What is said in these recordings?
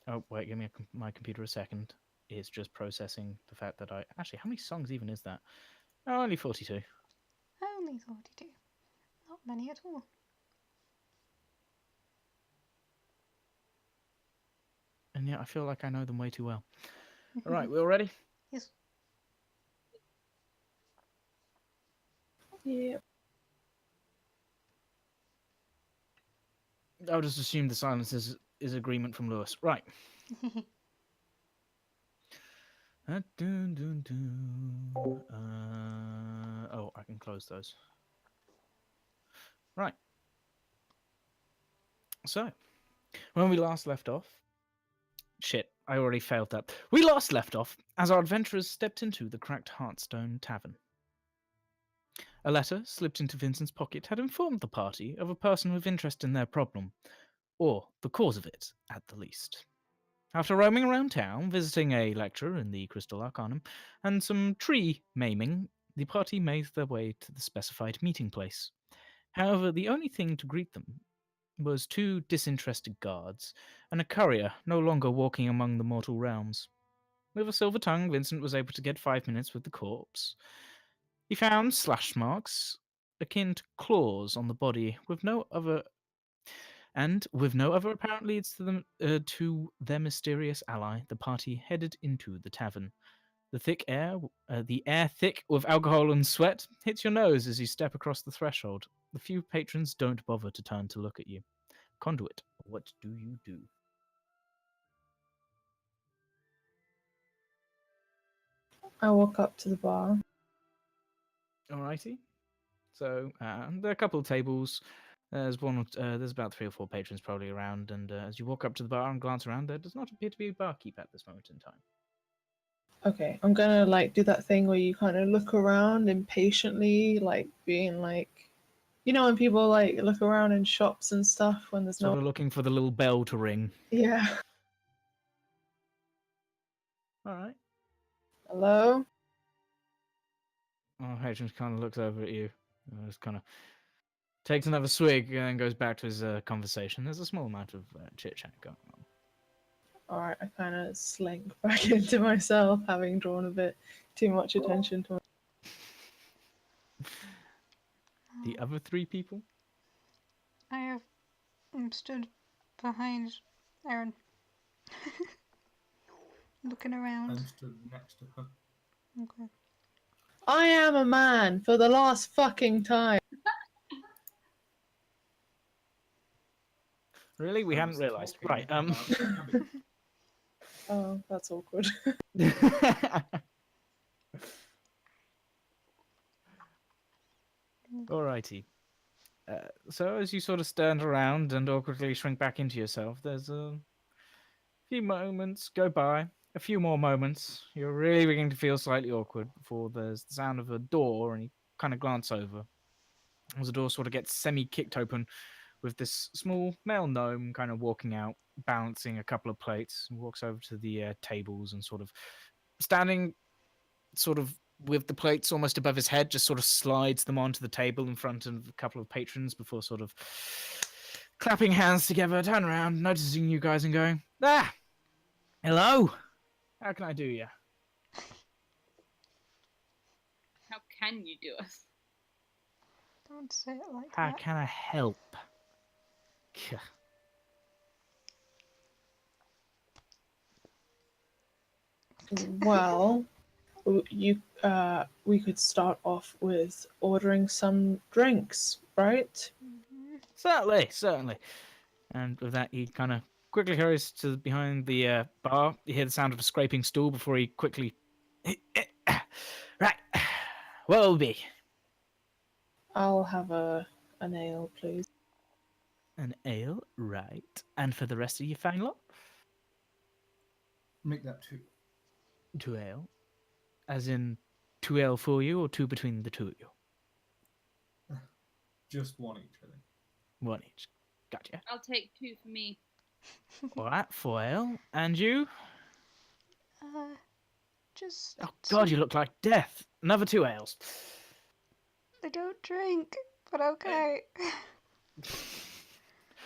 Oh, wait, give me my computer a second. It's just processing the fact that I... Actually, how many songs even is that? Oh, only 42. Only 42. Not many at all. And yet I feel like I know them way too well. All right, we all ready? Yes. Yeah. I'll just assume the silence is agreement from Lewis. Right. Oh, I can close those. Right. So, when we last left off... Shit, I already failed that. We last left off as our adventurers stepped into the cracked Heartstone Tavern. A letter slipped into Vincent's pocket had informed the party of a person with interest in their problem, or the cause of it, at the least. After roaming around town, visiting a lecture in the Crystal Arcanum, and some tree maiming, the party made their way to the specified meeting place. However, the only thing to greet them was two disinterested guards, and a courier no longer walking among the mortal realms. With a silver tongue, Vincent was able to get 5 minutes with the corpse. He found slash marks akin to claws on the body, with no other apparent leads to their mysterious ally. The party headed into the tavern. The air thick with alcohol and sweat, hits your nose as you step across the threshold. The few patrons don't bother to turn to look at you. Conduit, what do you do? I walk up to the bar. Alrighty. So there are a couple of tables. There's about 3 or 4 patrons probably around, and as you walk up to the bar and glance around, there does not appear to be a barkeep at this moment in time. Okay, I'm gonna do that thing where you kind of look around impatiently, being when people look around in shops and stuff when there's Sort of looking for the little bell to ring. Yeah. All right. Hello? Well, Patron kind of looks over at you, just kind of takes another swig, and then goes back to his conversation. There's a small amount of chit chat going on. Alright, I kind of slink back into myself, having drawn a bit too much attention to The other 3 people? I have stood behind Eryn, looking around. I'm stood next to her. Okay. I am a man for the last fucking time. Really? We hadn't realised. Right. Oh, that's awkward. Alrighty. So as you sort of stand around and awkwardly shrink back into yourself, there's a few moments go by. A few more moments. You're really beginning to feel slightly awkward before there's the sound of a door, and you kind of glance over. As the door sort of gets semi-kicked open, with this small male gnome kind of walking out, balancing a couple of plates, and walks over to the tables and sort of standing sort of with the plates almost above his head, just sort of slides them onto the table in front of a couple of patrons before sort of clapping hands together, turn around, noticing you guys and going, "Ah! Hello! How can I do you?" How can you do us? Don't say it like How that. can I help? Well, we could start off with ordering some drinks, right? Certainly. And with that, he kind of quickly hurries to behind the bar. You hear the sound of a scraping stool before he quickly... Right. What'll be? I'll have an ale, please. An ale, right. And for the rest of you fine lot? Make that 2. 2 ale. As in 2 ale for you, or 2 between the 2 of you? Just 1 each, I think. 1 each. Gotcha. I'll take 2 for me. Alright, 4 ale. And you? Just. Oh god, you look like death. Another 2 ales. I don't drink, but okay.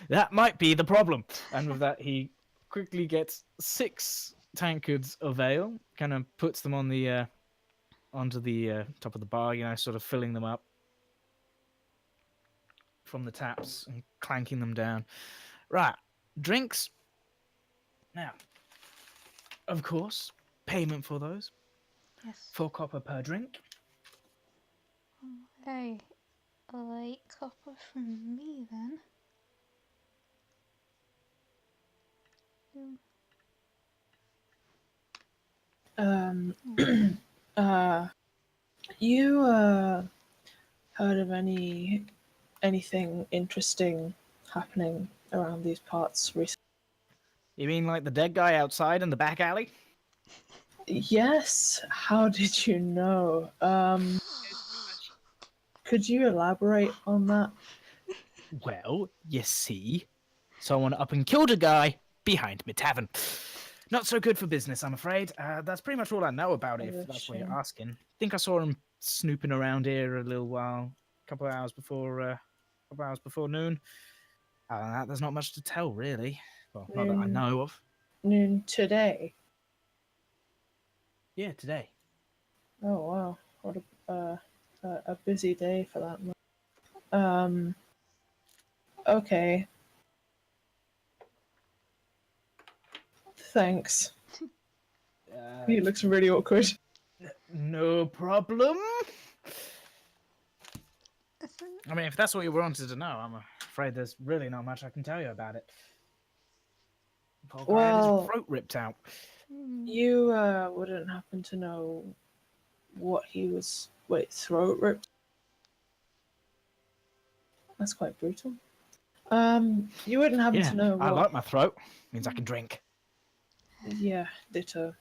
That might be the problem. And with that, he quickly gets 6 tankards of ale, kind of puts them on the onto the top of the bar, sort of filling them up from the taps and clanking them down. Right, drinks. Now, of course, payment for those. Yes. 4 copper per drink. Hey, 8 copper from me then. You heard of anything interesting happening around these parts recently? You mean like the dead guy outside in the back alley? Yes. How did you know? It's too much. Could you elaborate on that? Well, you see, someone up and killed a guy behind me tavern. Not so good for business, I'm afraid. That's pretty much all I know about it, Oh, if that's what you're shame. asking. Think I saw him snooping around here a little while, a couple of hours before noon. Other than that, there's not much to tell, really. Well, not that I Noon, know of. noon today. Yeah, today. Oh wow, what a busy day for that. Um. Okay. Thanks. He looks really awkward. No problem. Isn't I mean, if that's what you wanted to know, I'm afraid there's really not much I can tell you about it. Poor guy had his Well, throat ripped out. you wouldn't happen to know what he was. Wait, throat ripped? That's quite brutal. You wouldn't happen Yeah, to know I what? like my throat. Means I can drink. Yeah, ditto.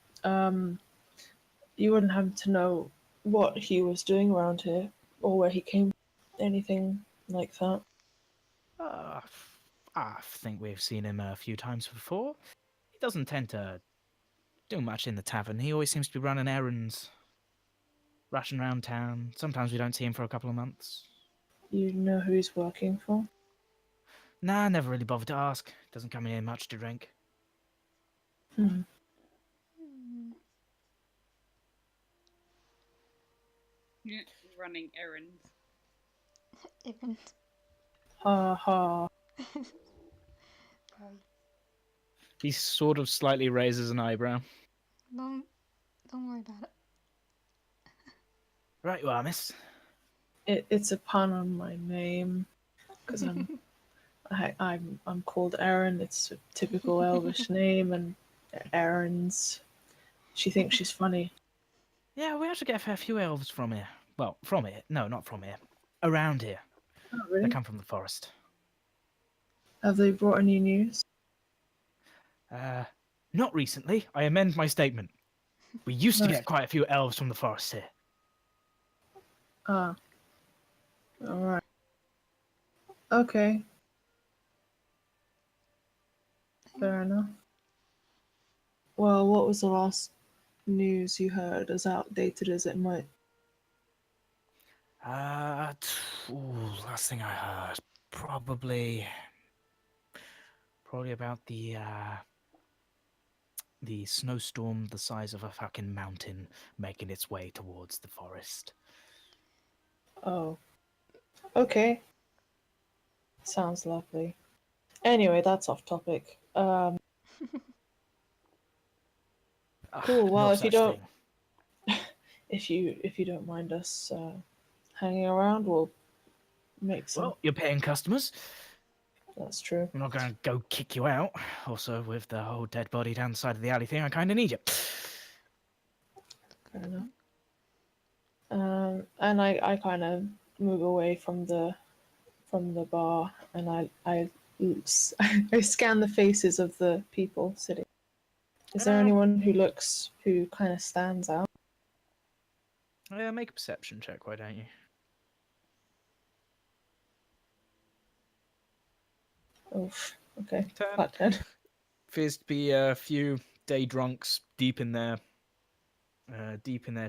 You wouldn't happen to know what he was doing around here, or where he came from? Anything like that? Uh, I think we've seen him a few times before. He doesn't tend to do much in the tavern. He always seems to be running errands, rushing around town. Sometimes we don't see him for a couple of months. You know who he's working for? Nah, never really bothered to ask. Doesn't come in here much to drink. Hmm. Running errands. even? Ha ha. Sorry. He sort of slightly raises an eyebrow. Don't worry about it. Right you are, miss. It's a pun on my name, because I'm called Eryn. It's a typical Elvish name, and Erin's. She thinks she's funny. Yeah, we actually get a fair few elves from here. Well, from here. No, not from here. Around here. Oh, They really? come from the forest. Have they brought any news? Not recently. I amend my statement. We used to Right. get quite a few elves from the forest here. Ah. All right. Okay. Fair enough. Well, what was the last news you heard, as outdated as it might? Last thing I heard, probably about the snowstorm the size of a fucking mountain making its way towards the forest. Oh. Okay. Sounds lovely. Anyway, that's off topic. Cool. Well, No if you such don't, thing. if you don't mind us hanging around, we'll make some. Well, you're paying customers. That's true. I'm not going to go kick you out. Also, with the whole dead body down the side of the alley thing, I kind of need you. Fair enough. And I kind of move away from the bar, and I scan the faces of the people sitting. Is there Hello. anyone who kind of stands out? Make a perception check, why don't you? Oof. Okay. 10. Flat 10. Appears to be a few day drunks deep in their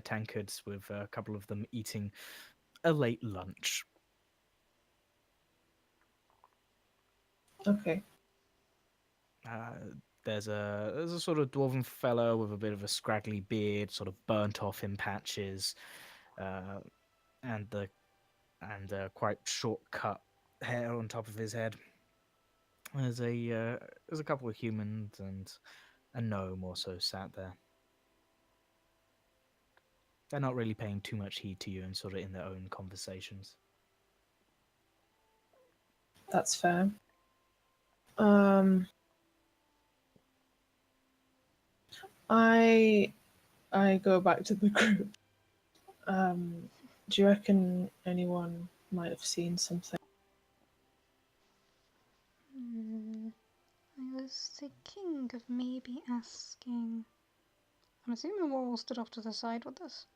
tankards, with a couple of them eating a late lunch. Okay. there's a sort of dwarven fellow with a bit of a scraggly beard, sort of burnt off in patches, and quite short cut hair on top of his head. There's a couple of humans and a gnome also sat there. They're not really paying too much heed to you and sort of in their own conversations. That's fair. I go back to the group. Do you reckon anyone might have seen something? I was thinking of maybe asking. I'm assuming we're all stood off to the side with this.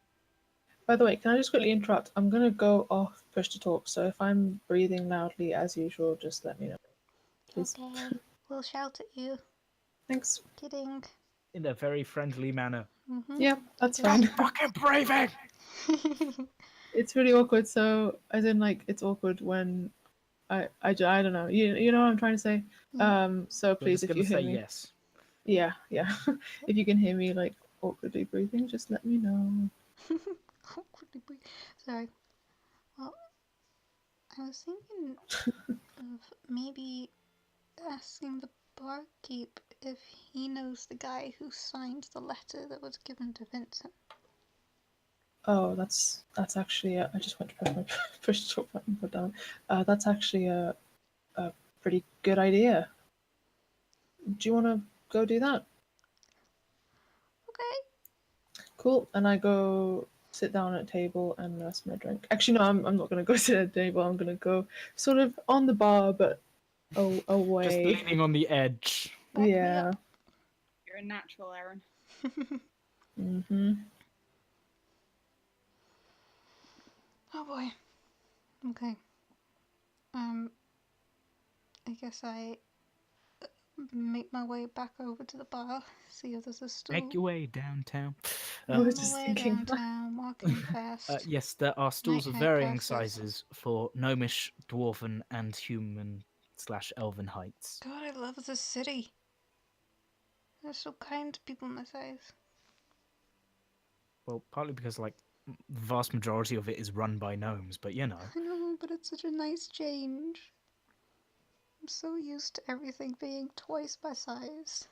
By the way, can I just quickly interrupt? I'm gonna go off push to talk, so if I'm breathing loudly as usual, just let me know. Please. Okay, we'll shout at you. Thanks. Kidding. In a very friendly manner. Yeah, that's Kidding. fine. Fucking breathing! It's really awkward. So, as in, like, it's awkward when I don't know. You know what I'm trying to say. So We're please, just if gonna you hear say me, yes. yeah. If you can hear me like awkwardly breathing, just let me know. Awkwardly breathe. Sorry. Well, I was thinking of maybe asking the barkeep if he knows the guy who signed the letter that was given to Vincent. Oh, that's actually. I just went to press my push to talk button, but that's actually a pretty good idea. Do you want to go do that? Okay. Cool. And I go sit down at a table and rest my drink. Actually, no, I'm not gonna go sit at a table. I'm gonna go sort of on the bar, but Just away. leaning on the edge. Back me Yeah. up. You're a natural, Eryn. Mm-hmm. Oh boy. Okay. I guess I make my way back over to the bar, see if there's a stool. Make your way downtown. I On was my just way thinking that. downtown, walking fast. Yes, there are stools of Night varying passes. sizes for gnomish, dwarven, and human/elven heights. God, I love this city. They're so kind to people my size. Well, partly because like the vast majority of it is run by gnomes, but you know. I know, but it's such a nice change. I'm so used to everything being twice my size.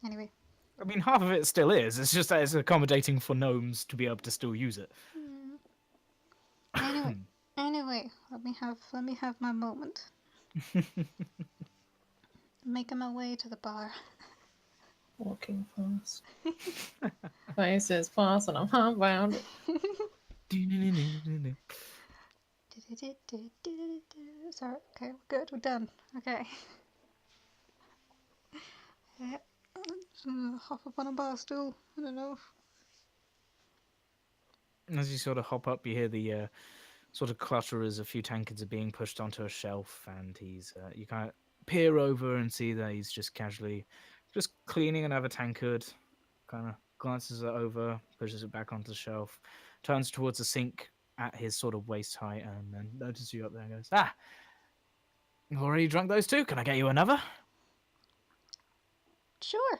Anyway. I mean, half of it still is. It's just that it's accommodating for gnomes to be able to still use it. Anyway, let me have my moment. Making my way to the bar. Walking fast. Faces fast and I'm homebound. Sorry, okay, we're good, we're done. Okay. Yeah, hop up on a bar stool. I don't know. As you sort of hop up, you hear the sort of clutter as a few tankards are being pushed onto a shelf, and you kind of peer over and see that he's just casually just cleaning another tankard, kind of glances it over, pushes it back onto the shelf, turns towards the sink at his sort of waist height, and then notices you up there and goes, you've already drunk those two? Can I get you another? Sure.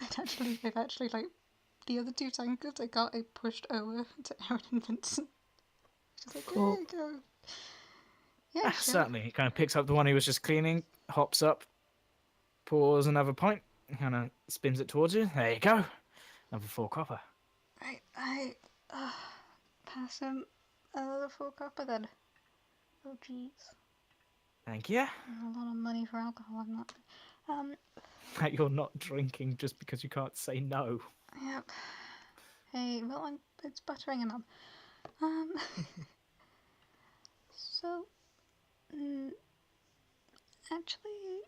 I've actually like the other two tankards I pushed over to Eryn and Vincent. She's like, Cool. there you go. Yeah, sure. Certainly. He kind of picks up the one he was just cleaning, hops up, pours another pint, kind of spins it towards you. There you go. Another 4 copper. Right, I pass him another 4 copper then. Oh jeez. Thank you. A lot of money for alcohol, I'm not. That you're not drinking just because you can't say no. Yep. Hey, well, it's buttering him up. So, actually,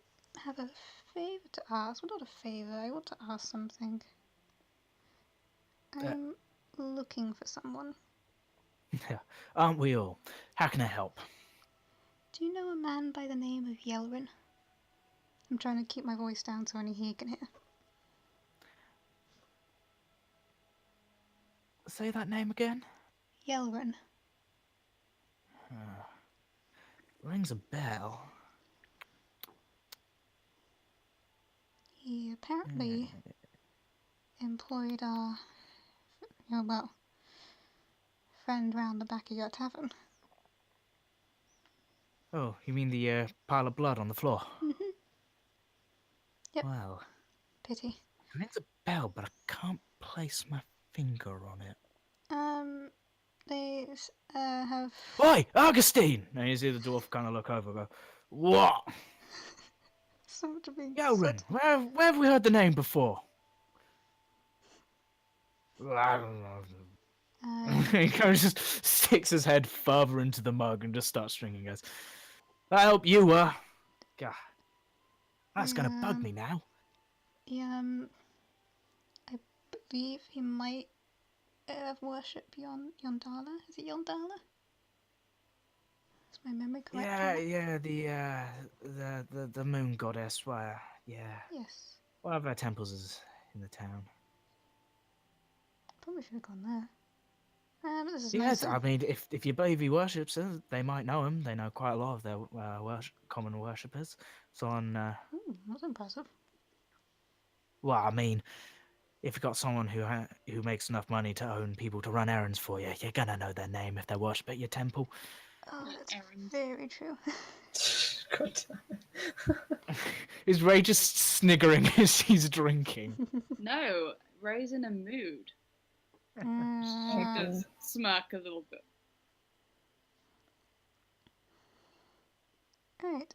have a favour to ask. Well, not a favour, I want to ask something. I'm looking for someone. Yeah. Aren't we all? How can I help? Do you know a man by the name of Yllka? I'm trying to keep my voice down so only he can hear. Say that name again? Yllka. Rings a bell. He apparently employed our friend round the back of your tavern. Oh, you mean the pile of blood on the floor? Mm-hmm. Yep. Well, Pity. it rings a bell, but I can't place my finger on it. They have... Oi, Augustine! And you see the dwarf kind of look over and go, what? so much being Eryn, said. where have we heard the name before? He kind of just sticks his head further into the mug and just starts drinking. Goes, I hope you were. God, that's gonna bug me now. I believe he might have worshipped Yondala. Is it Yondala? Is my memory correct? Yeah, the moon goddess. Why? Yeah, Yes. one of our temples is in the town. Probably should have gone there. This is Yes, nice. I mean, if you believe he worships her, they might know him. They know quite a lot of their common worshippers. So on, Ooh, that's impressive. well, I mean, if you've got someone who makes enough money to own people to run errands for you, you're gonna know their name if they worship at your temple. Oh, that's Eryn. very true. God. Is Ray just sniggering as he's drinking? No, Ray's in a mood. She Mm, does smirk a little bit. Alright.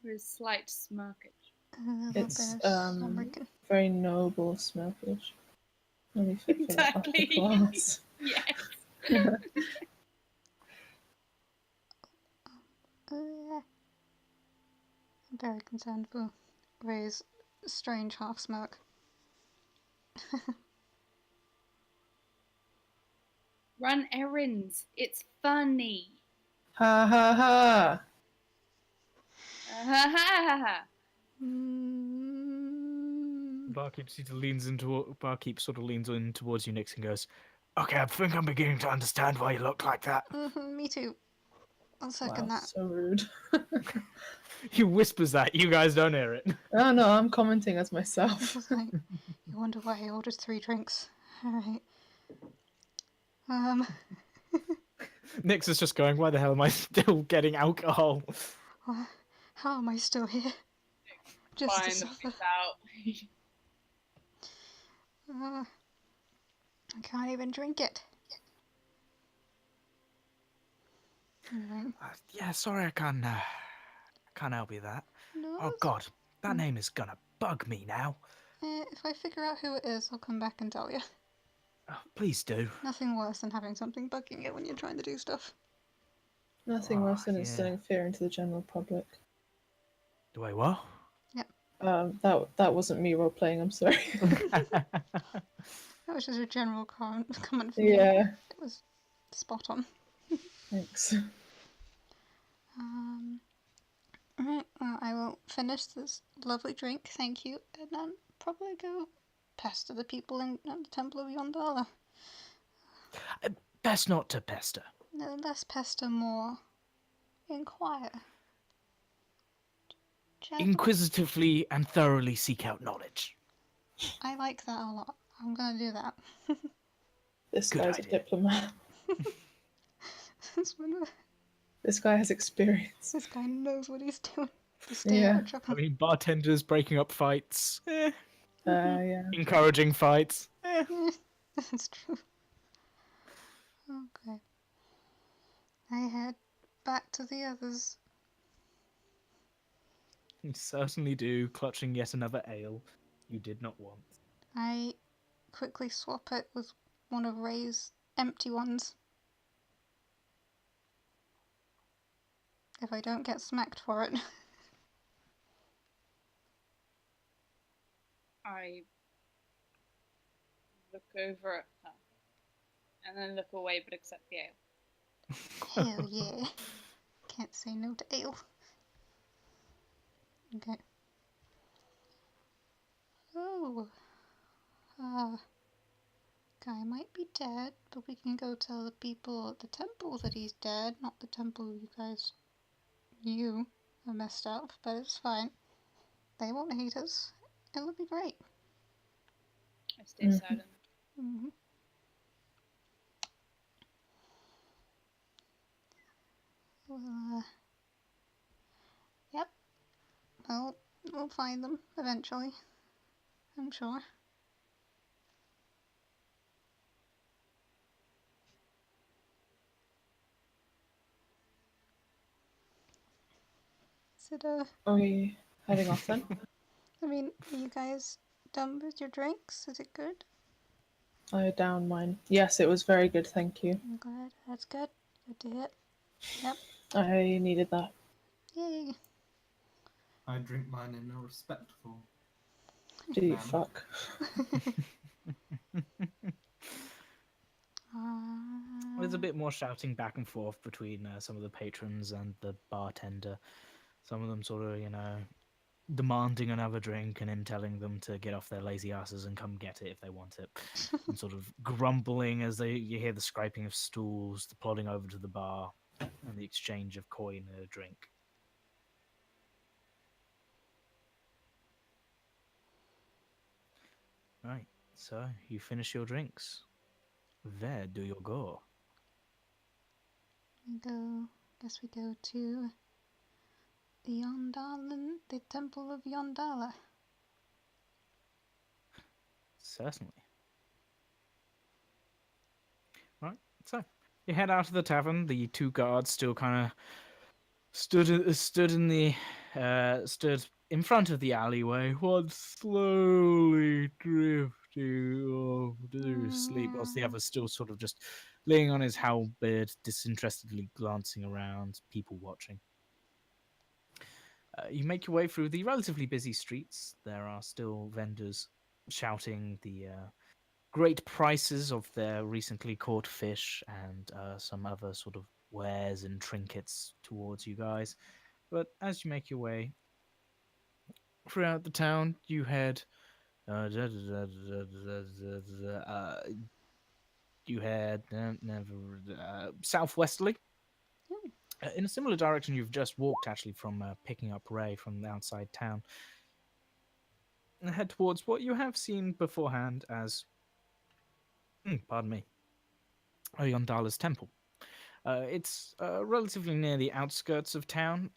With slight smirkage. It's American. very noble smirkage. Only fit for the upper Exactly. class. Yes. I'm very concerned for Ray's strange half smirk. Run errands. It's funny. Ha ha ha! Ha ha ha ha. Barkeep sort of leans in towards you, Nix, and goes, "Okay, I think I'm beginning to understand why you look like that." Me too. I'll second Wow, that. so rude. He whispers that. You guys don't hear it. Oh no, I'm commenting as I myself. was like, you wonder why I ordered 3 drinks. Alright. Nix is just going, "Why the hell am I still getting alcohol?" How am I still here? Just to Find the suffer. piece out. I can't even drink it. Alright. Yeah, sorry, I can't help you with that. No, Oh God, that name is gonna bug me now. if I figure out who it is, I'll come back and tell you. Oh, please do. Nothing worse than having something bugging you when you're trying to do stuff. Nothing worse than yeah. instilling fear into the general public. Do I what? That wasn't me role playing. I'm sorry. That was just a general comment from me. Yeah. It was spot on. Thanks. Alright, well, I will finish this lovely drink, thank you, and then probably go pester the people in at the Temple of Yondala. Best not to pester. No, less pester, more inquire. Inquisitively and thoroughly seek out knowledge. I like that a lot. I'm gonna do that. This Good guy's idea. a diplomat. This This guy has experience. guy knows what he's doing to stay Yeah. out of I trouble. mean, bartenders breaking up fights. Yeah. Encouraging fights. That's true. Okay. I head back to the others. You certainly do, clutching yet another ale you did not want. I quickly swap it with one of Ray's empty ones. If I don't get smacked for it. I look over at her and then look away but accept the ale. Hell yeah. Can't say no to ale. Okay. Oh. Guy might be dead, but we can go tell the people at the temple that he's dead, not the temple you are messed up, but it's fine. They won't hate us. It'll be great. I stay silent. Mm-hmm. Well, yep. Well, we'll find them eventually. I'm sure. Is it Are we heading off then? I mean, are you guys done with your drinks? Is it good? I down mine. Yes, it was very good, thank you. I'm glad. That's good. Good to hear. Yep. I needed that. Yay. I drink mine in a respectful Do you manner. fuck? There's a bit more shouting back and forth between some of the patrons and the bartender. Some of them sort of, demanding another drink and him telling them to get off their lazy asses and come get it if they want it. And sort of grumbling as you hear the scraping of stools, the plodding over to the bar, and the exchange of coin and a drink. Right, so you finish your drinks. Where do you go? Guess we go to the Yondalan, the Temple of Yondala. Certainly. Right, so you head out of the tavern. The two guards still kind of stood in front of the alleyway, one slowly drifting off to sleep, whilst the other still sort of just laying on his halberd, disinterestedly glancing around, people watching. You make your way through the relatively busy streets. There are still vendors shouting the great prices of their recently caught fish and some other sort of wares and trinkets towards you guys. But as you make your way throughout the town, you head southwesterly in a similar direction you've just walked, actually, from picking up Ray from outside town, and head towards what you have seen beforehand as, pardon me, Yondala's temple. It's relatively near the outskirts of town,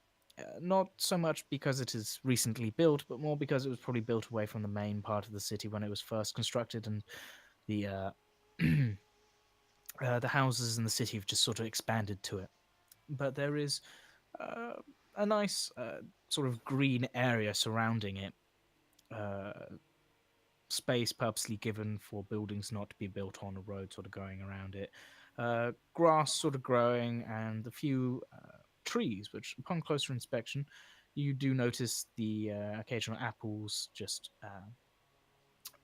not so much because it is recently built, but more because it was probably built away from the main part of the city when it was first constructed, and the the houses in the city have just sort of expanded to it. But there is a nice sort of green area surrounding it, space purposely given for buildings not to be built on a road sort of going around it, grass sort of growing, and a few trees, which upon closer inspection you do notice the occasional apples just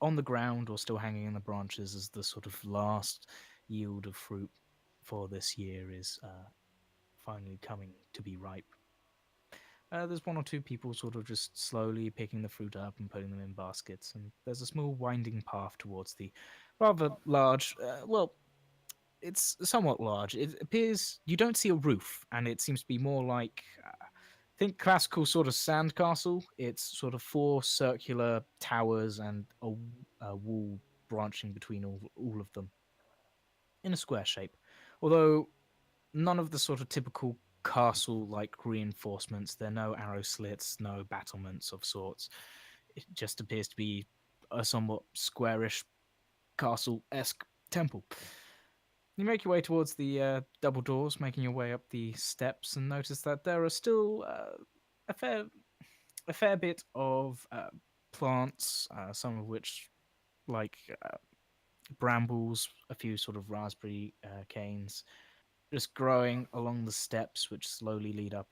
on the ground or still hanging in the branches as the sort of last yield of fruit for this year is finally coming to be ripe. There's one or two people sort of just slowly picking the fruit up and putting them in baskets, and there's a small winding path towards the rather large, well, it's somewhat large. It appears you don't see a roof, and it seems to be more like, think classical sort of sandcastle. It's sort of four circular towers and a wall branching between all of them in a square shape. Although none of the sort of typical castle-like reinforcements. There are no arrow slits, no battlements of sorts. It just appears to be a somewhat squarish castle-esque temple. You make your way towards the double doors, making your way up the steps, and notice that there are still a fair bit of plants, some of which, like brambles, a few sort of raspberry canes, just growing along the steps which slowly lead up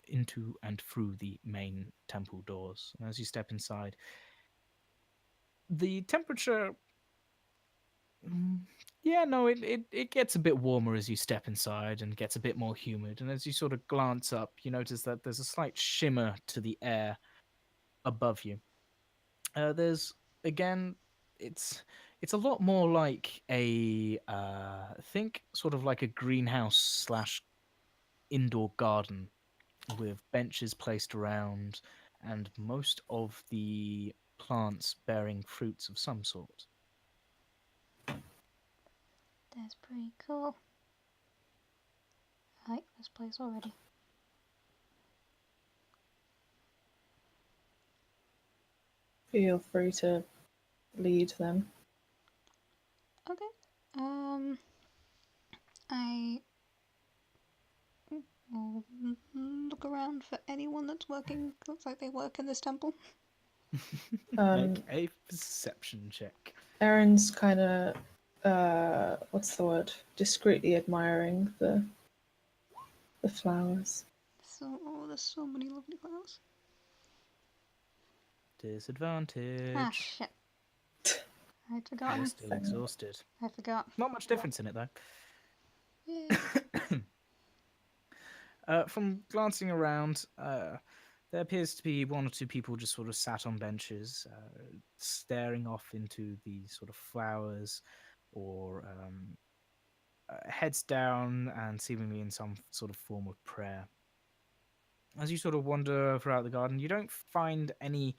into and through the main temple doors. And as you step inside, the temperature, yeah, no, it gets a bit warmer as you step inside and gets a bit more humid. And as you sort of glance up, you notice that there's a slight shimmer to the air above you. There's again, it's a lot more like a think sort of like a greenhouse slash indoor garden with benches placed around and most of the plants bearing fruits of some sort. That's pretty cool. I like this place already. Feel free to lead them. Okay. I will look around for anyone that's working. Looks like they work in this temple. Make a perception check. Erin's kind of, what's the word? Discreetly admiring the flowers. There's so many lovely flowers. Disadvantage. Ah, shit. I'd forgotten. You're still exhausted. I forgot. Not much difference in it though. Yeah. From glancing around, there appears to be one or two people just sort of sat on benches, staring off into the sort of flowers, or heads down and seemingly in some sort of form of prayer. As you sort of wander throughout the garden, you don't find any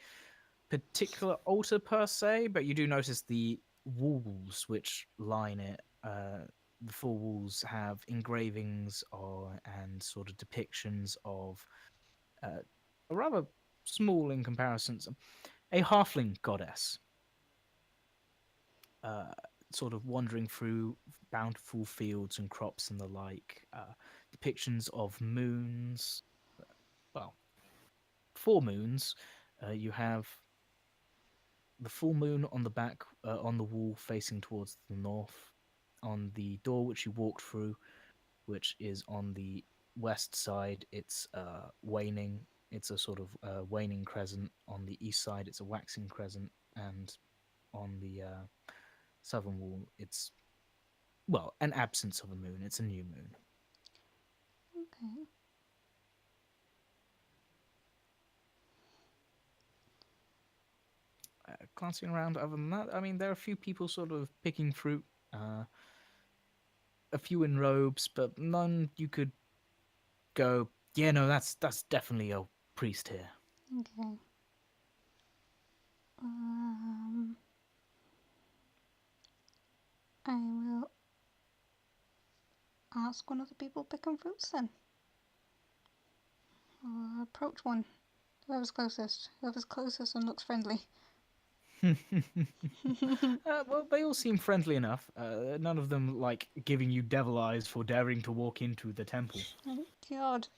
particular altar per se, but you do notice the walls which line it. The four walls have engravings and sort of depictions of a rather small in comparison, a halfling goddess, sort of wandering through bountiful fields and crops and the like. Depictions of moons, well, 4 moons. You have the full moon on the back, on the wall facing towards the north, on the door which you walked through, which is on the west side. It's waning. It's a sort of waning crescent. On the east side, it's a waxing crescent, and on the southern wall, it's an absence of a moon. It's a new moon. Okay. Glancing around, other than that, I mean, there are a few people sort of picking fruit, a few in robes, but none you could go, yeah, no, that's definitely a priest here. Okay. I will ask one of the people picking fruits then. Or approach one. Whoever's closest and looks friendly. Well, they all seem friendly enough. None of them like giving you devil eyes for daring to walk into the temple. Thank God.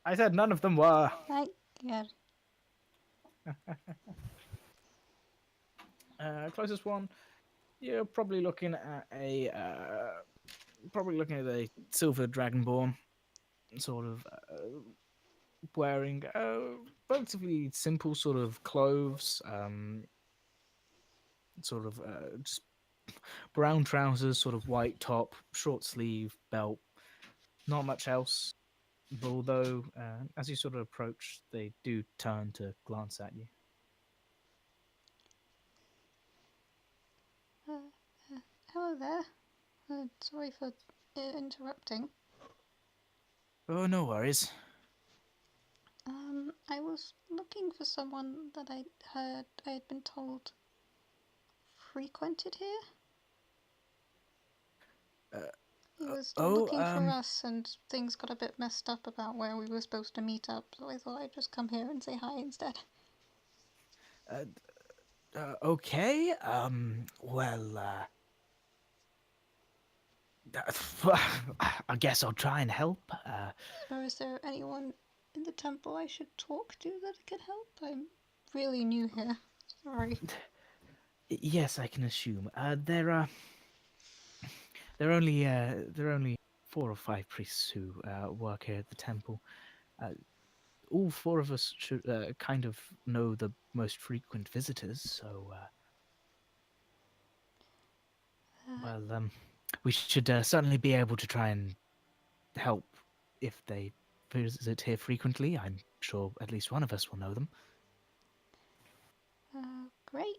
I said none of them were. Thank God. Closest one, you're probably looking at a silver dragonborn, sort of wearing relatively simple sort of clothes, sort of just brown trousers, sort of white top, short sleeve belt. Not much else. But although, as you sort of approach, they do turn to glance at you. Hello there. Sorry for interrupting. Oh, no worries. I was looking for someone that I had been told frequented here. He was looking for us, and things got a bit messed up about where we were supposed to meet up, so I thought I'd just come here and say hi instead. Okay. Well, I guess I'll try and help. Or is there anyone in the temple I should talk to that can help? I'm really new here. Sorry. Yes, I can assume. There are only 4 or 5 priests who work here at the temple. All 4 of us should kind of know the most frequent visitors, so we should certainly be able to try and help if they visit here frequently. I'm sure at least one of us will know them. Great.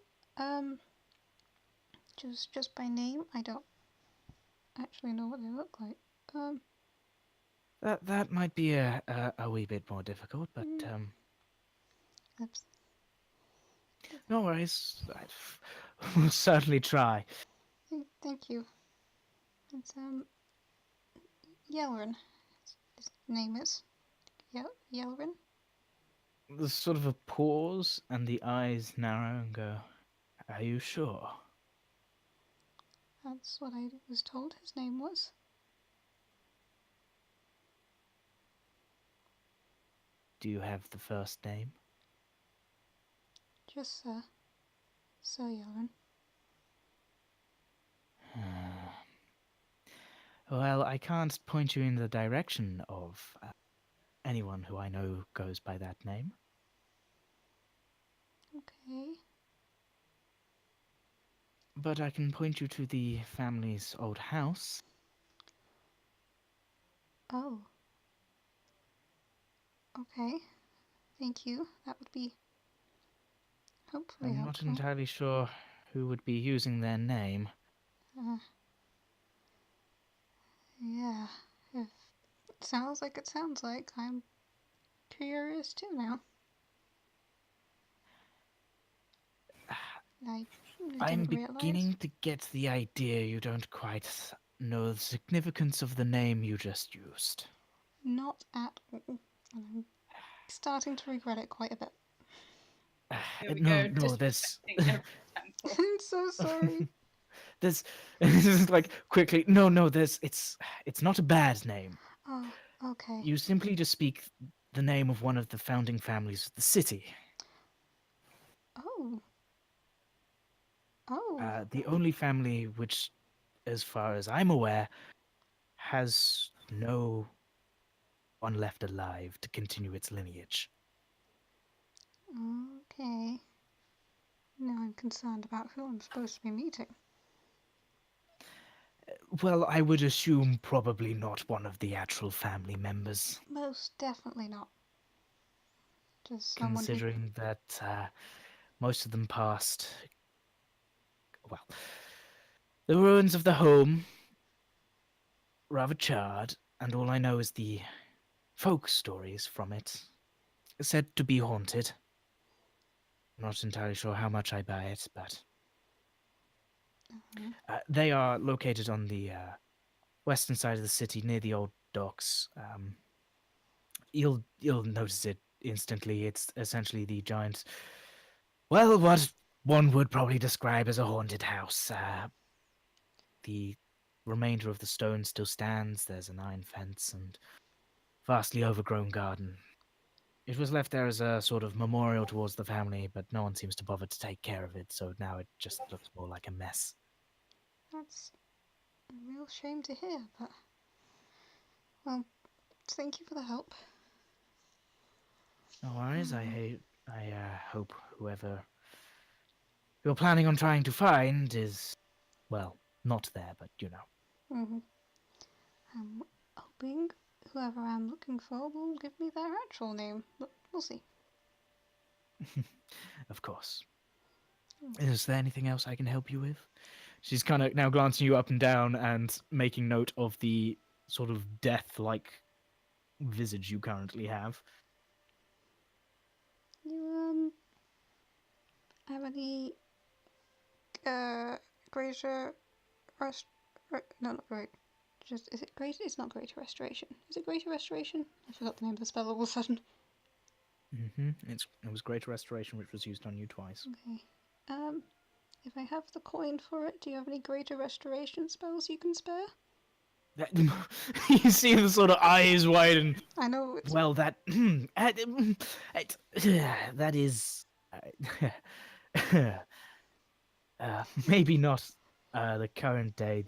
Just by name, I don't actually know what they look like. That might be a wee bit more difficult, but lips. No worries. We'll certainly try. Thank you. It's Yelrin. His name is Yelrin. There's sort of a pause, and the eyes narrow and go, "Are you sure?" That's what I was told his name was. Do you have the first name? Just Sir Yelrin. Well, I can't point you in the direction of anyone who I know goes by that name. Okay. But I can point you to the family's old house. Oh. Okay. Thank you. That would be hopefully I'm not helpful. entirely sure who would be using their name. Yeah. If it sounds like I'm curious too now. I I'm didn't realize. beginning to get the idea you don't quite know the significance of the name you just used. Not at all. And I'm starting to regret it quite a bit. Here we No, go, there's... disrespecting every temple. I'm so sorry. there's... like, quickly, no, it's not a bad name. Oh, okay. You simply just speak the name of one of the founding families of the city. Oh. Oh. The only family which, as far as I'm aware, has no one left alive to continue its lineage. Okay. Now I'm concerned about who I'm supposed to be meeting. Well, I would assume probably not one of the actual family members, Most definitely not. Just someone considering that most of them passed. Well, the ruins of the home, rather charred, and all I know is the folk stories from it, said to be haunted. Not entirely sure how much I buy it, but they are located on the western side of the city, near the old docks. You'll notice it instantly. It's essentially the giant, well, what one would probably describe as a haunted house. The remainder of the stone still stands. There's an iron fence and vastly overgrown garden. It was left there as a sort of memorial towards the family, but no one seems to bother to take care of it, so now it just looks more like a mess. That's a real shame to hear, but well, thank you for the help. No worries. I hope whoever you're planning on trying to find is, well, not there, but you know. Mm-hmm. I'm hoping whoever I'm looking for will give me their actual name, but we'll see. Of course. Is there anything else I can help you with? She's kind of now glancing you up and down and making note of the sort of death-like visage you currently have. You have any greater no, not great. Just is it greater? It's not greater restoration. Is it greater restoration? I forgot the name of the spell all of a sudden. It was Greater Restoration, which was used on you twice. Okay. If I have the coin for it, do you have any greater restoration spells you can spare? You see the sort of eyes widen. I know it's Well, that that is maybe not the current day.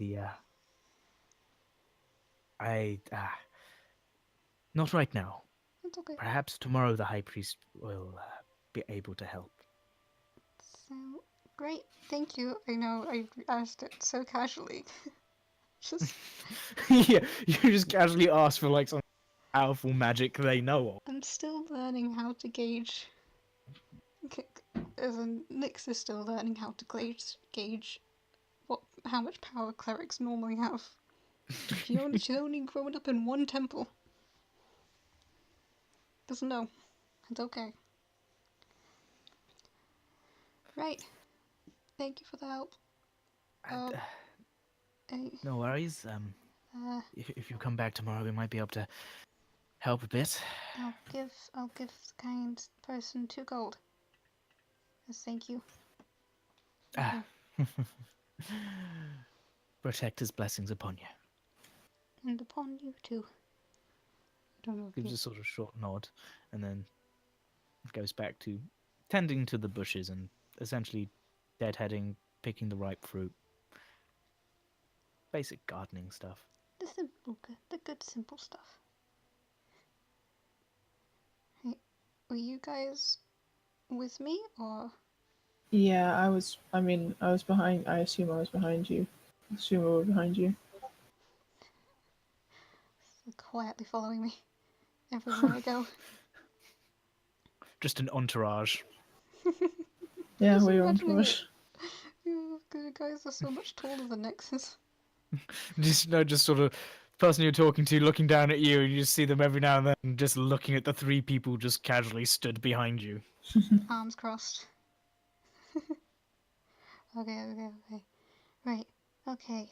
Not right now. it's okay. Perhaps tomorrow the High Priest will be able to help. So great, thank you. I know I asked it so casually. Just Yeah, you just casually ask for like some powerful magic they know of. I'm still learning how to gauge. As in, Nyx is still learning how to gauge how much power clerics normally have. She's only grown up in one temple. Doesn't know. It's okay. Right. Thank you for the help. Uh, I, no worries. If you come back tomorrow, we might be able to help a bit. I'll give the kind person 2 gold. As thank you. Ah. Protect his blessings upon you. And upon you too. I don't know if Gives a sort of short nod, and then goes back to tending to the bushes and essentially deadheading, picking the ripe fruit. Basic gardening stuff. the good simple stuff. Hey, were you guys with me or? Yeah, I was behind. I assume I was behind you. I assume we were behind you. Quietly following me everywhere I go. Just an entourage. Yeah, Just we were on imagining push. You guys are so much taller than Nexus. Just sort of person you're talking to looking down at you, and you just see them every now and then just looking at the 3 people just casually stood behind you. Arms crossed. Okay. Right. Okay.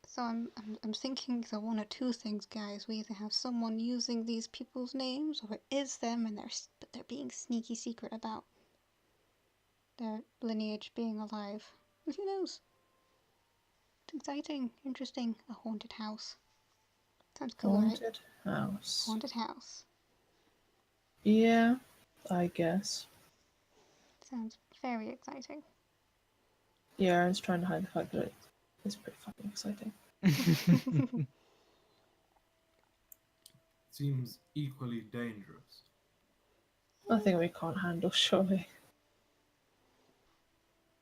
So I'm thinking either one or two things, guys. We either have someone using these people's names, or it is them, and they're being sneaky secret about their lineage being alive. But who knows? It's exciting, interesting. A haunted house. Sounds cool, right? Haunted house. Haunted house. Yeah, I guess. Sounds very exciting. Yeah, I was trying to hide the fact that it's pretty fucking exciting. Seems equally dangerous. Nothing we can't handle, surely.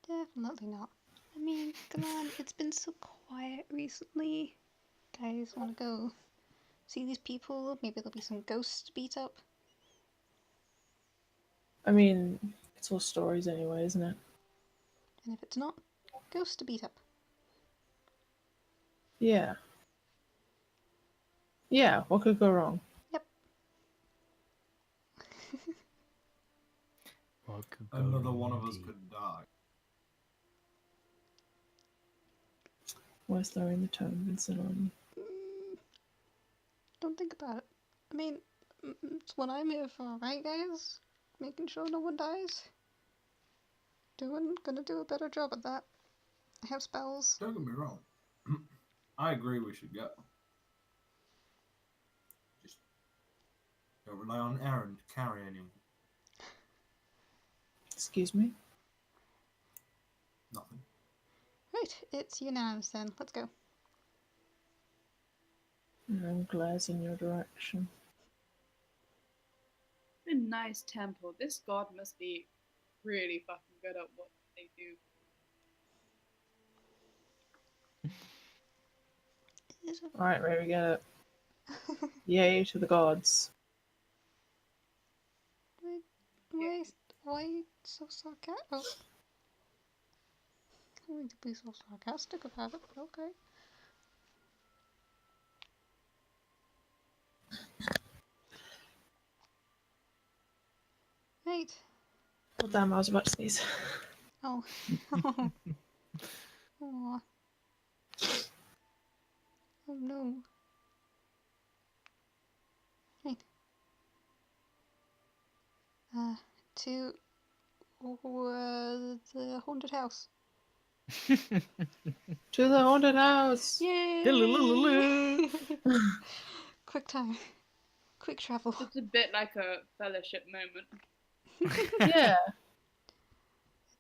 Definitely not. I mean, come on, it's been so quiet recently. Guys, wanna go see these people? Maybe there'll be some ghosts to beat up. I mean, it's all stories anyway, isn't it? And if it's not, ghosts to beat up. Yeah. Yeah, what could go wrong? Yep. What could go Another wrong one of us indeed? could die. Where's lowering the tone, Vincent, on Don't think about it. I mean, it's what I'm here for, right, guys? Making sure no one dies. Gonna do a better job at that. I have spells. Don't get me wrong. I agree we should go. Just don't rely on Eryn to carry anyone. Excuse me? Nothing. Right, it's unanimous then. Let's go. And glares in your direction. A nice temple. This god must be really fucking good at what they do. Alright, right, we get it. Yay to the gods. Why so sarcastic? Oh. I don't mean to be so sarcastic about it, but okay. Right. Oh, damn, I was about to sneeze. Oh. Aw. Oh no. Right. To the haunted house. To the haunted house! Yay! Quick time. Quick travel. It's a bit like a fellowship moment. Yeah.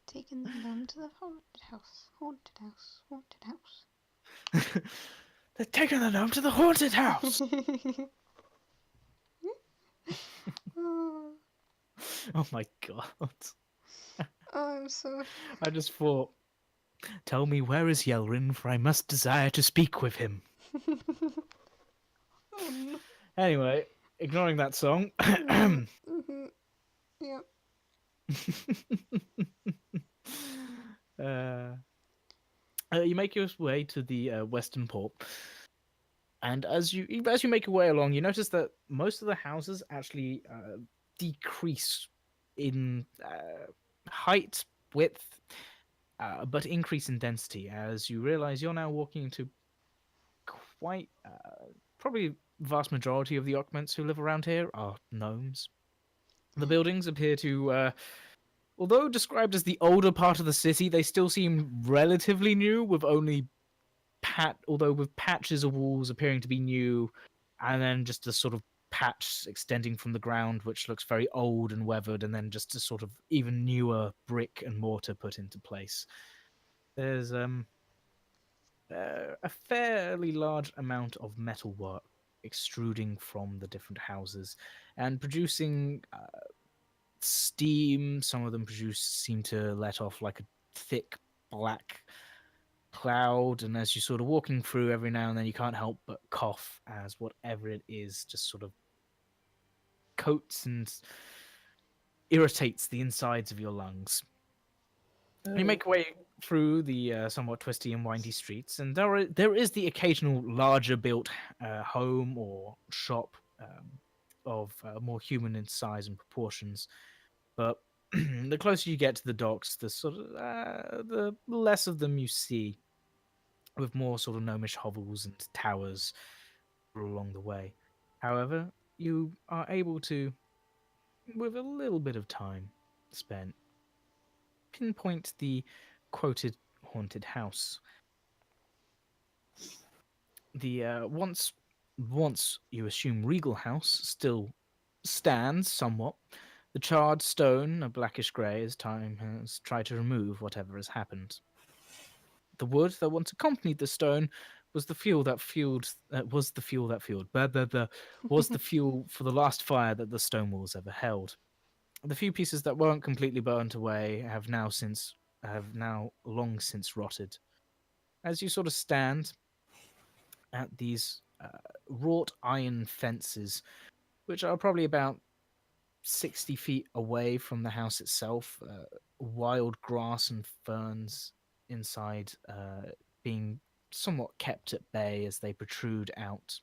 Taking them to the haunted house. Haunted house. Haunted house. They're taking the gnome to the haunted house. Oh, Oh my god. I'm so. I just thought, tell me where is Yelrin, for I must desire to speak with him. Oh no. Anyway, ignoring that song. Mm-hmm. Yep. You make your way to the western port, and as you make your way along, you notice that most of the houses actually decrease in height, width, but increase in density as you realize you're now walking into quite probably vast majority of the occupants who live around here are gnomes. The buildings appear to, although described as the older part of the city, they still seem relatively new, with only with patches of walls appearing to be new, and then just a sort of patch extending from the ground, which looks very old and weathered, and then just a sort of even newer brick and mortar put into place. There's a fairly large amount of metalwork extruding from the different houses and producing steam. Some of them seem to let off like a thick black cloud, and as you're sort of walking through, every now and then you can't help but cough as whatever it is just sort of coats and irritates the insides of your lungs. You make your way through the somewhat twisty and windy streets, and there is the occasional larger built home or shop of more human in size and proportions. But the closer you get to the docks, the less of them you see, with more sort of gnomish hovels and towers all along the way. However, you are able to, with a little bit of time spent, pinpoint the quoted haunted house. The once you assume regal house still stands somewhat. The charred stone, a blackish grey, as time has tried to remove whatever has happened. The wood that once accompanied the stone was the fuel that fueled was the fuel that fueled was the fuel for the last fire that the stone walls ever held. The few pieces that weren't completely burnt away have now long since rotted. As you sort of stand at these wrought iron fences, which are probably about 60 feet away from the house itself, wild grass and ferns inside being somewhat kept at bay as they protrude out.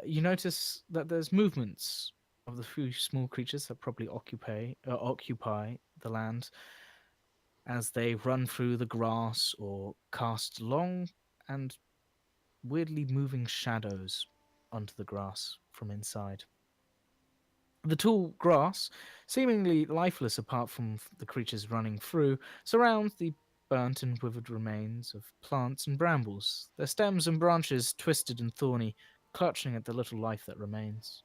You notice that there's movements of the few small creatures that probably occupy the land as they run through the grass or cast long and weirdly moving shadows onto the grass from inside. The tall grass, seemingly lifeless apart from the creatures running through, surrounds the burnt and withered remains of plants and brambles, their stems and branches twisted and thorny, clutching at the little life that remains.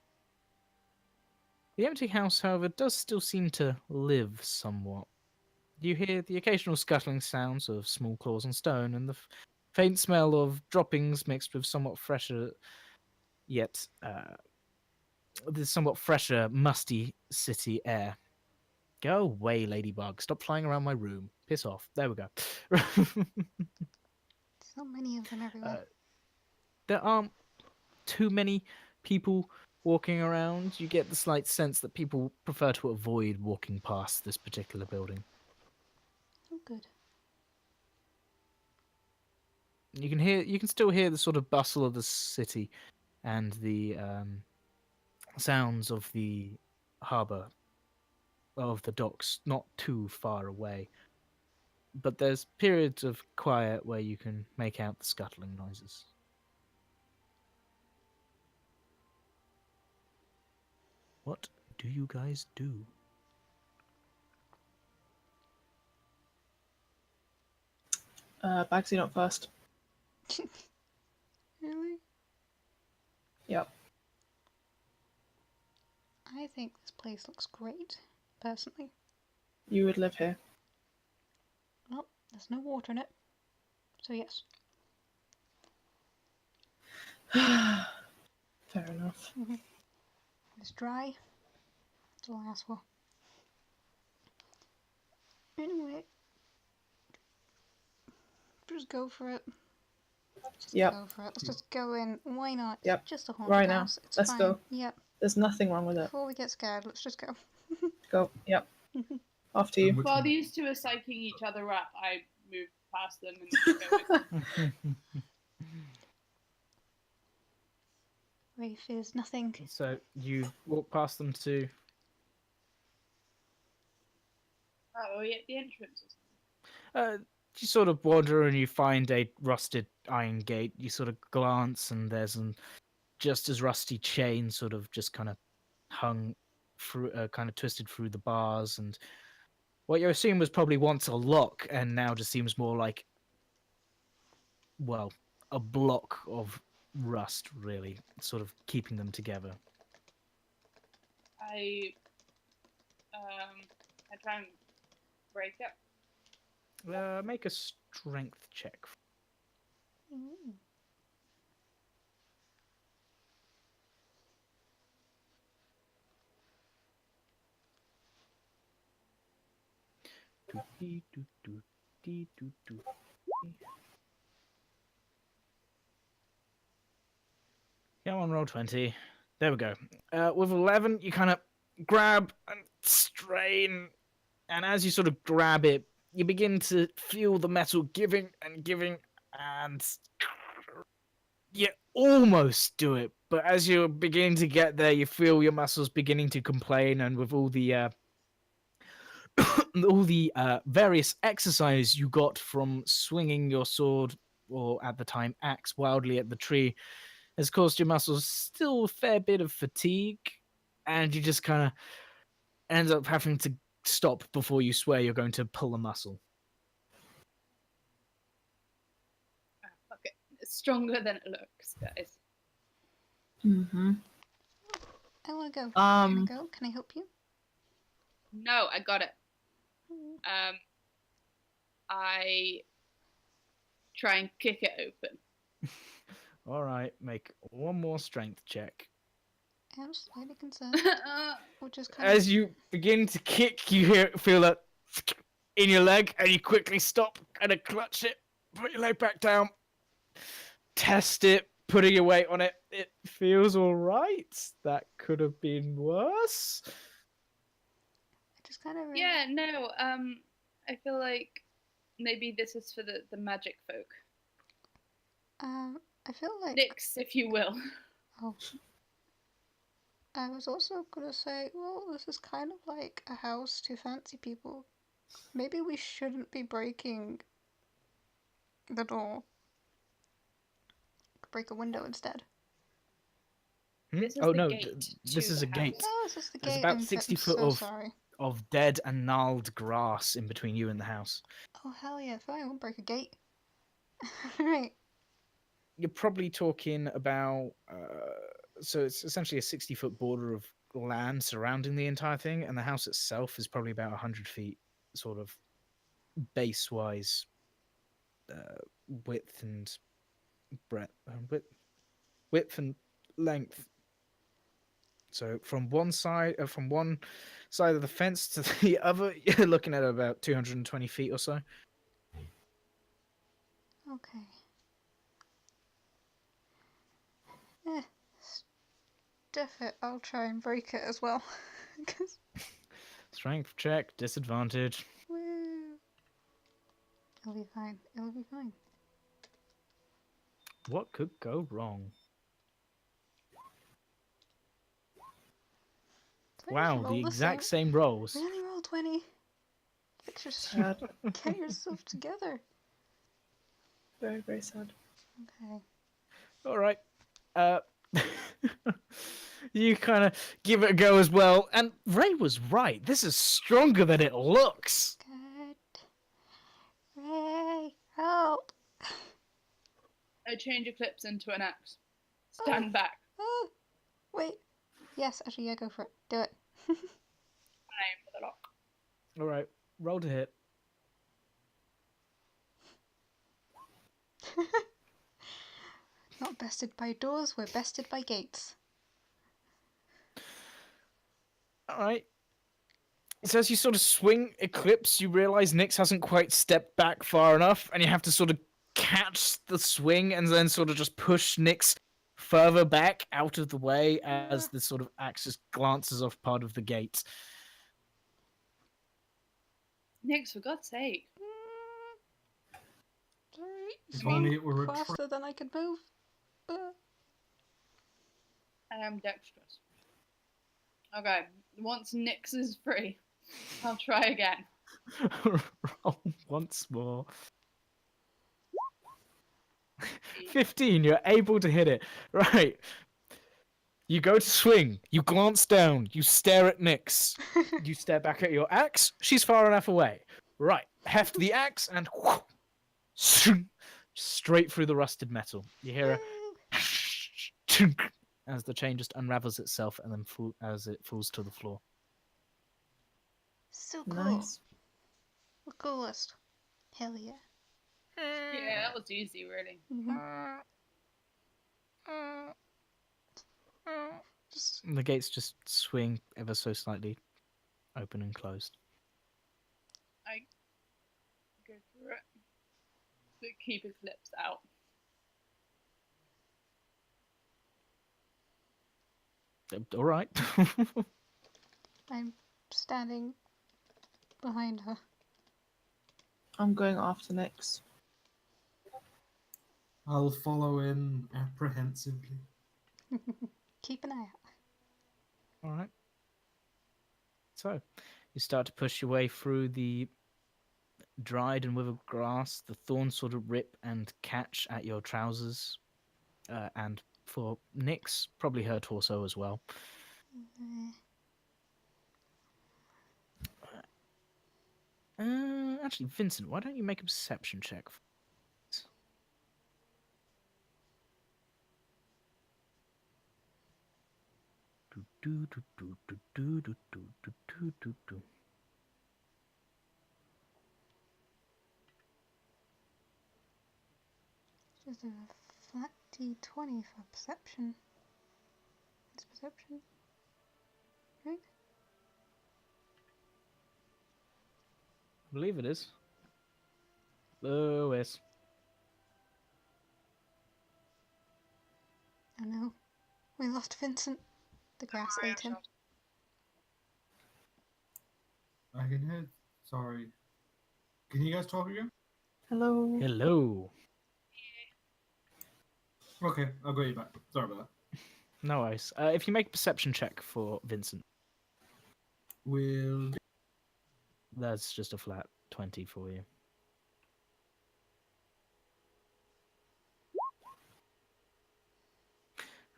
The empty house, however, does still seem to live somewhat. You hear the occasional scuttling sounds of small claws on stone, and the faint smell of droppings mixed with somewhat fresher, yet the somewhat fresher, musty city air. Go away, ladybug. Stop flying around my room. Piss off. There we go. So many of them everywhere. There aren't too many people walking around. You get the slight sense that people prefer to avoid walking past this particular building. Oh, good. You can still hear the sort of bustle of the city and the sounds of the harbour, of the docks, not too far away. But there's periods of quiet where you can make out the scuttling noises. What do you guys do? Bagsy not first. Really? Yep. I think this place looks great, personally. You would live here. Well, there's no water in it. So yes. Fair enough. It's dry. That's all I ask for. Anyway. Just go for it. Yep. Go for it. Let's just go in. Why not? Yep. Just a haunted Right now. house. It's Let's fine. go. Yep. There's nothing wrong with it. Before we get scared, let's just go. Go. Yep. After you. While these two are psyching each other up, I move past them and go. Rafe is nothing. So you walk past them to Oh, yeah, the entrance. You sort of wander and you find a rusted iron gate. You sort of glance and there's an just as rusty chain sort of just kind of hung through, kind of twisted through the bars. And what you assume was probably once a lock and now just seems more like, well, a block of rust, really, sort of keeping them together. I try and break it. Make a strength check. Ooh. Come on, roll 20. There we go. With 11, you kind of grab and strain, and as you sort of grab it, you begin to feel the metal giving and giving, and you almost do it. But as you're beginning to get there, you feel your muscles beginning to complain, and with all the various exercise you got from swinging your sword, or at the time axe, wildly at the tree, has caused your muscles still a fair bit of fatigue, and you just kind of end up having to stop before you swear you're going to pull a muscle. Ah, fuck it. It's stronger than it looks, guys. Mm-hmm. I want to go. Can I go? Can I help you? No, I got it. Mm. I try and kick it open. All right, make one more strength check. I'm slightly concerned, which is kind As you begin to kick, you feel that in your leg, and you quickly stop, kind of clutch it, put your leg back down, test it, putting your weight on it. It feels all right. That could have been worse. I just kind of Yeah, no, I feel like maybe this is for the magic folk. I feel like Nyx, if you will. oh, I was also gonna say, well, this is kind of like a house to fancy people. Maybe we shouldn't be breaking the door. Break a window instead. This is Oh the no, gate this to is the a gate. house. Oh, this is the There's gate. about I'm 60 I'm foot so of sorry. dead and gnarled grass in between you and the house. Oh hell yeah! Fine, we'll break a gate. Right. You're probably talking about so it's essentially a 60-foot border of land surrounding the entire thing, and the house itself is probably about 100 feet, sort of base wise, width and breadth, width and length. So from one side of the fence to the other, you're looking at about 220 feet or so. Okay. Stuff it. I'll try and break it as well. Cause Strength check, disadvantage. woo. It'll be fine. It'll be fine. What could go wrong? Did I just Wow, roll the the exact same rolls. Really, roll 20. Fix Sad. Get yourself together. Very, very sad. Okay. All right. You kind of give it a go as well, and Ray was right. This is stronger than it looks. Good. Ray, help. I change Eclipse into an axe. Stand back. Oh, wait. Yes, actually, yeah, go for it. Do it. I aim for the lock. All right, roll to hit. Not bested by doors, we're bested by gates. All right. So as you sort of swing Eclipse, you realize Nyx hasn't quite stepped back far enough, and you have to sort of catch the swing and then sort of just push Nyx further back out of the way as the sort of axe just glances off part of the gate. Nyx, for God's sake. Sorry, If only swung it were a faster than I could move. I am dexterous. Okay, once Nyx is free, I'll try again. Roll once more. 15, you're able to hit it. Right. You go to swing. You glance down. You stare at Nyx. You stare back at your axe. She's far enough away. Right. Heft the axe and straight through the rusted metal. You hear a as the chain just unravels itself and then as it falls to the floor. So cool. Nice. The coolest. Hell yeah. Yeah, that was easy, really. Mhm. The gates just swing ever so slightly, open and closed. I go through it. But keep his lips out. All right. I'm standing behind her. I'm going after Nyx. I'll follow in apprehensively. Keep an eye out. All right. So, you start to push your way through the dried and withered grass. The thorns sort of rip and catch at your trousers, and for Nyx, probably her torso as well. Actually, Vincent, why don't you make a perception check? Just a flat D20 for perception. It's perception. Right? I believe it is. Lewis. Oh no. We lost Vincent. The grass ate him. I can hear. Sorry. Can you guys talk again? Hello. Hello. Okay, I'll go you back. Sorry about that. No worries. If you make a perception check for Vincent, Will. that's just a flat 20 for you.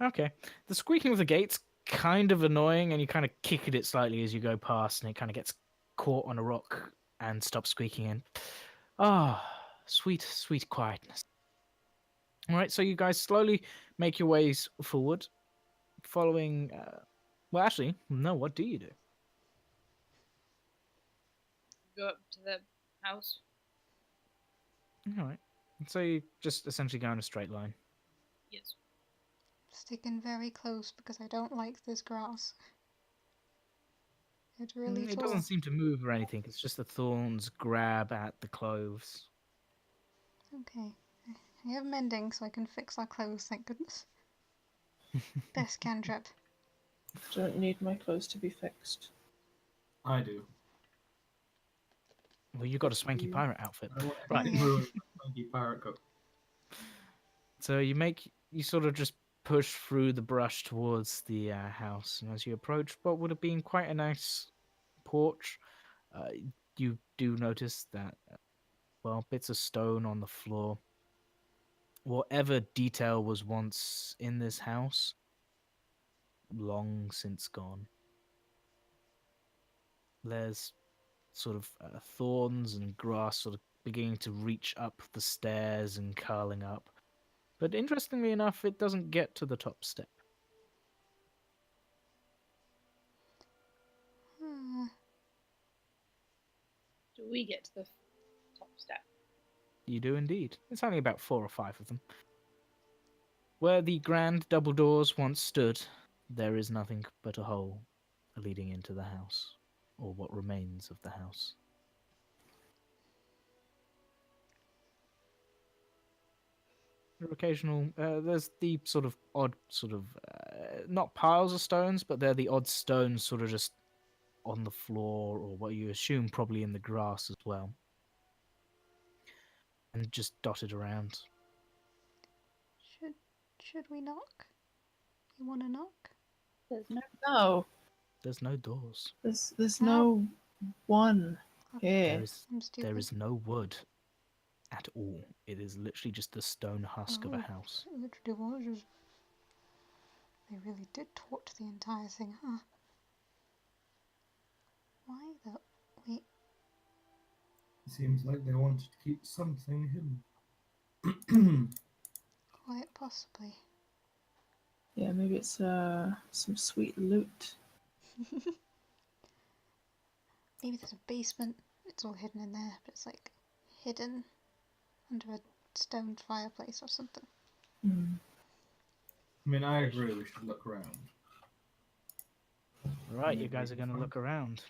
Okay. The squeaking of the gate's kind of annoying, and you kind of kick at it slightly as you go past, and it kind of gets caught on a rock and stops squeaking in. Ah, sweet, sweet quietness. All right, so you guys slowly make your ways forward, following. Well, actually, no. What do you do? Go up to the house. All right. So you just essentially go in a straight line. Yes. Sticking very close because I don't like this grass. It's really It tall. doesn't seem to move or anything. It's just the thorns grab at the clothes. Okay. I have mending so I can fix our clothes, thank goodness. Best cantrip. Don't need my clothes to be fixed. I do. Well, you got a swanky pirate outfit. I want Right. Yeah. ruin my funky pirate coat. So you sort of just push through the brush towards the house, and as you approach what would have been quite a nice porch, you do notice that, well, bits of stone on the floor. Whatever detail was once in this house, long since gone. There's sort of thorns and grass sort of beginning to reach up the stairs and curling up. But interestingly enough, it doesn't get to the top step. Do we get to the top step? You do indeed. It's only about 4 or 5 of them. Where the grand double doors once stood, there is nothing but a hole leading into the house, or what remains of the house. There are occasional, there's the sort of odd, not piles of stones, but they're the odd stones sort of just on the floor, or what you assume probably in the grass as well. And just dotted around. Should we knock? You wanna knock? There's no. No, There's no doors. there's No. no one. Yeah. I'm stupid. There is no wood at all. It is literally just the stone husk of a house. It literally was just... They really did torch the entire thing, huh? Why the... Wait, It seems like they wanted to keep something hidden. quite possibly. Yeah, maybe it's some sweet loot. Maybe there's a basement. It's all hidden in there, but it's like hidden under a stone fireplace or something. Hmm. I mean, I agree we should look around. Right, you Maybe guys are we going to can look around.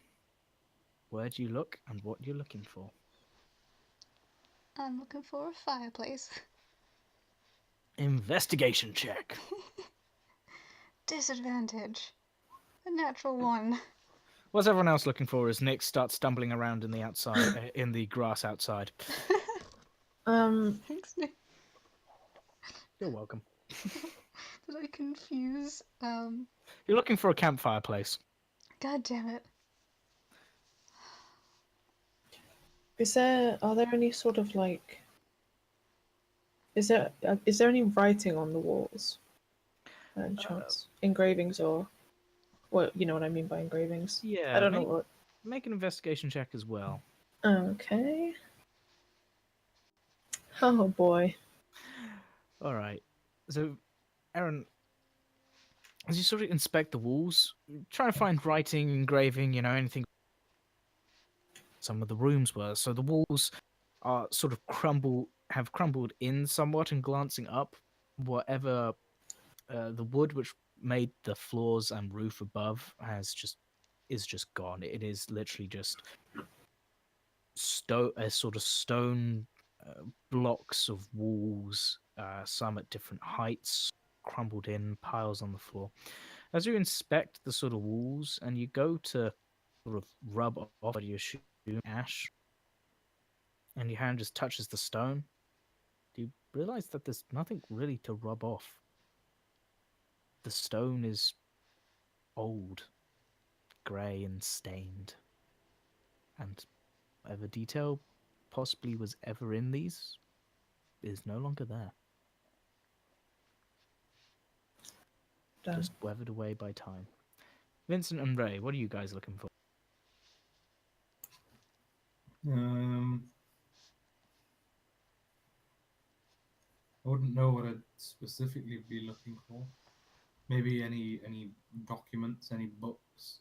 Where do you look and what you're looking for? I'm looking for a fireplace. Investigation check. Disadvantage. A natural one. What's everyone else looking for as Nick starts stumbling around in the outside, in the grass outside? Thanks, Nick. You're welcome. Did I confuse? You're looking for a campfire place. God damn it. Are there any sort of like, is there any writing on the walls? By any chance? Engravings or, well, you know what I mean by engravings. Yeah, I don't know what. make an investigation check as well. Okay. Oh boy. All right. So, Eryn, as you sort of inspect the walls, try to find writing, engraving, anything. Some of the rooms were. So the walls are sort of have crumbled in somewhat, and glancing up, whatever the wood which made the floors and roof above is just gone. It is literally just sort of stone blocks of walls, some at different heights, crumbled in piles on the floor. As you inspect the sort of walls and you go to sort of rub off your shoe ash, and your hand just touches the stone, you realize that there's nothing really to rub off. The stone is old, grey and stained, and whatever detail possibly was ever in these is no longer there. Damn. Just weathered away by time. Vincent and Ray, what are you guys looking for? I wouldn't know what I'd specifically be looking for. Maybe any documents, any books.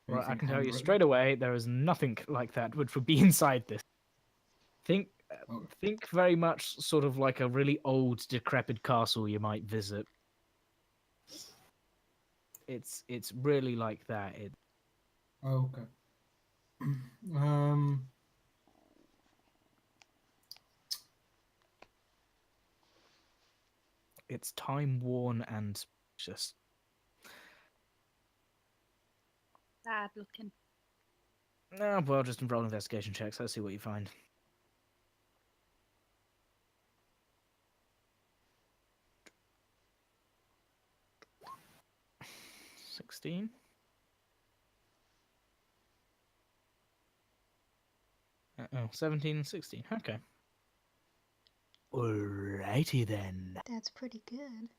Well, I Anything can tell you handwritten? straight away, there is nothing like that which would be inside this. Think, Okay. think very much sort of like a really old, decrepit castle you might visit. It's really like that. Oh, okay. um. It's time worn and just Bad looking. no. Well, just roll investigation checks. Let's see what you find. 16. Oh, 17 and 16. Okay. Alrighty then. That's pretty good.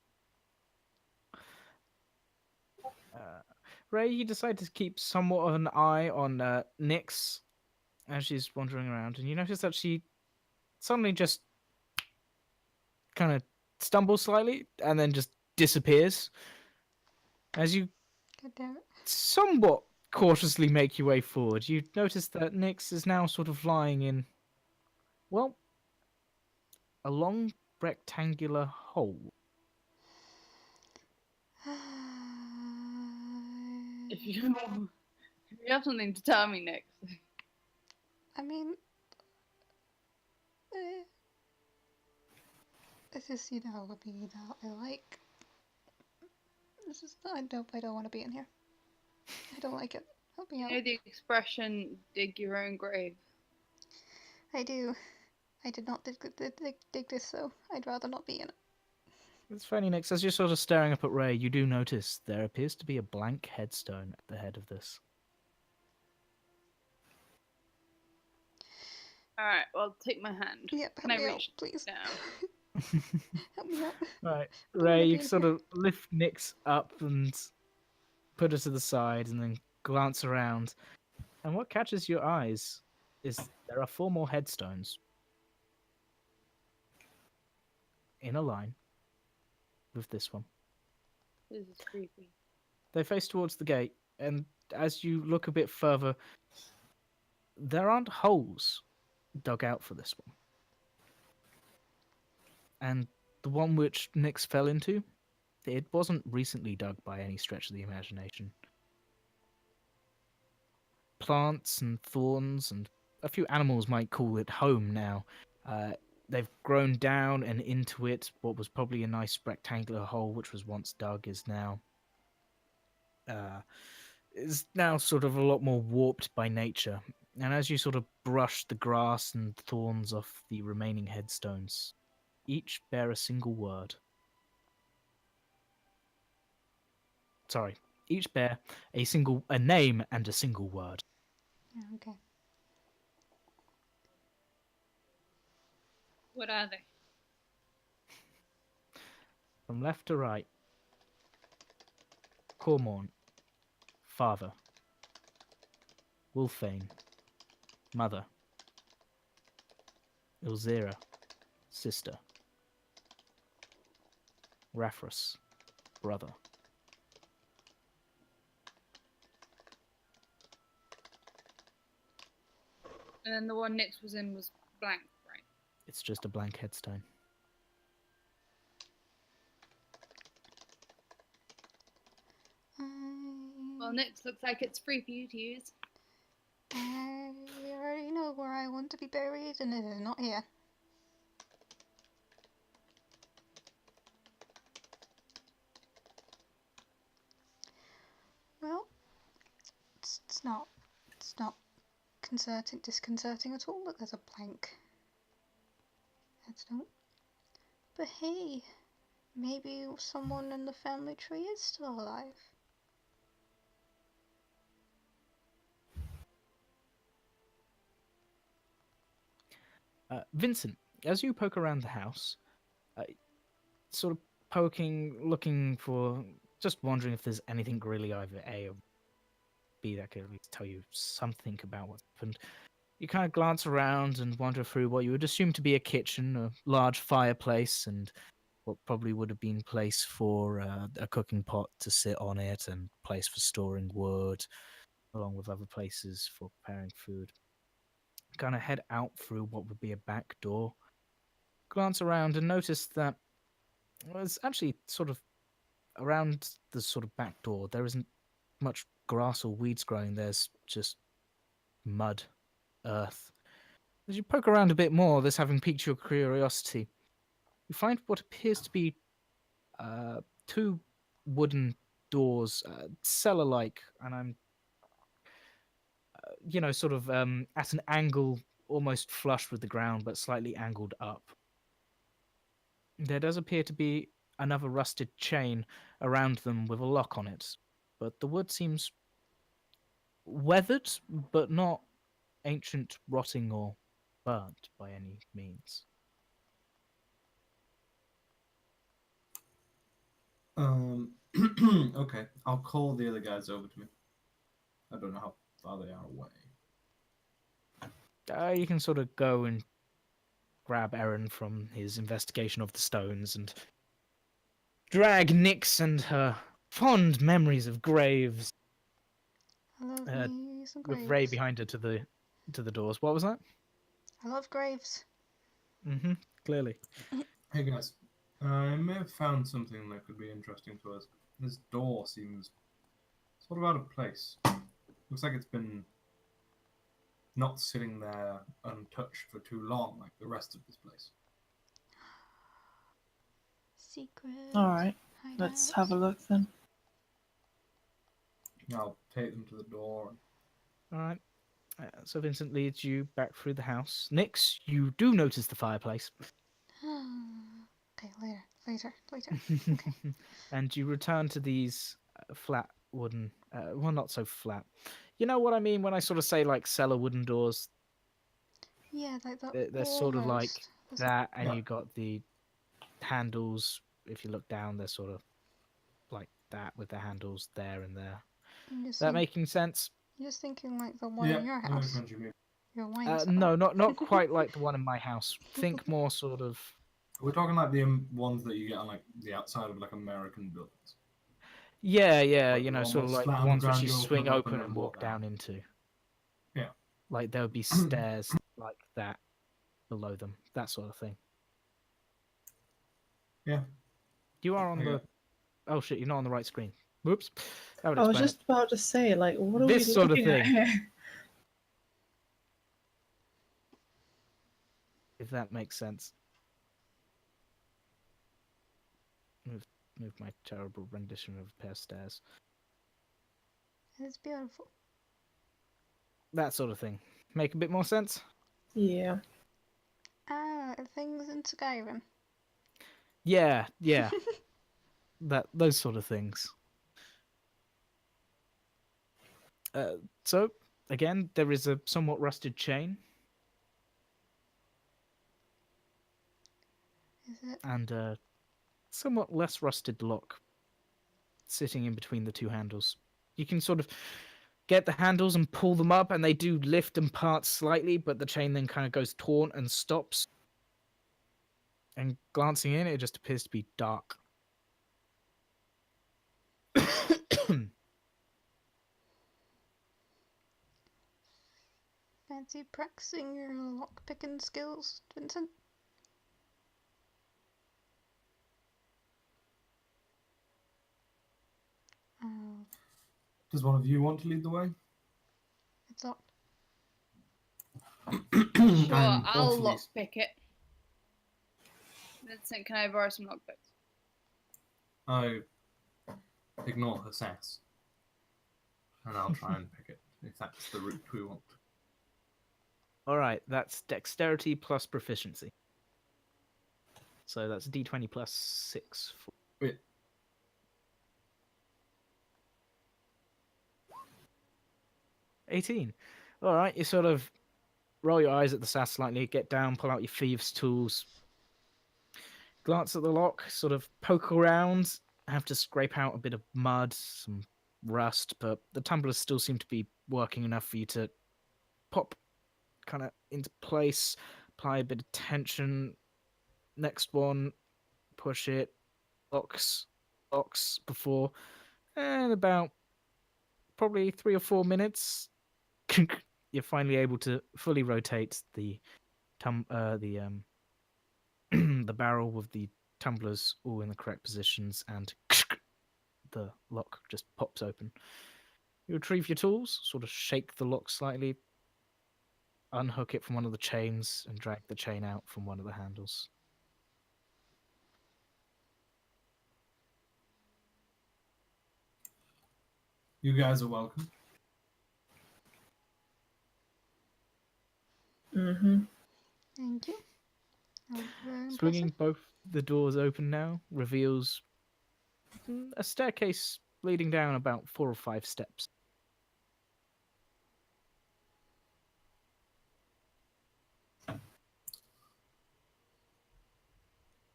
Ray, you decide to keep somewhat of an eye on Nyx as she's wandering around, and you notice that she suddenly just kind of stumbles slightly and then just disappears. As you God damn it. somewhat cautiously make your way forward, you notice that Nyx is now sort of lying in, well, a long rectangular hole. If you have something to tell me next. I mean, it's just, I like. This is I don't want to be in here. I don't like it. Help me You out. know the expression "dig your own grave." I do. I did not dig this, so I'd rather not be in it. It's funny, Nyx, as you're sort of staring up at Ray, you do notice there appears to be a blank headstone at the head of this. Alright, well, take my hand. Yep, Can help I me out, reach please. down? Help me out. Right, don't wanna Ray, be you in sort here. of lift Nyx up and put her to the side and then glance around. And what catches your eyes is there are 4 more headstones in a line with this one. This is creepy. They face towards the gate, and as you look a bit further, there aren't holes dug out for this one. And the one which Nyx fell into, it wasn't recently dug by any stretch of the imagination. Plants and thorns and a few animals might call it home now. They've grown down and into it. What was probably a nice rectangular hole, which was once dug, is now sort of a lot more warped by nature. And as you sort of brush the grass and thorns off the remaining headstones, each bear a single word. Sorry, each bear a name and a single word. Yeah, okay. What are they? From left to right, Cormorn, father. Wolfane, mother. Ilzera, sister. Raphras, brother. And then the one Nyx was in was blank, right? It's just a blank headstone. Well, Nyx looks like it's free for you to use. I already know where I want to be buried, and it is not here. Well, it's not disconcerting at all that there's a blank headstone. But hey, maybe someone in the family tree is still alive. Vincent, as you poke around the house, sort of poking, looking for, just wondering if there's anything really either A or B that could at least tell you something about what's happened. You kind of glance around and wander through what you would assume to be a kitchen, a large fireplace, and what probably would have been place for a cooking pot to sit on it, and place for storing wood, along with other places for preparing food. Kind of head out through what would be a back door, glance around and notice that it's actually sort of around the sort of back door. There isn't much grass or weeds growing. There's just mud, earth. As you poke around a bit more, this having piqued your curiosity, you find what appears to be 2 wooden doors, cellar-like, and I'm, sort of at an angle, almost flush with the ground, but slightly angled up. There does appear to be another rusted chain around them with a lock on it, but the wood seems weathered, but not ancient, rotting, or burnt by any means. Okay, I'll call the other guys over to me. I don't know how far they are away. You can sort of go and grab Eryn from his investigation of the stones and drag Nyx and her fond memories of graves I love me some with graves. Ray behind her to the doors. What was that? I love graves. Mm-hmm. Clearly. Hey guys, I may have found something that could be interesting to us. This door seems sort of out of place. Looks like it's been not sitting there untouched for too long like the rest of this place. Secret. Alright, let's have a look then. I'll take them to the door. All right. So Vincent leads you back through the house. Nyx, you do notice the fireplace. Okay, later. Okay. And you return to these flat wooden, well, not so flat. You know what I mean when I sort of say like cellar wooden doors? Yeah, like that. They're sort of like almost. There's that, and Yeah. you got the handles. If you look down, they're sort of like that with the handles there and there. I'm just, That making sense? you're just thinking like the one Yeah, in your I know which house, ones you mean. your wine cellar. No, not quite like the one in my house. Think more sort of. We're talking like the ones that you get on like the outside of like American buildings. Yeah, Like you the know, one sort of that's like flat the on the ones which ground, you you swing open up open and and then walk walk down down. into. Yeah. Like there would be stairs like that below them, that sort of thing. Yeah. You are on I the. get- Oh shit! You're not on the right screen. Whoops. That would I was explain just about to say, like, what are This we sort of looking at thing. here? it, if that makes sense. Move my terrible rendition of a pair of stairs. It's beautiful. That sort of thing. Make a bit more sense? Yeah. Ah, things in Skyrim. Yeah. Those sort of things. So again, there is a somewhat rusted chain Is it? and a somewhat less rusted lock sitting in between the two handles. You can sort of get the handles and pull them up, and they do lift and part slightly, but the chain then kind of goes taut and stops. And glancing in, it just appears to be dark. Fancy practicing your lockpicking skills, Vincent? Oh, Does one of you want to lead the way? it's locked. Sure, I'm I'll awfully- lockpick it. Vincent, can I borrow some lockpicks? I ignore her sass. And I'll try and pick it, if that's the route we want. All right, that's dexterity plus proficiency. So that's d20 plus 6. Wait, 18. All right, you sort of roll your eyes at the sass slightly, get down, pull out your thieves' tools, glance at the lock, sort of poke around, have to scrape out a bit of mud, some rust, but the tumblers still seem to be working enough for you to pop kind of into place, apply a bit of tension. Next one, push it, locks before, and about probably 3 or 4 minutes, you're finally able to fully rotate the the barrel with the tumblers all in the correct positions, and the lock just pops open. You retrieve your tools, sort of shake the lock slightly, unhook it from one of the chains, and drag the chain out from one of the handles. you guys are welcome. Mm-hmm. Thank you. That was very Swinging impressive. both the doors open now reveals a staircase leading down about 4 or 5 steps.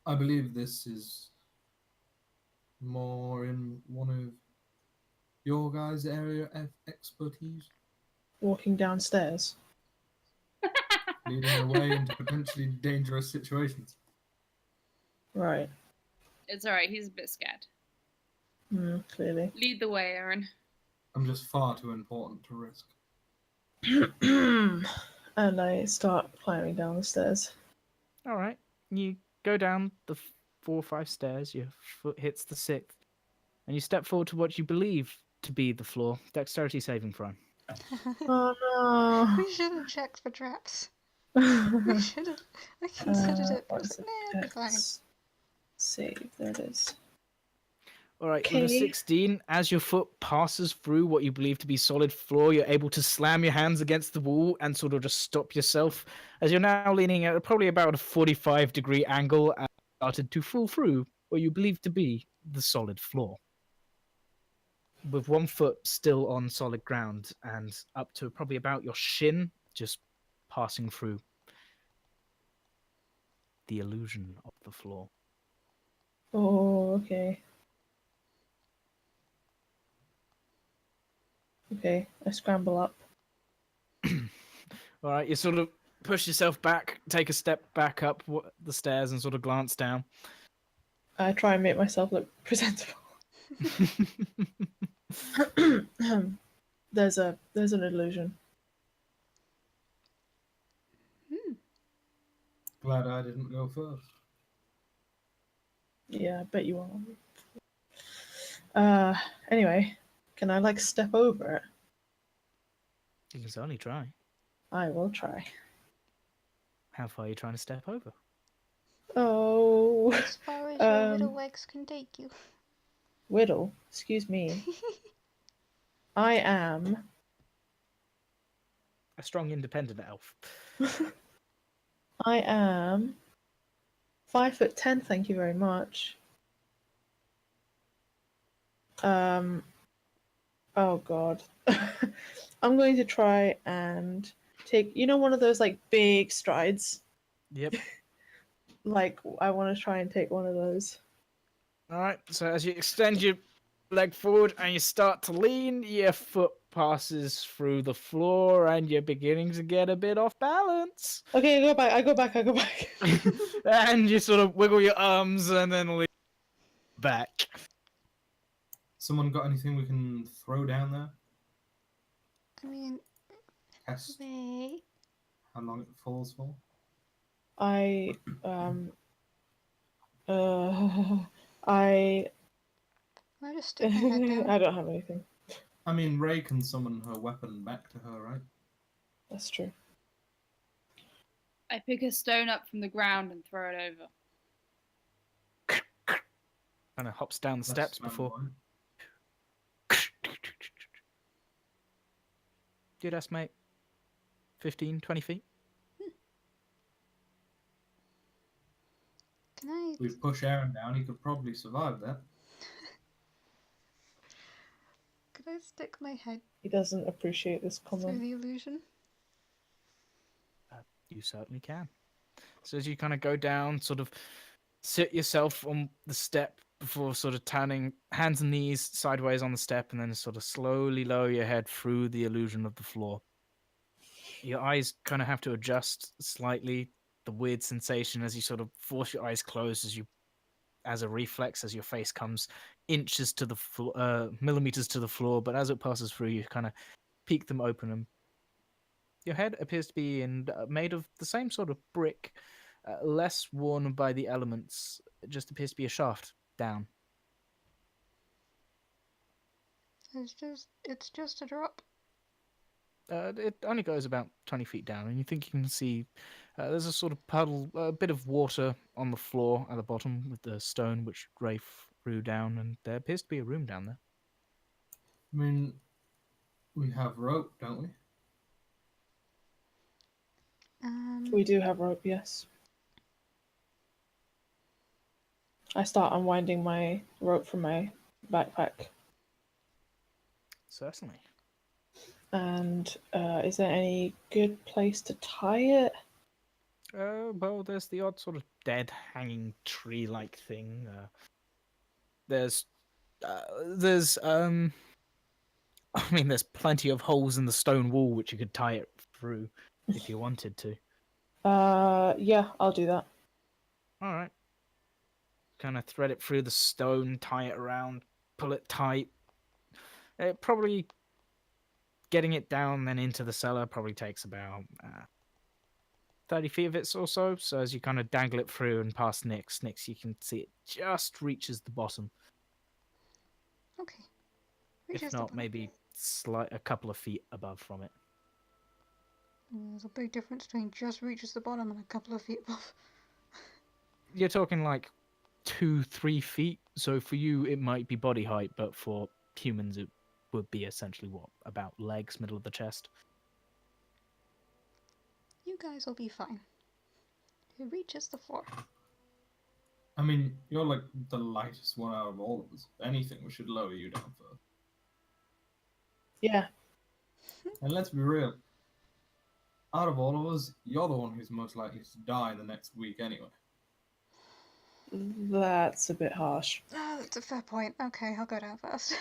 I believe this is more in one of your guys' area of expertise, Walking downstairs. leading the way into potentially dangerous situations. Right. It's alright, he's a bit scared. Clearly. Lead the way, Eryn. I'm just far too important to risk. And I start climbing down the stairs. All right, you go down the 4 or 5 stairs, your foot hits the 6th, and you step forward to what you believe to be the floor. Dexterity saving throw. Oh We should have checked for traps. no. We should have. I considered it, but I What was is like, it? nah, it'll be fine. Dex save. There it is. All right, with a Okay. 16, as your foot passes through what you believe to be solid floor, you're able to slam your hands against the wall and sort of just stop yourself, as you're now leaning at probably about a 45-degree angle and started to fall through what you believe to be the solid floor. With one foot still on solid ground and up to probably about your shin, just passing through. the illusion of the floor. Oh, okay. Okay, I scramble up. All right, you sort of push yourself back, take a step back up the stairs, and sort of glance down. I try and make myself look presentable. There's an illusion. Glad I didn't go first. Yeah, I bet you are. Anyway, can I like step over it? You can certainly try. I will try. How far are you trying to step over? Oh, As far as your little legs can take you. Whittle, excuse me. I am. A strong, independent elf. I am 5'10". Thank you very much. Oh god. I'm going to try and take, one of those like big strides. Yep. Like I want to try and take one of those. All right. So as you extend your leg forward and you start to lean, your foot passes through the floor, and you're beginning to get a bit off balance. Okay, I go back. And you sort of wiggle your arms and then lean back. Someone got anything we can throw down there? I mean, Test Ray. how long it falls for? I I Can I just stick my head down? I don't have anything. I mean, Ray can summon her weapon back to her, right? That's true. I pick a stone up from the ground and throw it over. Kind of hops down the steps before. You'd estimate 15, 20 feet. Can I? We push Eryn down. He could probably survive that. Could I stick my head He doesn't appreciate this through comment. the illusion? You certainly can. So as you kind of go down, sort of sit yourself on the step before sort of turning hands and knees sideways on the step, and then sort of slowly lower your head through the illusion of the floor. Your eyes kind of have to adjust slightly. The weird sensation as you sort of force your eyes closed as a reflex, as your face comes inches to the millimeters to the floor, but as it passes through, you kind of peek them open, and your head appears to be made of the same sort of brick, less worn by the elements. It just appears to be a shaft down. It's just a drop. It only goes about 20 feet down, and you think you can see there's a sort of puddle, a bit of water on the floor at the bottom with the stone which Ray threw down, and there appears to be a room down there. I mean, we have rope, don't we? We do have rope, yes. I start unwinding my rope from my backpack. Certainly. And is there any good place to tie it? Well, there's the odd sort of dead hanging tree-like thing. There's I mean, there's plenty of holes in the stone wall which you could tie it through if you wanted to. Yeah, I'll do that. All right. Kind of thread it through the stone, tie it around, pull it tight. Probably getting it down then into the cellar probably takes about 30 feet of it or so. So as you kind of dangle it through and past Nyx, you can see it just reaches the bottom. Okay. If not, maybe a couple of feet above from it. There's a big difference between just reaches the bottom and a couple of feet above. You're talking like 2-3 feet. So for you, it might be body height, but for humans, it would be essentially about legs, middle of the chest. You guys will be fine. It reaches the floor. I mean, you're like the lightest one out of all of us. If anything, we should lower you down first. Yeah. And let's be real. Out of all of us, you're the one who's most likely to die the next week anyway. That's a bit harsh. Oh, that's a fair point. Okay, I'll go down first.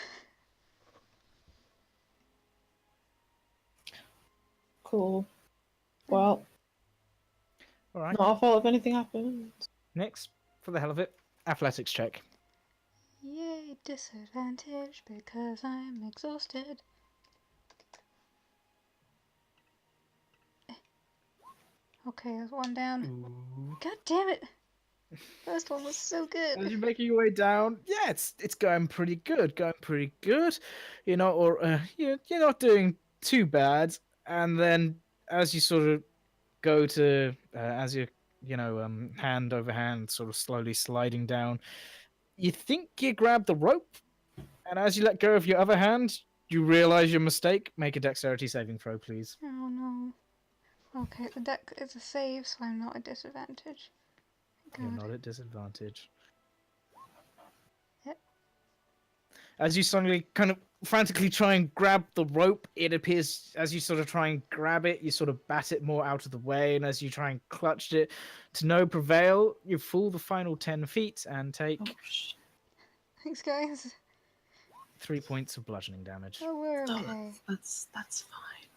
Cool. Well, All right. not our fault if anything happens. Next, for the hell of it, athletics check. Yay, disadvantage because I'm exhausted. Okay, there's one down. Ooh. God damn it! First one was so As good. you're making your way down, yeah, it's going pretty good. Going pretty good. You're not, or you're not doing too bad. And then as you sort of go to, as you hand over hand, sort of slowly sliding down, you think you grab the rope, and as you let go of your other hand, you realize your mistake. Make a dexterity saving throw, please. Oh no. Okay, the deck is a save, so I'm not at disadvantage. You're God. not at disadvantage. Yep. As you suddenly kind of frantically try and grab the rope, it appears as you sort of try and grab it, you sort of bat it more out of the way, and as you try and clutch it to no prevail, you fall the final 10 feet and take Oh, shit. Thanks, guys. 3 points of bludgeoning damage. Oh, we're Oh, okay. that's fine.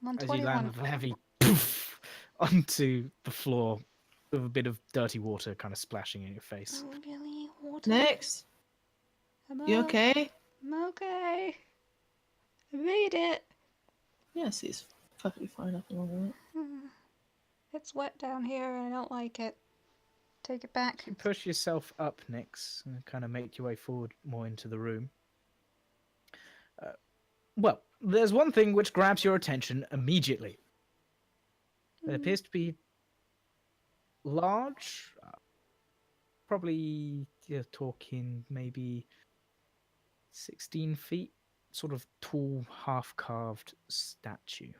I'm on As you land 21. with a heavy poof onto the floor with a bit of dirty water kind of splashing in your face. Oh, really? Water? Next, I'm you up. okay? I'm okay. I made it. Yes, he's perfectly fine up along with it. It's wet down here and I don't like it. Take it back. You push yourself up, Nix, and kind of make your way forward more into the room. Well, there's one thing which grabs your attention immediately. It appears to be large, probably you're talking maybe 16 feet, sort of tall, half-carved statue,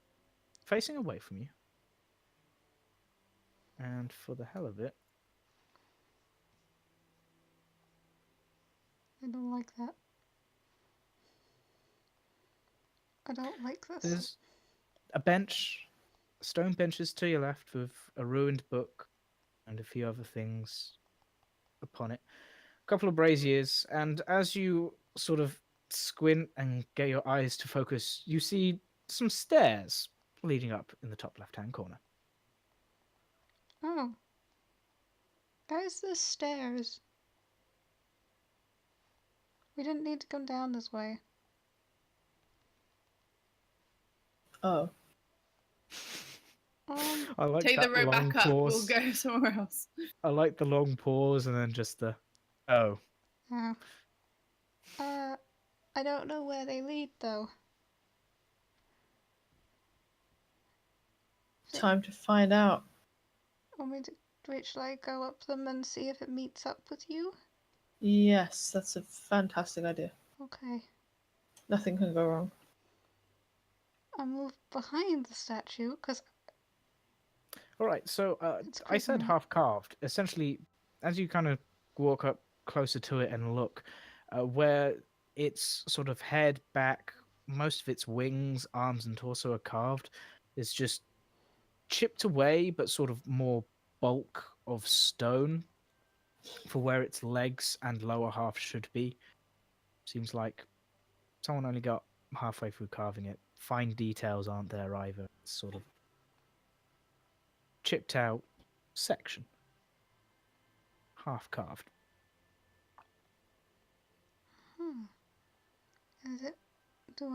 facing away from you. And for the hell of it, I don't like that. I don't like this. there's a bench, stone benches to your left with a ruined book and a few other things upon it. A couple of braziers, and as you sort of squint and get your eyes to focus, you see some stairs leading up in the top left-hand corner. Oh. Guys, there's stairs. We didn't need to come down this way. Oh, I like Take the that rope long back up. pause. We'll go somewhere else. I like the long pause and then just the oh. Oh. I don't know where they lead though. time to find out. Shall I go up them and see if it meets up with you? Yes, that's a fantastic idea. Okay. Nothing can go wrong. I'll move behind the statue, because All right, so It's I said creeping. half carved. Essentially, as you kind of walk up closer to it and look, where its sort of head, back, most of its wings, arms, and torso are carved, is just chipped away, but sort of more bulk of stone for where its legs and lower half should be. Seems like someone only got halfway through carving it. Fine details aren't there either. It's sort of chipped out section. Half carved. is it? Do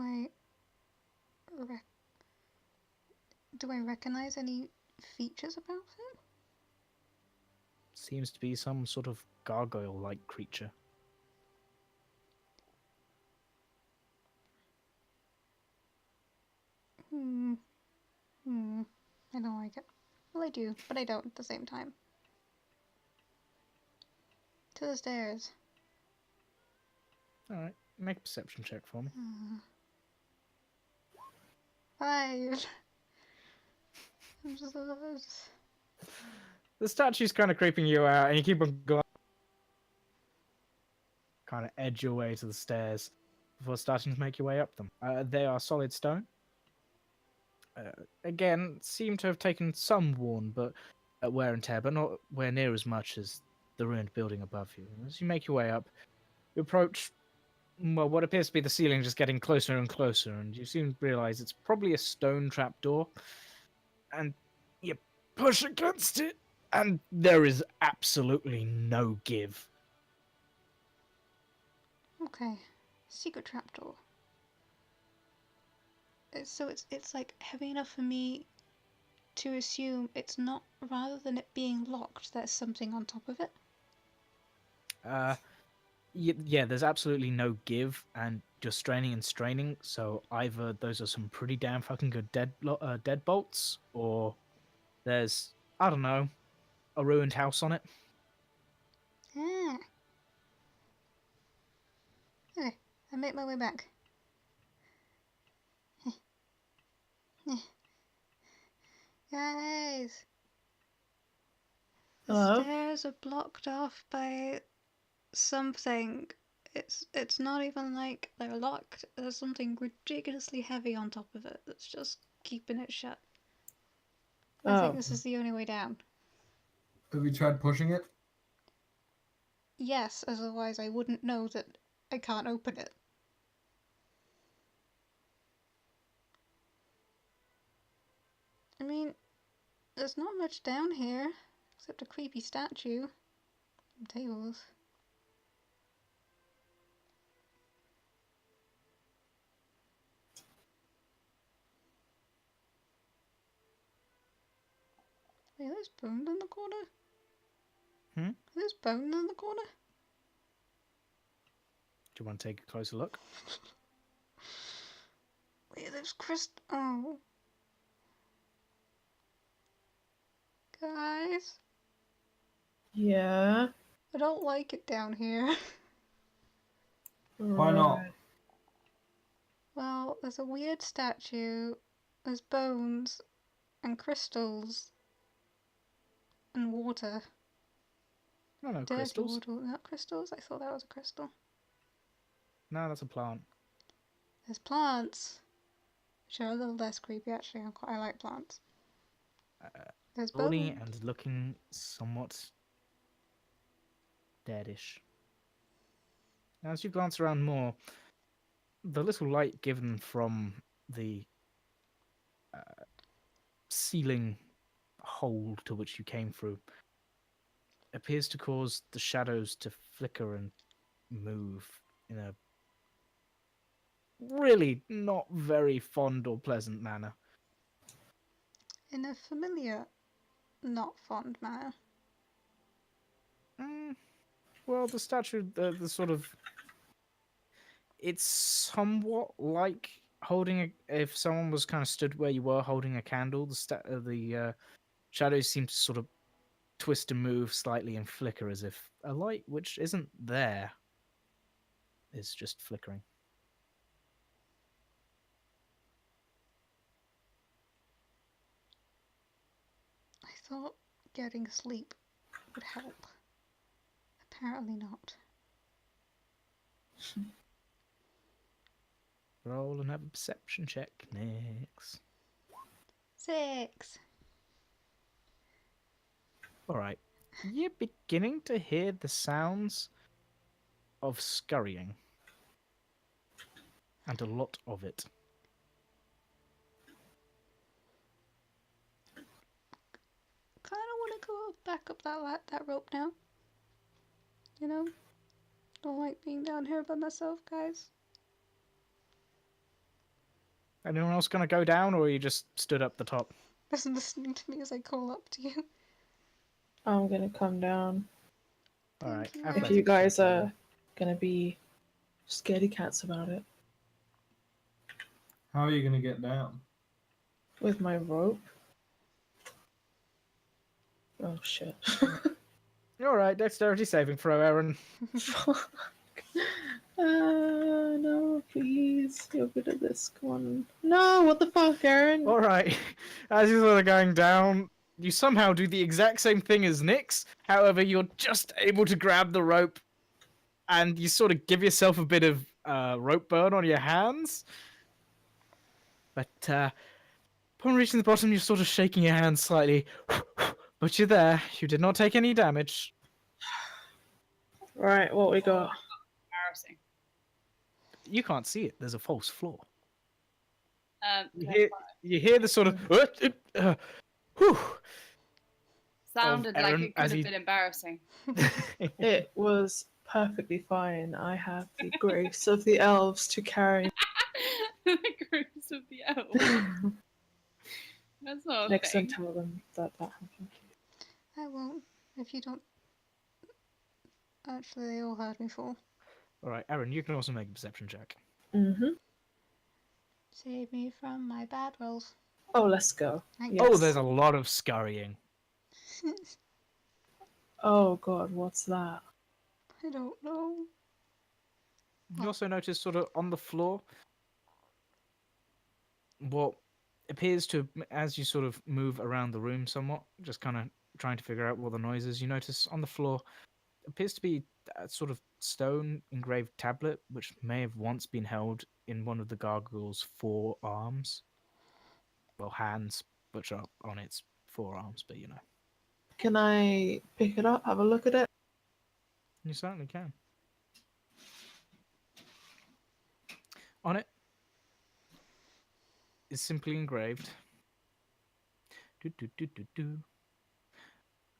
I recognize any features about it? Seems to be some sort of gargoyle-like creature. I don't like it. Well, I do, but I don't at the same time. To the stairs. All right, make a perception check for me. 5. I'm just. The statue's kind of creeping you out, and you keep on going. Kind of edge your way to the stairs before starting to make your way up them. They are solid stone. Again, seem to have taken some worn, but wear and tear, but not where near as much as the ruined building above you. As you make your way up, you approach, well, what appears to be the ceiling just getting closer and closer, and you soon realize it's probably a stone trapdoor. And you push against it, and there is absolutely no give. Okay. Secret trapdoor. So it's like heavy enough for me to assume it's not, rather than it being locked, there's something on top of it. Yeah, there's absolutely no give, and you're straining and straining. So either those are some pretty damn fucking good deadbolts, or there's, I don't know, a ruined house on it. Ah. Okay, I make my way back. Guys, the Hello? stairs are blocked off by something. It's not even like they're locked. There's something ridiculously heavy on top of it that's just keeping it shut. I think Oh, this is the only way down. Have you tried pushing it? Yes, otherwise I wouldn't know that I can't open it. I mean, there's not much down here, except a creepy statue. And tables. Wait, there's bones in the corner? Hmm? There's bones in the corner? Do you want to take a closer look? Wait, there's crystal. Oh. Guys, yeah. I don't like it down here. Why not? Right. Well, there's a weird statue, there's bones, and crystals, and water. No, no, Dirty crystals. water. Not crystals? I thought that was a crystal. No, that's a plant. There's plants, which are a little less creepy actually. I like plants. There's Body bones. and looking somewhat deadish. Now, as you glance around more, the little light given from the ceiling hole to which you came through appears to cause the shadows to flicker and move in a really not very fond or pleasant manner. In a familiar, not fond manner. Well, the statue, the sort of, it's somewhat like holding a. If someone was kind of stood where you were holding a candle, the shadows seem to sort of twist and move slightly and flicker as if a light which isn't there is just flickering. I thought getting sleep would help. Apparently not. Roll and have a perception check next. 6. All right, you're beginning to hear the sounds of scurrying, and a lot of it. Kind of want to go back up that rope now. You know? Don't like being down here by myself, guys. Anyone else gonna go down, or you just stood up the top? Just listening to me as I call up to you. I'm gonna come down. All right. Thank you. If athletics you guys check, are gonna be scaredy cats about it. How are you going to get down? With my rope. Oh shit. All right, dexterity saving throw, Eryn. Fuck. No, please. You're good at this. Come on. No, what the fuck, Eryn? All right. As you're sort of going down, you somehow do the exact same thing as Nyx. However, you're just able to grab the rope, and you sort of give yourself a bit of rope burn on your hands. But upon reaching the bottom, you're sort of shaking your hands slightly. But you're there. You did not take any damage. Right, what we got? Embarrassing. You can't see it. There's a false floor. That's You hear the sort of whew, sounded like Eryn it as could have he- been embarrassing. It was perfectly fine. I have the grace of the elves to carry. The grace of the elf. That's not a Next time, thing. tell them that happened. I won't. If you don't. Actually, they all heard me fall. All right, Eryn, you can also make a perception check. Mm-hmm. Save me from my bad rolls. Oh, let's go. Thank Yes. Oh, there's a lot of scurrying. you. Oh god, what's that? I don't know. You also notice sort of on the floor what appears to, as you sort of move around the room somewhat, just kind of trying to figure out what the noise is, you notice on the floor appears to be a sort of stone engraved tablet, which may have once been held in one of the gargoyle's forearms. Well, hands, which are on its forearms, but you know. Can I pick it up, have a look at it? You certainly can. On it is simply engraved. Do, do, do, do, do.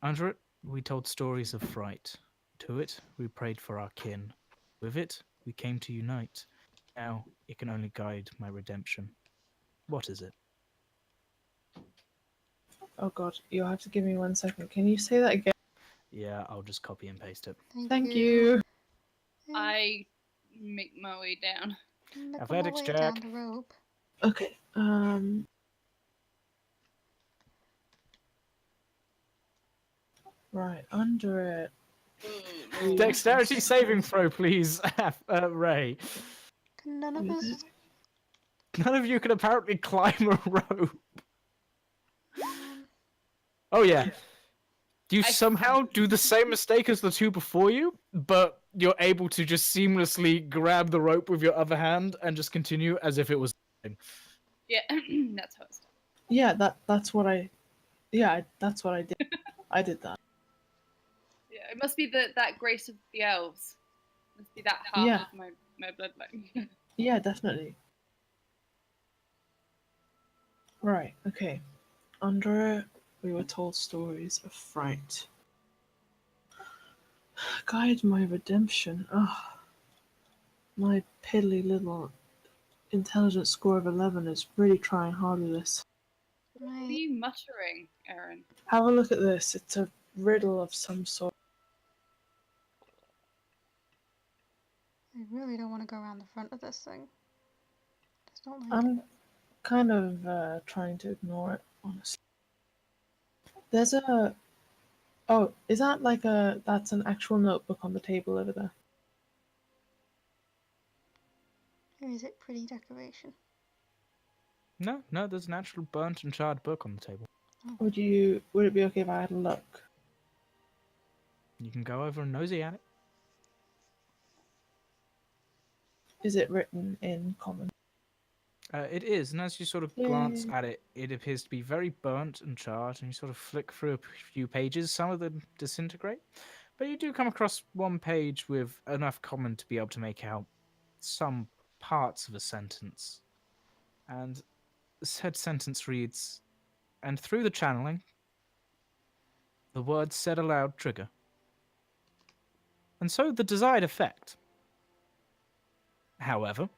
Under it, we told stories of fright. To it, we prayed for our kin. With it, we came to unite. Now, it can only guide my redemption. What is it? Oh god, you'll have to give me 1 second. Can you say that again? Yeah, I'll just copy and paste it. Thank you. I make my way down. Make Athletics my way check. down the rope. Okay, right, under it. Ooh, Dexterity saving throw, please, Ray. Can none of us? None of you can apparently climb a rope. Um, Oh, yeah. You I- somehow do the same mistake as the two before you, but you're able to just seamlessly grab the rope with your other hand and just continue as if it was. Yeah, that's how it's done. Yeah, that's what I that's what I did. I did that. Yeah, it must be that grace of the elves. It must be that half Yeah. of my bloodline. Yeah, definitely. Right, okay. Under it, we were told stories of fright. Guide my redemption. Oh, my piddly little intelligence score of 11 is really trying hard with this. What are right. you muttering, Eryn? Have a look at this. It's a riddle of some sort. I really don't want to go around the front of this thing. Just don't like I'm it. kind of trying to ignore it, honestly. There's a. Oh, is that like a. That's an actual notebook on the table over there. Or is it pretty decoration? No, there's an actual burnt and charred book on the table. Would it be okay if I had a look? You can go over and nosy at it. Is it written in common? It is, and as you sort of glance Yay. at it, it appears to be very burnt and charred, and you sort of flick through a few pages. Some of them disintegrate, but you do come across one page with enough common to be able to make out some parts of a sentence. And said sentence reads, and through the channeling, the words said aloud trigger. And so the desired effect. However,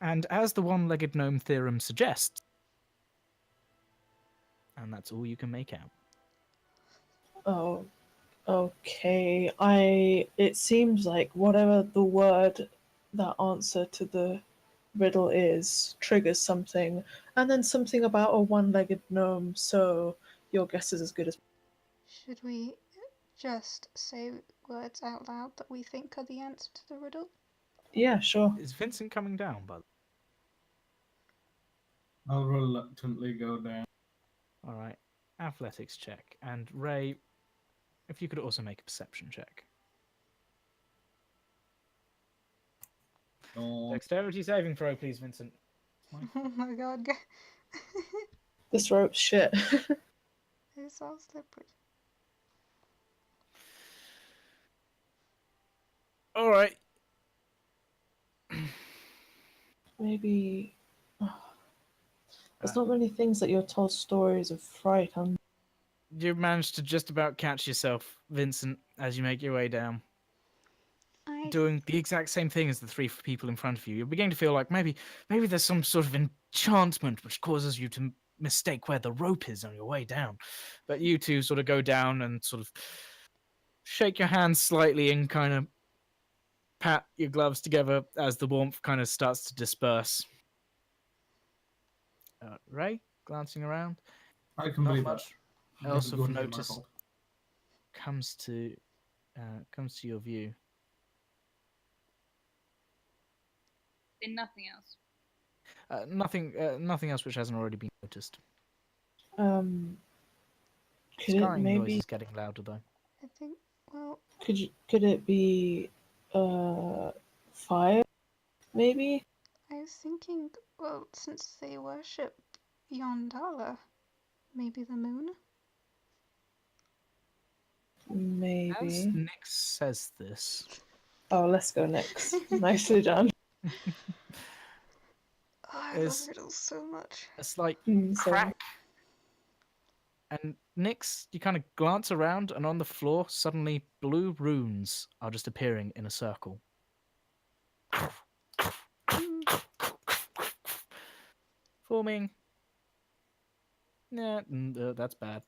and as the one-legged gnome theorem suggests, and that's all you can make out. Oh, okay. It seems like whatever the word that answer to the riddle is triggers something, and then something about a one-legged gnome. So your guess is as good as. Should we just say words out loud that we think are the answer to the riddle? Yeah, sure. Is Vincent coming down, by the I'll reluctantly go down. All right. Athletics check. And Ray, if you could also make a perception check. Oh, Dexterity saving throw, please, Vincent. Oh my god, This rope's shit. it's all slippery. All right. Maybe there's not many things that you're told stories of fright on. You managed to just about catch yourself, Vincent, as you make your way down, I doing the exact same thing as the three people in front of you. You're beginning to feel like maybe there's some sort of enchantment which causes you to mistake where the rope is on your way down. But you two sort of go down and sort of shake your hands slightly and kind of pat your gloves together as the warmth kind of starts to disperse. Ray, glancing around, I can not believe much that. else Never of going to be my notice fault. comes to your view. In nothing else. Nothing else which hasn't already been noticed. Could it Scurrying noise maybe is getting louder though. think, well, could it be fire? Maybe? I was thinking, well, since they worship Yondala, maybe the moon? As Maybe. Nick says this, Oh, let's go next. Nicely done. Oh, I love There's- riddles so much. a slight So crack, and Nix, you kind of glance around, and on the floor, suddenly blue runes are just appearing in a circle. Forming. Nah, that's bad.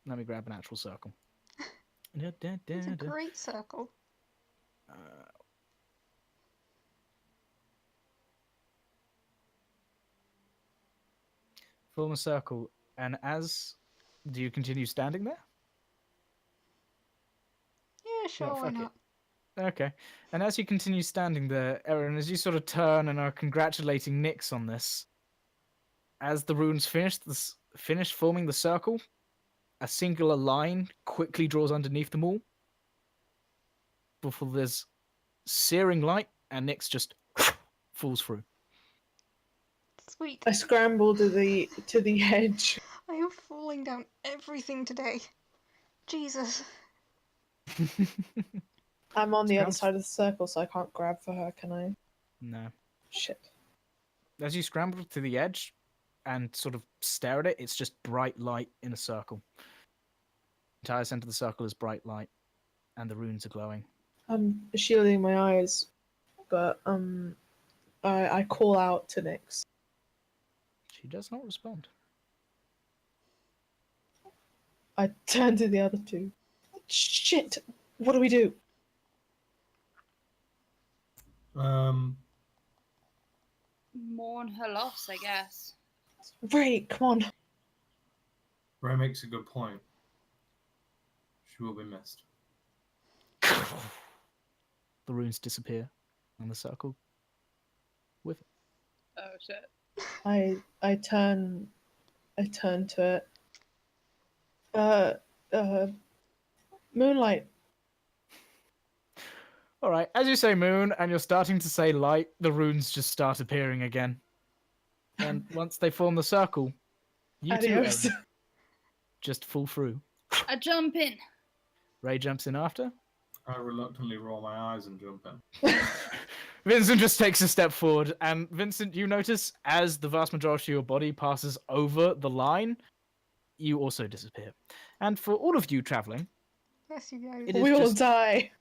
Let me grab an actual circle. It's a great circle. Form a circle, and do you continue standing there? Yeah, sure, why fuck it. not? Okay. And as you continue standing there, Eryn, as you sort of turn and are congratulating Nix on this, as the runes finish forming the circle, a singular line quickly draws underneath them all. Before there's searing light, and Nix just falls through. Sweet. I scrambled to the edge. I am falling down everything today. Jesus. I'm on the other Scrams- side of the circle, so I can't grab for her, can I? No. Shit. As you scramble to the edge and sort of stare at it, it's just bright light in a circle. The entire center of the circle is bright light, and the runes are glowing. I'm shielding my eyes, but I call out to Nyx. She does not respond. I turn to the other two. Shit! What do we do? Mourn her loss, I guess. Ray, come on. Ray makes a good point. She will be missed. The runes disappear, and the circle with it. Oh shit. I turn to it. Moonlight. All right, as you say moon, and you're starting to say light, the runes just start appearing again. And once they form the circle, you two, Adios. Eryn, just fall through. I jump in. Ray jumps in after. I reluctantly roll my eyes and jump in. Vincent just takes a step forward, and Vincent, you notice as the vast majority of your body passes over the line, you also disappear. And for all of you traveling, Bless you guys. It is We all just- die.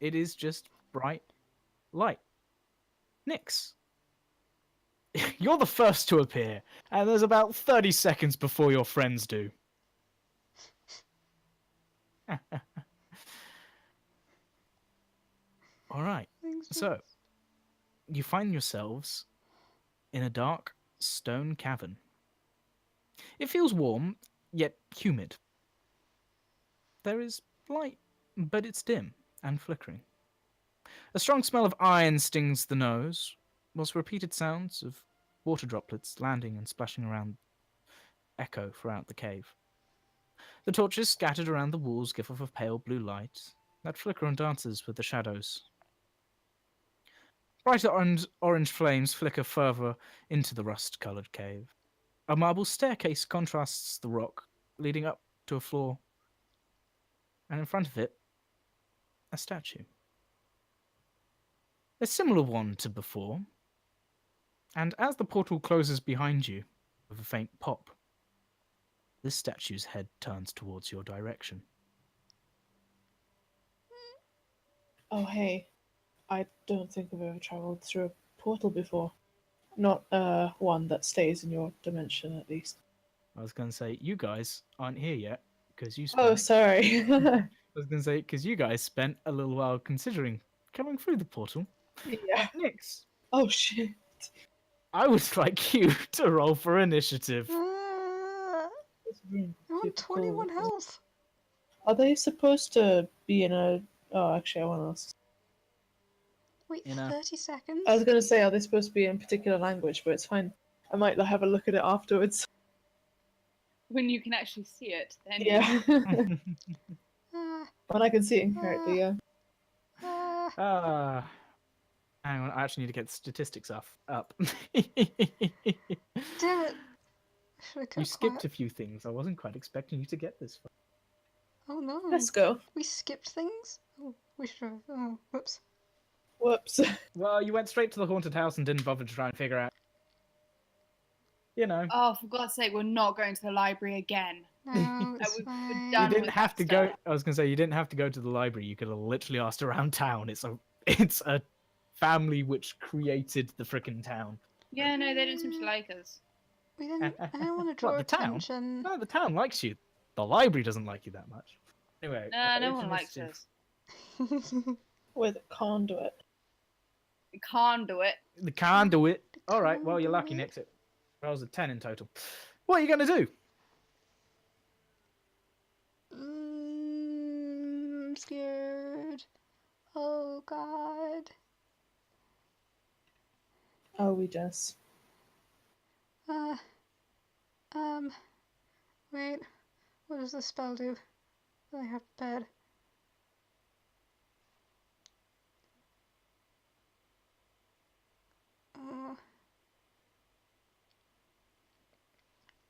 it is just bright light. Nix. You're the first to appear, and there's about 30 seconds before your friends do. All right. Thanks, So, you find yourselves in a dark stone cavern. It feels warm, yet humid. There is light, but it's dim and flickering. A strong smell of iron stings the nose, whilst repeated sounds of water droplets landing and splashing around echo throughout the cave. The torches scattered around the walls give off a pale blue light that flicker and dances with the shadows. Brighter orange flames flicker further into the rust-coloured cave. A marble staircase contrasts the rock, leading up to a floor, and in front of it, a statue. a similar one to before, and as the portal closes behind you with a faint pop, this statue's head turns towards your direction. Oh, hey. I don't think I've ever travelled through a portal before. Not one that stays in your dimension, at least. I was going to say, you guys aren't here yet, because you Oh, spent... sorry. I was going to say, because you guys spent a little while considering coming through the portal. Yeah. Nix, Oh, shit. I would like you to roll for initiative. It's really I'm on 21 typical. health. Are they supposed to be in a... Oh, actually, I want to ask. Wait, You know. 30 seconds? I was going to say, are they supposed to be in a particular language, but it's fine. I might have a look at it afterwards. When you can actually see it, then Yeah. Ah, When I can see it incorrectly, yeah. ah. Hang on, I actually need to get the statistics up. Damn it. Should I You go skipped quiet? a few things. I wasn't quite expecting you to get this far. Oh no. Let's go. We skipped things? Oh, we should have. Oh, whoops. Whoops. Well, you went straight to the haunted house and didn't bother to try and figure out. You know. oh, for God's sake, we're not going to the library again. No, it's we're fine. done You didn't with have that to go. stuff. I was gonna say you didn't have to go to the library. You could have literally asked around town. It's a family which created the frickin' town. Yeah, no, they don't seem to like us. We didn't. I don't want to draw What, the town? attention. No, the town likes you. The library doesn't like you that much. Anyway, No, no it's one likes initiative. us. With a conduit. We can't do it. The conduit. The All right. Well, you're lucky, conduit. Nix. It rolls a 10 in total. What are you gonna do? I'm scared. Oh God. Oh, we just. Uh. Wait. What does this spell do? That I have prepared.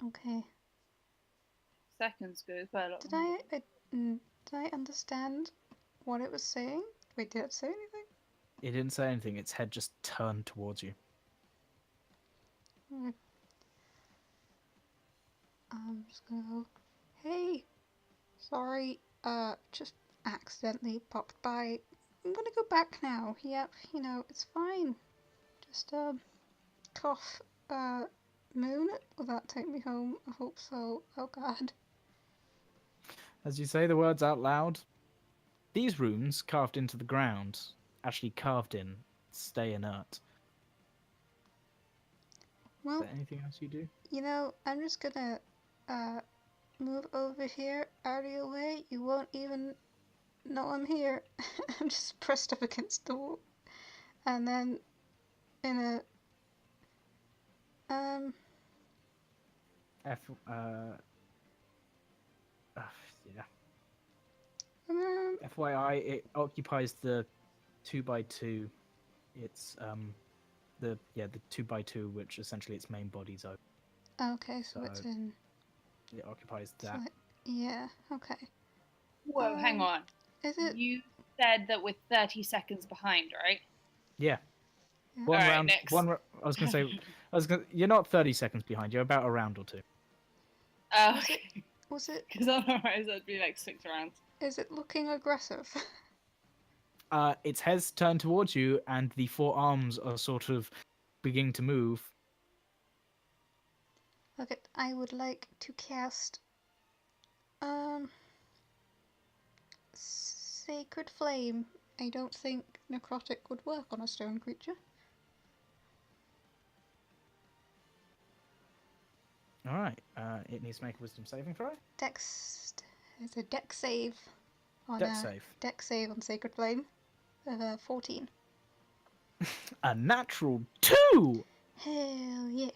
Okay. Seconds goes by a lot. Did longer. did I understand what it was saying? Wait, did it say anything? It didn't say anything. Its head just turned towards you. Hmm. I'm just gonna go. Hey, sorry. Just accidentally popped by. I'm gonna go back now. Yep, it's fine. Just cough. Moon. Will that take me home? I hope so. Oh God. As you say the words out loud, these runes carved into the ground, actually carved in, stay inert. Well, Is there anything else you do? I'm just gonna move over here out of your way. You won't even know I'm here. I'm just pressed up against the wall. And then in a Yeah. um FYI, it occupies the 2x2. It's the 2x2, which essentially its main body's open. okay, so it's So- in It occupies it's that. like, yeah, okay. Whoa, hang on. Is it You said that we're 30 seconds behind, right? Yeah. Yeah. One Alright, round. next. I was gonna say. You're not 30 seconds behind. You're about a round or two. Oh, Is it- was it because otherwise that'd be like 6 rounds. is it looking aggressive? Its head's turned towards you, and the four arms are sort of beginning to move. Okay, I would like to cast Sacred Flame. I don't think necrotic would work on a stone creature. All right. It needs to make a wisdom saving throw. It's a dex save on Dex save. Dex save on Sacred Flame of 14. A natural 2. Hell yeah.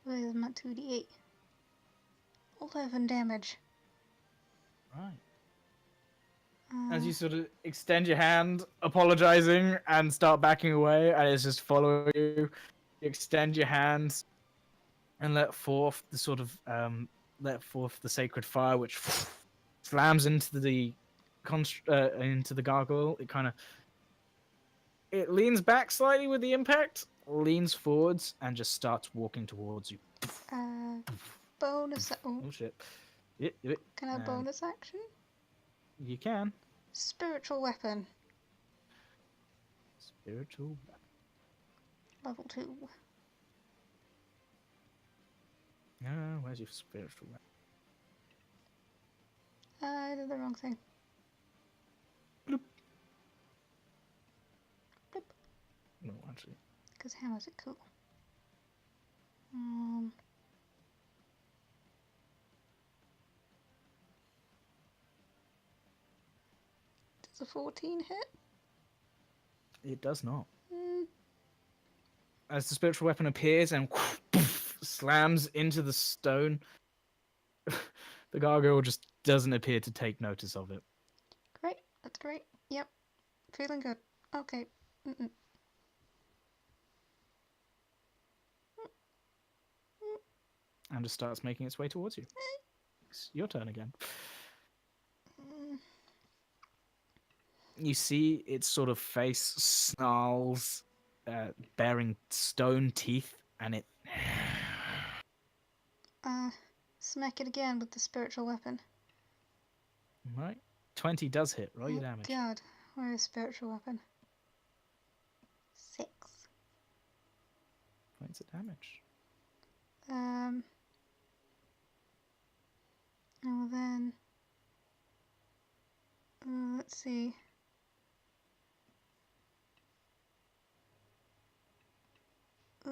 Where's my 2d8? 11 damage. Right. As you sort of extend your hand, apologizing, and start backing away, and it's just following you. You extend your hand and let forth the sacred fire, which slams into the gargoyle. It kind of It leans back slightly with the impact, leans forwards, and just starts walking towards you. Bonus. Oh, Oh shit! Yep. can I bonus action? You can. Spiritual weapon. Spiritual. Level 2. Where's your spiritual weapon? I did the wrong thing. Bloop. Bloop. No, actually. Because hammers are cool. Does a 14 hit? It does not. Mm. As the spiritual weapon appears and slams into the stone, the gargoyle just doesn't appear to take notice of it. Great. That's great. Yep. Feeling good. Okay. Mm-mm. And just starts making its way towards you. It's your turn again. You see its sort of face snarls, bearing stone teeth, and it. Smack it again with the spiritual weapon. Right. 20 does hit. Roll your damage. God. Where is spiritual weapon? 6. Points of damage. Well then. Let's see. I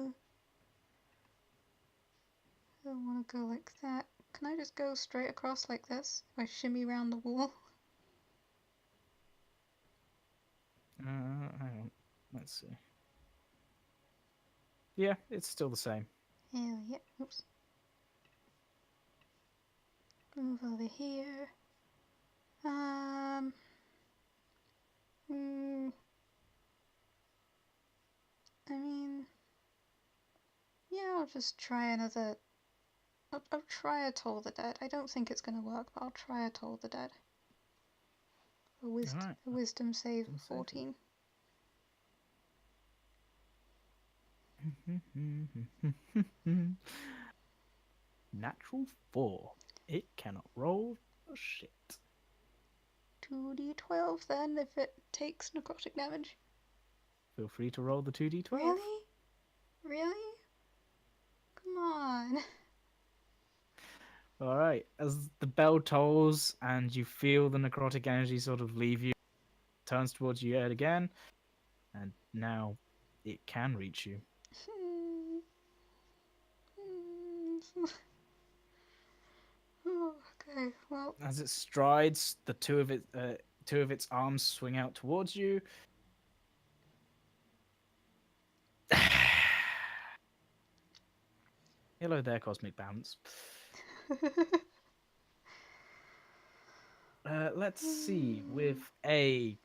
don't want to go like that. Can I just go straight across like this? If I shimmy around the wall? Hang on. Let's see. Yeah, it's still the same. Hell yeah. Oops. Move over here. I mean, yeah, I'll just try another. I'll try a Toll the Dead. I don't think it's gonna work, but I'll try a Toll the Dead. A wisdom save of 14. Natural 4. It cannot roll for shit. 2d12 then, if it takes necrotic damage. Feel free to roll the 2d12. Really? Really? Come on. Alright, as the bell tolls and you feel the necrotic energy sort of leave you, turns towards you yet again, and now it can reach you. Okay, well. As it strides, the two of its arms swing out towards you. Hello there, cosmic balance. Let's see. With a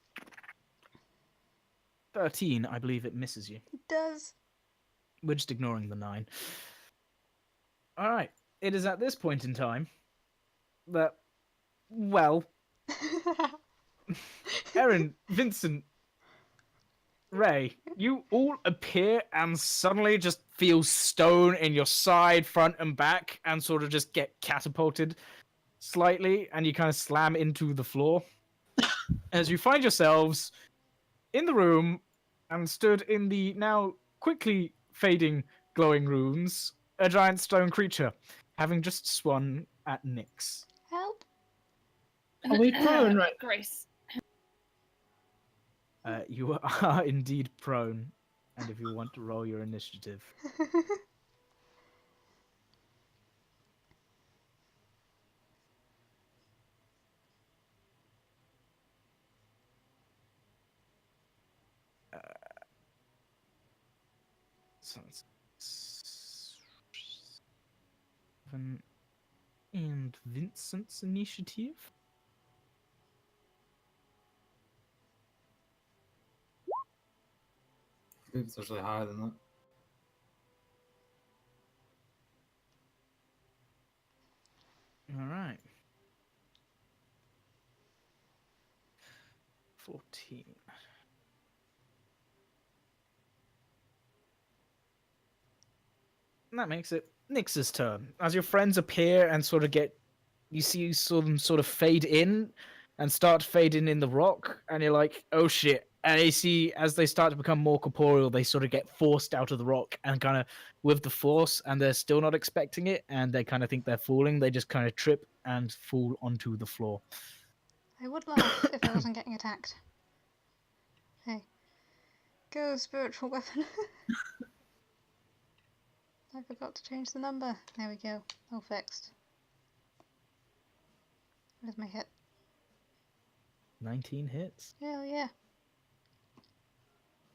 13, I believe it misses you. It does. We're just ignoring the 9. All right. It is at this point in time that, well, Eryn, Vincent, Ray, you all appear and suddenly just feel stone in your side, front, and back, and sort of just get catapulted slightly, and you kind of slam into the floor as you find yourselves in the room and stood in the now quickly fading glowing runes, a giant stone creature, having just swung at Nyx. Help. Are we prone right now? Grace. You are indeed prone, and if you want to roll your initiative. So it's 7 and Vincent's initiative. I believe it's actually higher than that. All right. 14. that makes it Nyx's turn. As your friends appear and sort of you see some sort of fade in and start fading in the rock, and you're like, oh shit. And you see, as they start to become more corporeal, they sort of get forced out of the rock and kind of with the force, and they're still not expecting it, and they kind of think they're falling. They just kind of trip and fall onto the floor. I would laugh if I wasn't getting attacked. Hey. Go, spiritual weapon. I forgot to change the number. There we go. All fixed. Where's my hit? 19 hits. Hell yeah.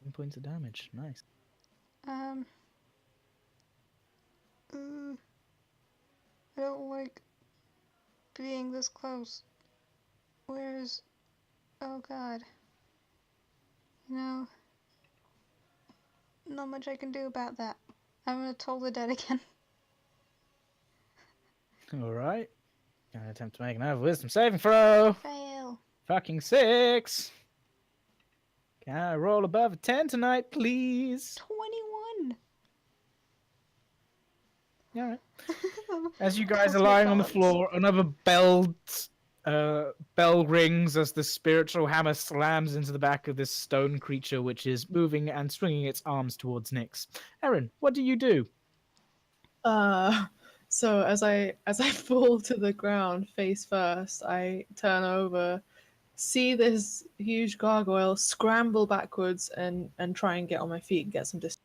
10 points of damage. Nice. I don't like being this close. Where's... Oh god. You know... Not much I can do about that. I'm gonna toll the dead again. Alright. Gonna attempt to make another wisdom saving throw. Fail. Fucking 6. Can I roll above a 10 tonight, please? 21! Alright. As you guys are Cosmic lying on the balance. floor, another bell rings as the spiritual hammer slams into the back of this stone creature, which is moving and swinging its arms towards Nyx. Eryn, what do you do? So as I fall to the ground face first, I turn over, see this huge gargoyle, scramble backwards and try and get on my feet and get some distance.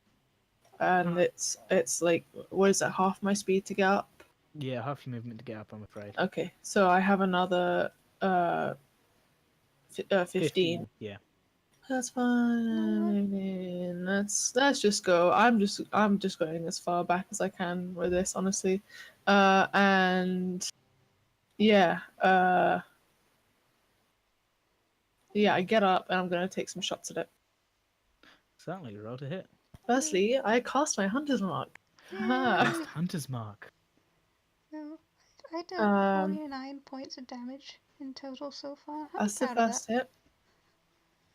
And it's like, what is that, half my speed to get up? Yeah, half your movement to get up, I'm afraid. Okay, so I have another 15. Yeah. That's fine. Let's just go. I'm just going as far back as I can with this, honestly. And yeah, yeah, I get up and I'm gonna take some shots at it. Certainly, roll to hit. Firstly, I cast my hunter's mark. Cast Hunter's Mark. No, I done Um, 49 points of damage in total so far. I'm That's the proud of first hit,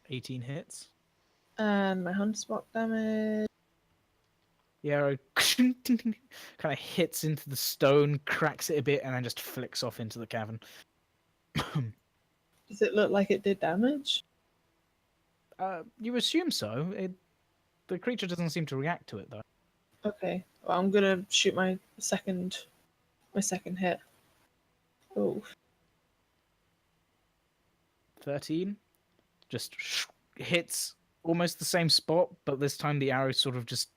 18 hits. and my hunter's mark damage. The arrow kind of hits into the stone, cracks it a bit, and then just flicks off into the cavern. Does it look like it did damage? You assume so. The creature doesn't seem to react to it, though. Okay, well, I'm gonna shoot my second hit. Oh, 13. Just hits almost the same spot, but this time the arrow sort of just...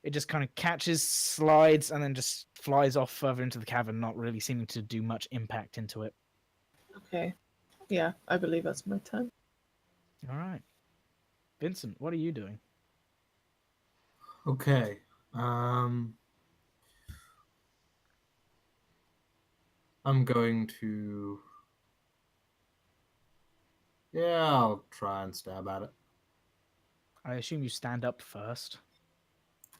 It just kind of catches, slides, and then just flies off further into the cavern, not really seeming to do much impact into it. okay. Yeah, I believe that's my turn. All right. Vincent, what are you doing? Okay. I'm going to. Yeah, I'll try and stab at it. I assume you stand up first.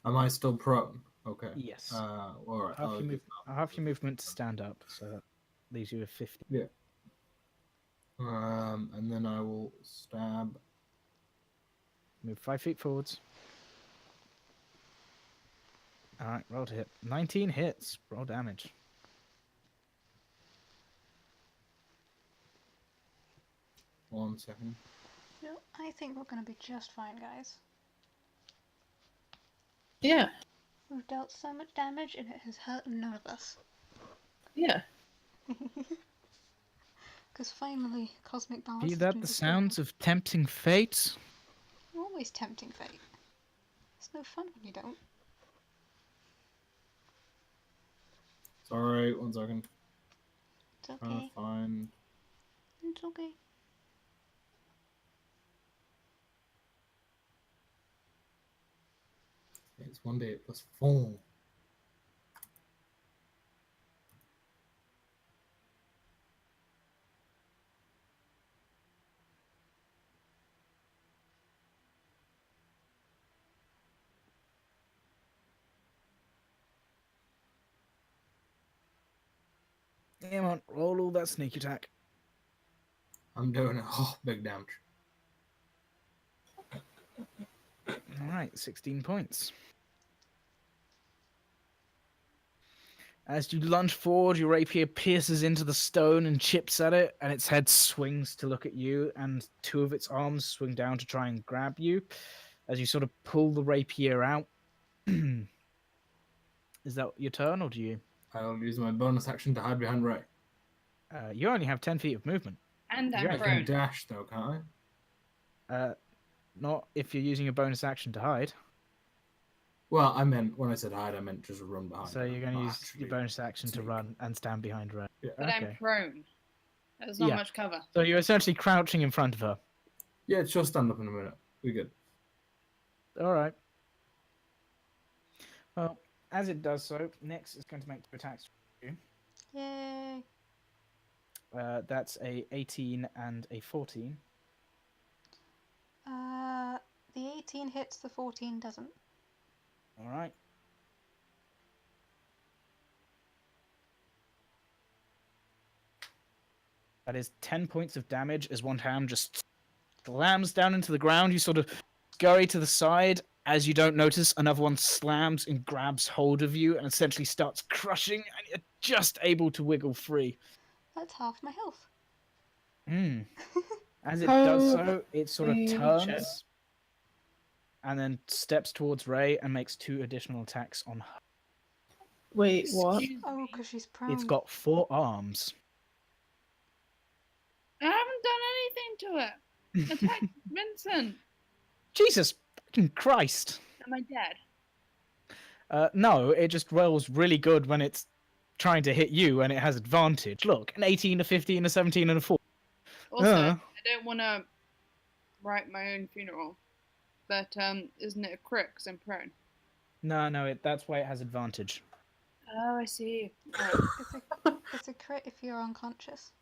Am I still prone? Okay. Yes. All right. Half your movement to stand up, so that leaves you with 50. Yeah. And then I will stab. Move 5 feet forwards. All right, roll to hit. 19 hits. Roll damage. One second. No, I think we're gonna be just fine, guys. Yeah, We've dealt so much damage and it has hurt none of us. yeah. Because finally, cosmic balance. Be has that been the restored. sounds of tempting fate? You're always tempting fate. It's no fun when you don't. Sorry, 1 second. It's Trying okay. to find. It's okay. It's 1d8 plus 4. Come on, roll all that sneak attack. I'm doing it. Oh, big damage. All right, 16 points. As you lunge forward, your rapier pierces into the stone and chips at it, and its head swings to look at you, and two of its arms swing down to try and grab you. As you sort of pull the rapier out. Is that your turn, or do you? I'll use my bonus action to hide behind Ray. You only have 10 feet of movement. And I'm Yeah, I prone. can dash though, can't I? Not if you're using a bonus action to hide. Well, I meant when I said hide, I meant just run behind. So her, you're going to not use your actually bonus action to sneak. run and stand behind Ray. Yeah. But I'm Okay. prone. There's not Yeah. much cover. So you're essentially crouching in front of her. Yeah, she'll stand up in a minute. We're good. All right. Well, as it does so, Nyx is going to make 2 attacks. Yay. That's a 18 and a 14. The 18 hits, the 14 doesn't. All right. That is 10 points of damage as one hand just slams down into the ground. You sort of scurry to the side as you don't notice another one slams and grabs hold of you and essentially starts crushing, and you're just able to wiggle free. That's half my health. As it does How so, it sort of major. turns and then steps towards Ray and makes 2 additional attacks on her. Wait, what? Excuse Oh, me. because she's prone. It's got 4 arms. I haven't done anything to it. Attack Vincent. Jesus fucking Christ. Am I dead? No, it just rolls really good when it's trying to hit you and it has advantage. Look, an 18, a 15, a 17, and a 4. Also, Uh. I don't want to write my own funeral. But isn't it a crit because I'm prone? No, that's why it has advantage. Oh, I see. It's a crit if you're unconscious.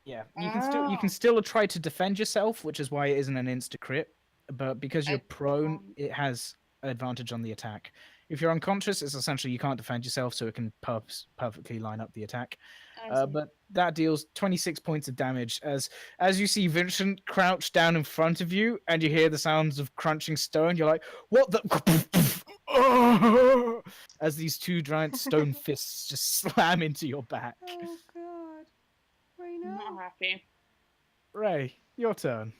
Yeah, you can still try to defend yourself, which is why it isn't an insta crit. But because you're prone, it has advantage on the attack. If you're unconscious, it's essentially you can't defend yourself, so it can perfectly line up the attack. But that deals 26 points of damage as you see Vincent crouch down in front of you, and you hear the sounds of crunching stone. You're like, "What the?" As these 2 giant stone fists just slam into your back. Oh god. Right I'm not now. happy. Ray, your turn.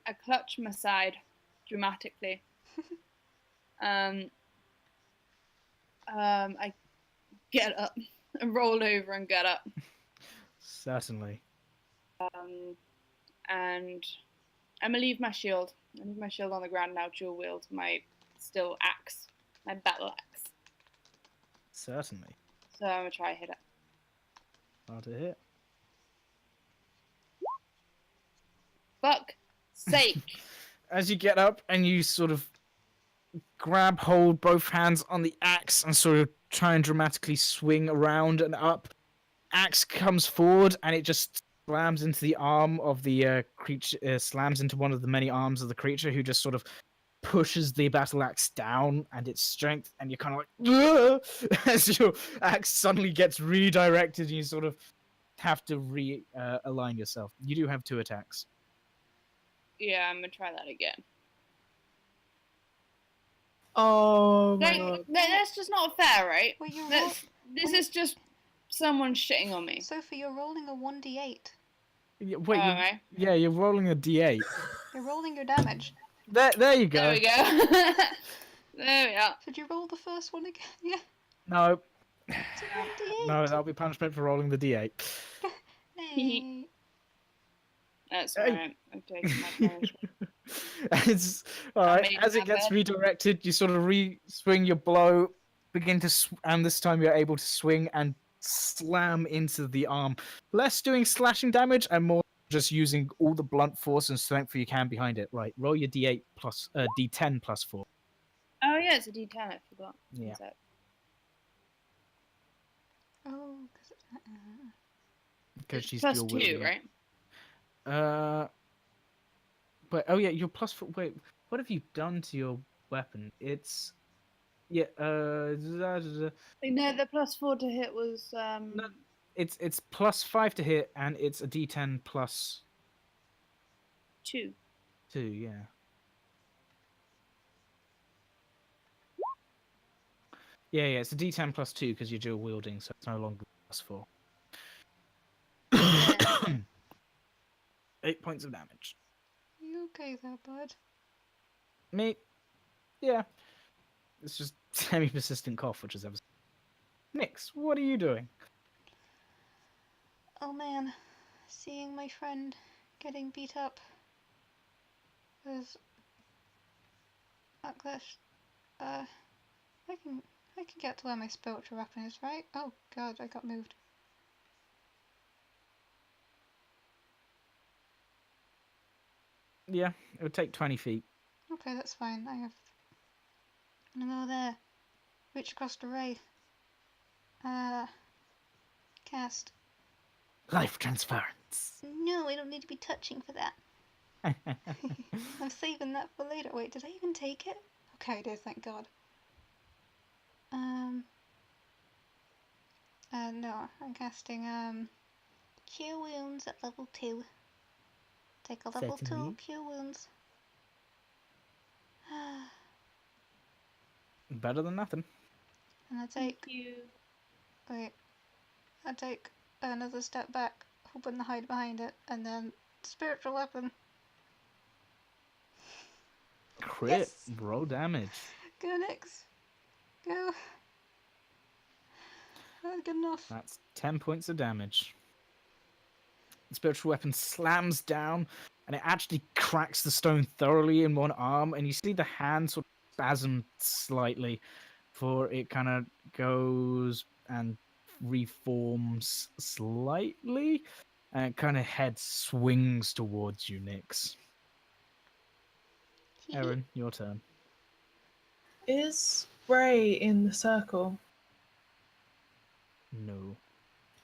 I clutch my side dramatically. I get up and roll over and get up. Certainly. And I'm gonna leave my shield. I leave my shield on the ground now, dual wield my still axe, my battle axe. Certainly. So I'm gonna try to hit it. Hard to hit. Fuck sake! As you get up and you sort of grab hold both hands on the axe and sort of try and dramatically swing around and up, axe comes forward and it just slams into the arm of the creature, slams into one of the many arms of the creature, who just sort of pushes the battle axe down and its strength, and you're kind of like as your axe suddenly gets redirected and you sort of have to align yourself. You do have 2 attacks. Yeah, I'm gonna try that again. Oh my No, god. that's just not fair, right? Well, you're This is just someone shitting on me. Sophie, you're rolling a 1d8. Wait, Okay. yeah, you're rolling a d8. You're rolling your damage. There you go. There we go. There we are. Should you roll the first one again? Yeah. No, It's a 1d8. no, that'll be punishment for rolling the d8. Nay. That's Hey. right. I'm taking my punishment. It's all right. made As it my gets bed. redirected, you sort of swing your blow, begin to, and this time you're able to swing and slam into the arm. Less doing slashing damage and more just using all the blunt force and strength you can behind it. Right, roll your d8 plus d10 plus 4. Oh yeah, it's a D10. I forgot. Yeah. One sec. Oh, because Because It's she's plus dual 2, wielding it. right? But oh yeah, your plus 4. Wait, what have you done to your weapon? It's yeah. No, the plus 4 to hit was No. It's plus 5 to hit, and it's a d10 plus 2. 2. Yeah. Yeah, it's a D10 plus 2 because you're dual wielding, so it's no longer +4. Yeah. 8 points of damage. You okay there, bud? Me? Yeah. It's just semi-persistent cough, which is ever. Nix, what are you doing? Oh man, seeing my friend getting beat up was like this. I can get to where my spiritual weapon is, right? Oh god, I got moved. Yeah, it would take 20 feet. Okay, that's fine. I'm gonna go there. Reach across the ray. Cast. Life transference. No, I don't need to be touching for that. I'm saving that for later. Wait, did I even take it? Okay, I did, thank god. No, I'm casting, Cure Wounds at level 2. Take a level 2 Certainly. Cure Wounds. Better than nothing. And I Thank take, you. wait, I take another step back, hoping to hide behind it, and then spiritual weapon. Crit. Yes! Roll damage. Go Nix. Go. That's good enough. That's 10 points of damage. The spiritual weapon slams down, and it actually cracks the stone thoroughly in one arm, and you see the hand sort of spasm slightly before it kind of goes and reforms slightly, and kind of head swings towards you, Nix. Eryn, your turn. Is Ray in the circle? No.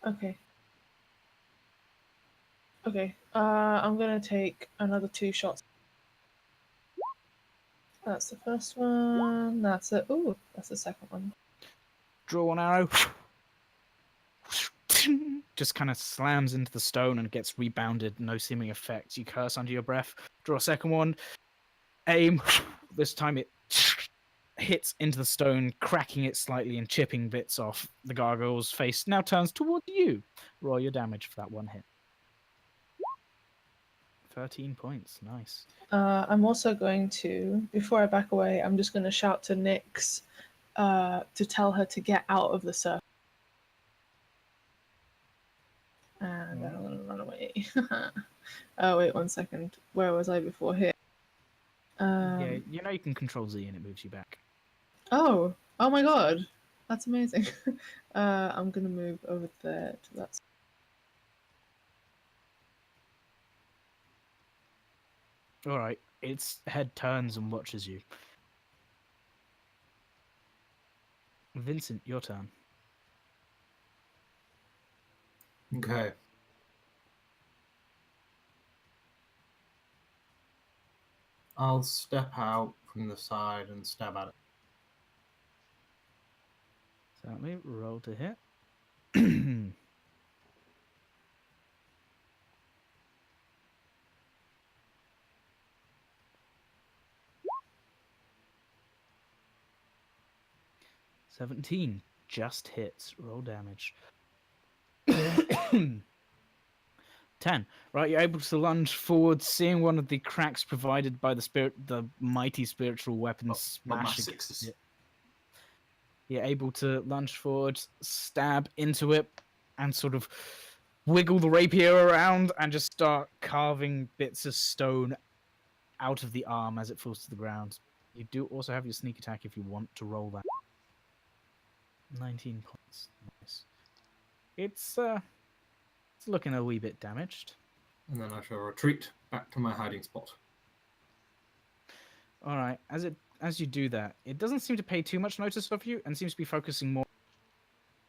Okay. Okay. I'm gonna take another 2 shots. That's the first one. That's it. Ooh, that's the second one. Draw one arrow. Just kind of slams into the stone and gets rebounded, no seeming effect. You curse under your breath. Draw a second one. Aim. This time it hits into the stone, cracking it slightly and chipping bits off. The gargoyle's face now turns towards you. Roll your damage for that one hit. 13 points. Nice. I'm also going to, before I back away, I'm just going to shout to Nyx to tell her to get out of the circle. And then I'm going to run away. Oh, wait 1 second. Where was I before here? Yeah, you know you can control Z and it moves you back. Oh my god. That's amazing. I'm going to move over there to that. All right. Its head turns and watches you. Vincent, your turn. Okay. I'll step out from the side and stab at it. Certainly. Roll to hit. 17. Just hits. Roll damage. 10. Right, you're able to lunge forward, seeing one of the cracks provided by the mighty spiritual weapon Not my smash against sixes. it. You're able to lunge forward, stab into it, and sort of wiggle the rapier around and just start carving bits of stone out of the arm as it falls to the ground. You do also have your sneak attack if you want to roll that. 19 points. Nice. It's looking a wee bit damaged. And then I shall retreat back to my hiding spot. All right. As you do that, it doesn't seem to pay too much notice of you and seems to be focusing more.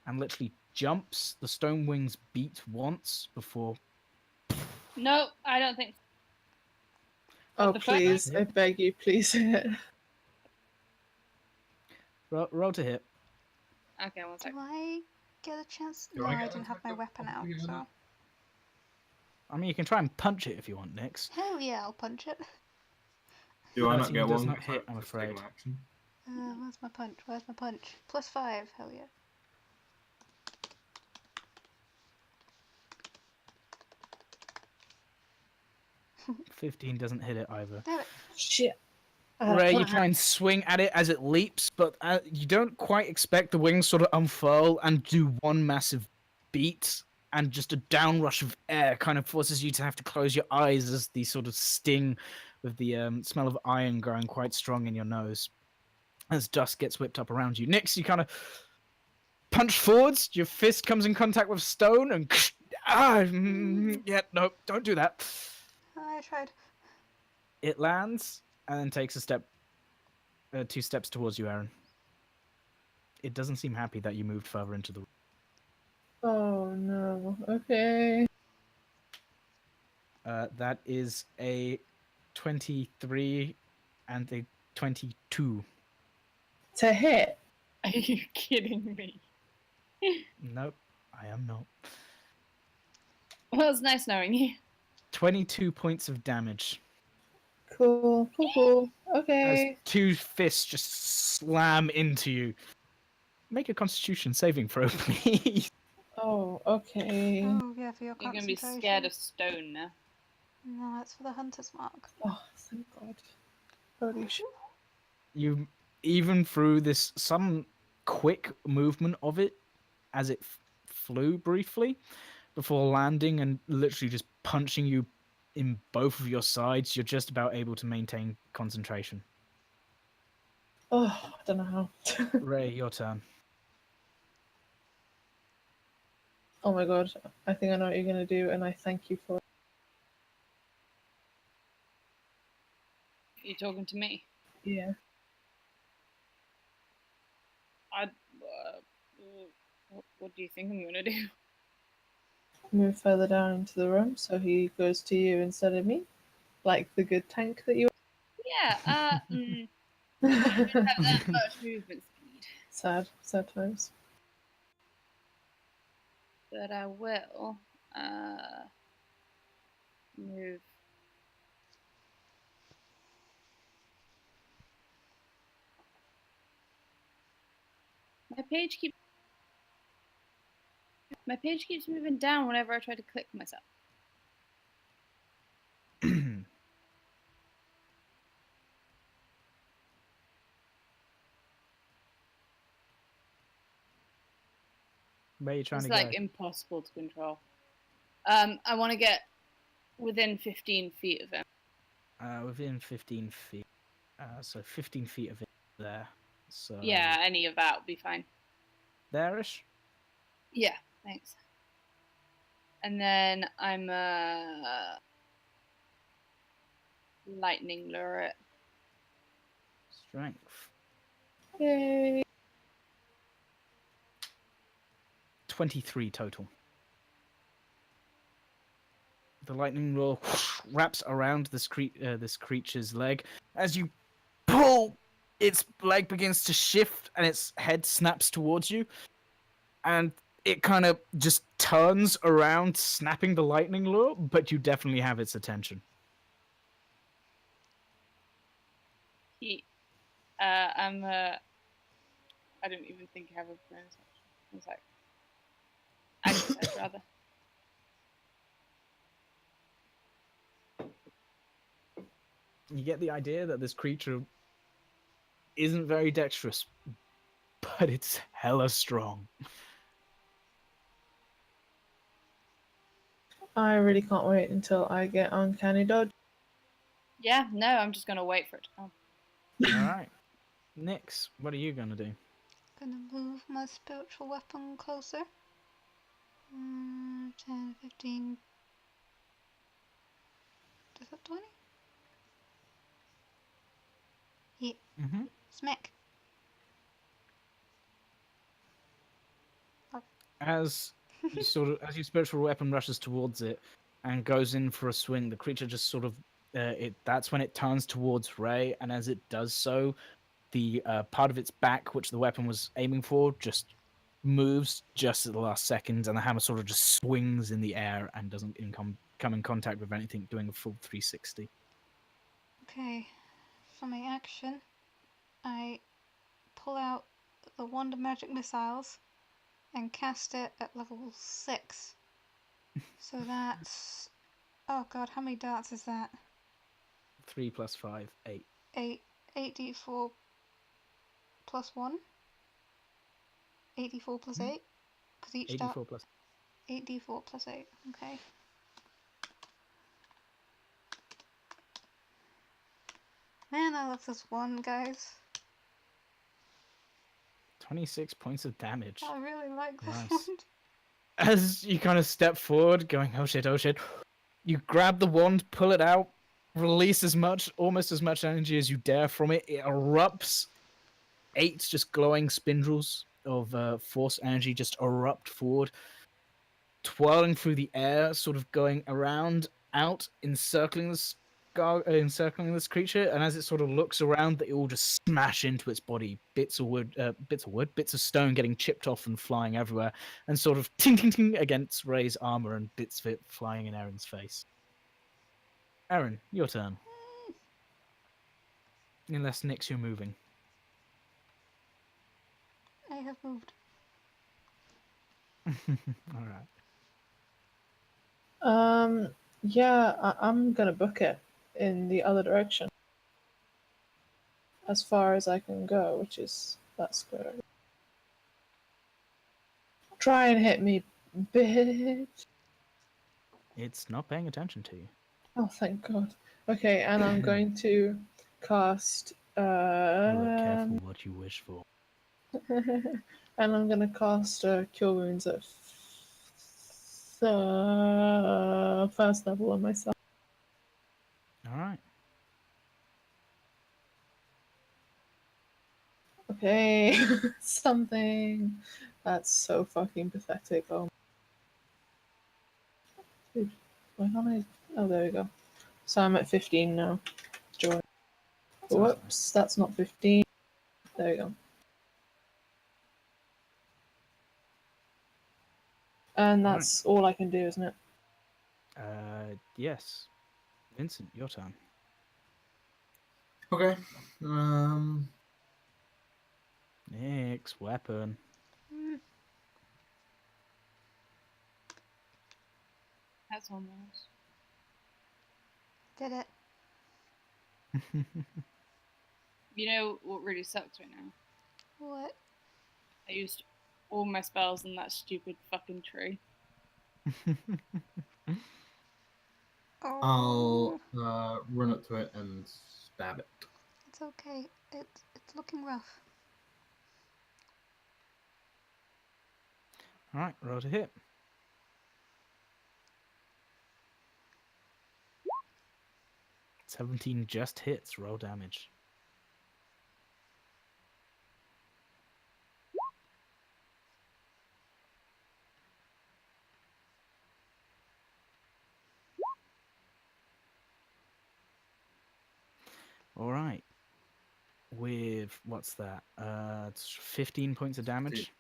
And literally jumps. The stone wings beat once before. No, I don't think so. Oh, What the fuck? please. I beg you, please hit. Roll to hit. Okay, one Do sec. I get a chance? Do No, I I get didn't have my weapon out, opportunity on so. that? I mean, you can try and punch it if you want, Nix. Hell yeah, I'll punch it. Do I not 13 get does one? not If I hit, I'm just take afraid. my action? Where's my punch? Where's my punch? +5. Hell yeah. $15 doesn't hit it either. Damn it. Shit. I had a Ray, you plan. try and swing at it as it leaps, but you don't quite expect the wings sort of unfurl and do one massive beat, and just a downrush of air kind of forces you to have to close your eyes as the sort of sting with the smell of iron growing quite strong in your nose as dust gets whipped up around you. Nix, you kind of punch forwards, your fist comes in contact with stone, and yeah, no, don't do that. I tried. It lands and then takes a step, 2 steps towards you, Eryn. It doesn't seem happy that you moved further into the. Oh no. Okay. That is a 23 and a 22. To hit. Are you kidding me? Nope, I am not. Well, it's nice knowing you. 22 points of damage. Cool. Cool. As Okay. 2 fists just slam into you. Make a Constitution saving throw, please. Oh, okay. Oh yeah, for your You're gonna concentration. be scared of stone now. No, that's for the hunter's mark. Oh, thank God. Holy shit. You, even through this, some quick movement of it, as it flew briefly, before landing and literally just punching you in both of your sides, you're just about able to maintain concentration. Oh, I don't know how. Ray, your turn. Oh my God. I think I know what you're gonna do, and I thank you for it. You talking to me? Yeah. What do you think I'm gonna do? Move further down into the room so he goes to you instead of me, like the good tank that you Yeah. I don't have that much movement speed, Sad times. but I will move. My page keeps moving down whenever I try to click myself. Where are you trying It's to like go? impossible to control. I want to get within 15 feet of him. Within 15 feet. So 15 feet of it there. So Yeah, any of that would be fine. there-ish. Yeah, thanks. And then I'm lightning lure it. Strength. Yay. 23 total. The lightning lure wraps around this creature's leg. As you pull, its leg begins to shift and its head snaps towards you. And it kind of just turns around, snapping the lightning lure, but you definitely have its attention. I don't even think I have a bonus action. One sec. Exercise, rather. You get the idea that this creature isn't very dexterous, but it's hella strong. I really can't wait until I get uncanny dodge. Yeah, no, I'm just gonna wait for it to come. Alright. Nix, what are you gonna do? Gonna move my spiritual weapon closer. 10, 15. Is that 20? Yeah. Mm-hmm. Smack. As your spiritual weapon rushes towards it and goes in for a swing, the creature just sort of that's when it turns towards Ray, and as it does so, the part of its back, which the weapon was aiming for, just moves just at the last second, and the hammer sort of just swings in the air and doesn't come in contact with anything, doing a full 360. Okay. For my action, I pull out the Wand of Magic Missiles and cast it at level 6. So that's... Oh god, how many darts is that? 3 plus 5, 8. 8. 8d4 plus 1? 8d4 plus 8? Because each dart... 84 plus. 8d4 plus 8, okay. Man, I love this one, guys. 26 points of damage. I really like this Nice. one. As you kind of step forward, going, oh shit, you grab the wand, pull it out, release almost as much energy as you dare from it. It erupts. 8 just glowing spindles of force energy just erupt forward, twirling through the air, sort of going around, out, encircling this creature. And as it sort of looks around, they all just smash into its body. Bits of stone getting chipped off and flying everywhere, and sort of ting ting ting against Ray's armor, and bits of it flying in Erin's face. Eryn, your turn. Unless Nyx, you're moving. I have moved. All right. Yeah, I'm gonna book it in the other direction. As far as I can go, which is that square. Try and hit me, bitch. It's not paying attention to you. Oh, thank God. Okay, and I'm going to cast. Look careful what you wish for. And I'm gonna cast Cure Wounds at first level on myself. All right. Okay, something. That's so fucking pathetic. Oh, dude, why can't I? Oh, there we go. So I'm at 15 now. Joy. Whoops, that's not 15. There we go. And that's all I can do, isn't it? Yes. Vincent, your turn. Okay. Nyx, weapon. That's almost. Did it. You know what really sucks right now? What? I used all my spells on that stupid fucking tree. Oh. I'll run up to it and stab it. It's okay. It's looking rough. All right, roll to hit. 17 just hits. Roll damage. All right. With what's that? It's 15 points of damage.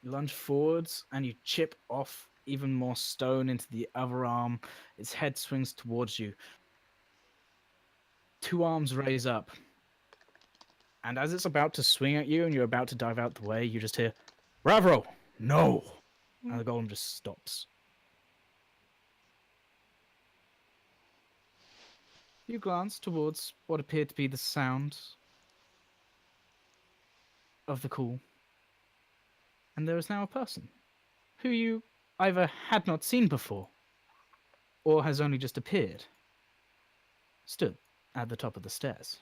You lunge forwards and you chip off even more stone into the other arm. Its head swings towards you. 2 arms raise up. And as it's about to swing at you and you're about to dive out the way, you just hear, "Bravo! No!" And the golem just stops. You glance towards what appeared to be the sound of the call. And there is now a person who you either had not seen before or has only just appeared, stood at the top of the stairs.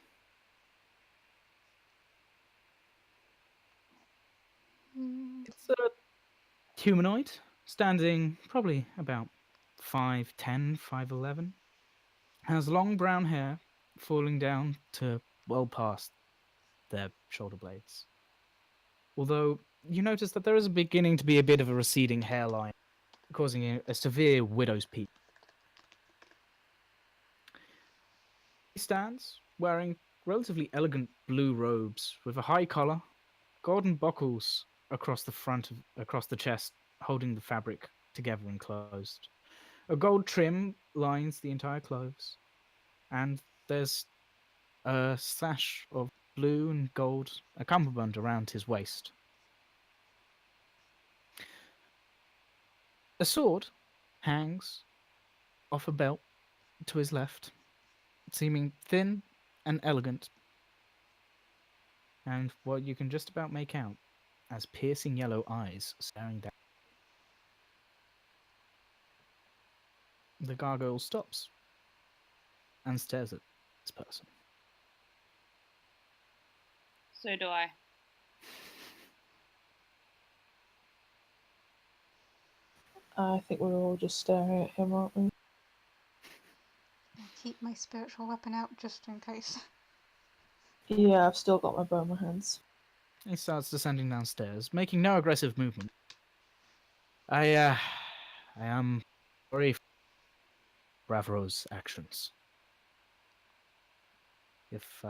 It's a humanoid, standing probably about 5'10", 5'11". Has long brown hair falling down to well past their shoulder blades. Although you notice that there is beginning to be a bit of a receding hairline, causing a severe widow's peak. He stands wearing relatively elegant blue robes with a high collar, golden buckles across the chest, holding the fabric together and closed. A gold trim lines the entire clothes, and there's a sash of blue and gold, a cummerbund around his waist. A sword hangs off a belt to his left, seeming thin and elegant, and what you can just about make out as piercing yellow eyes staring down. The gargoyle stops and stares at this person. So do I. I think we're all just staring at him, aren't we? I keep my spiritual weapon out just in case. Yeah, I've still got my bow in my hands. He starts descending downstairs, making no aggressive movement. I am sorry for Bravro's actions. If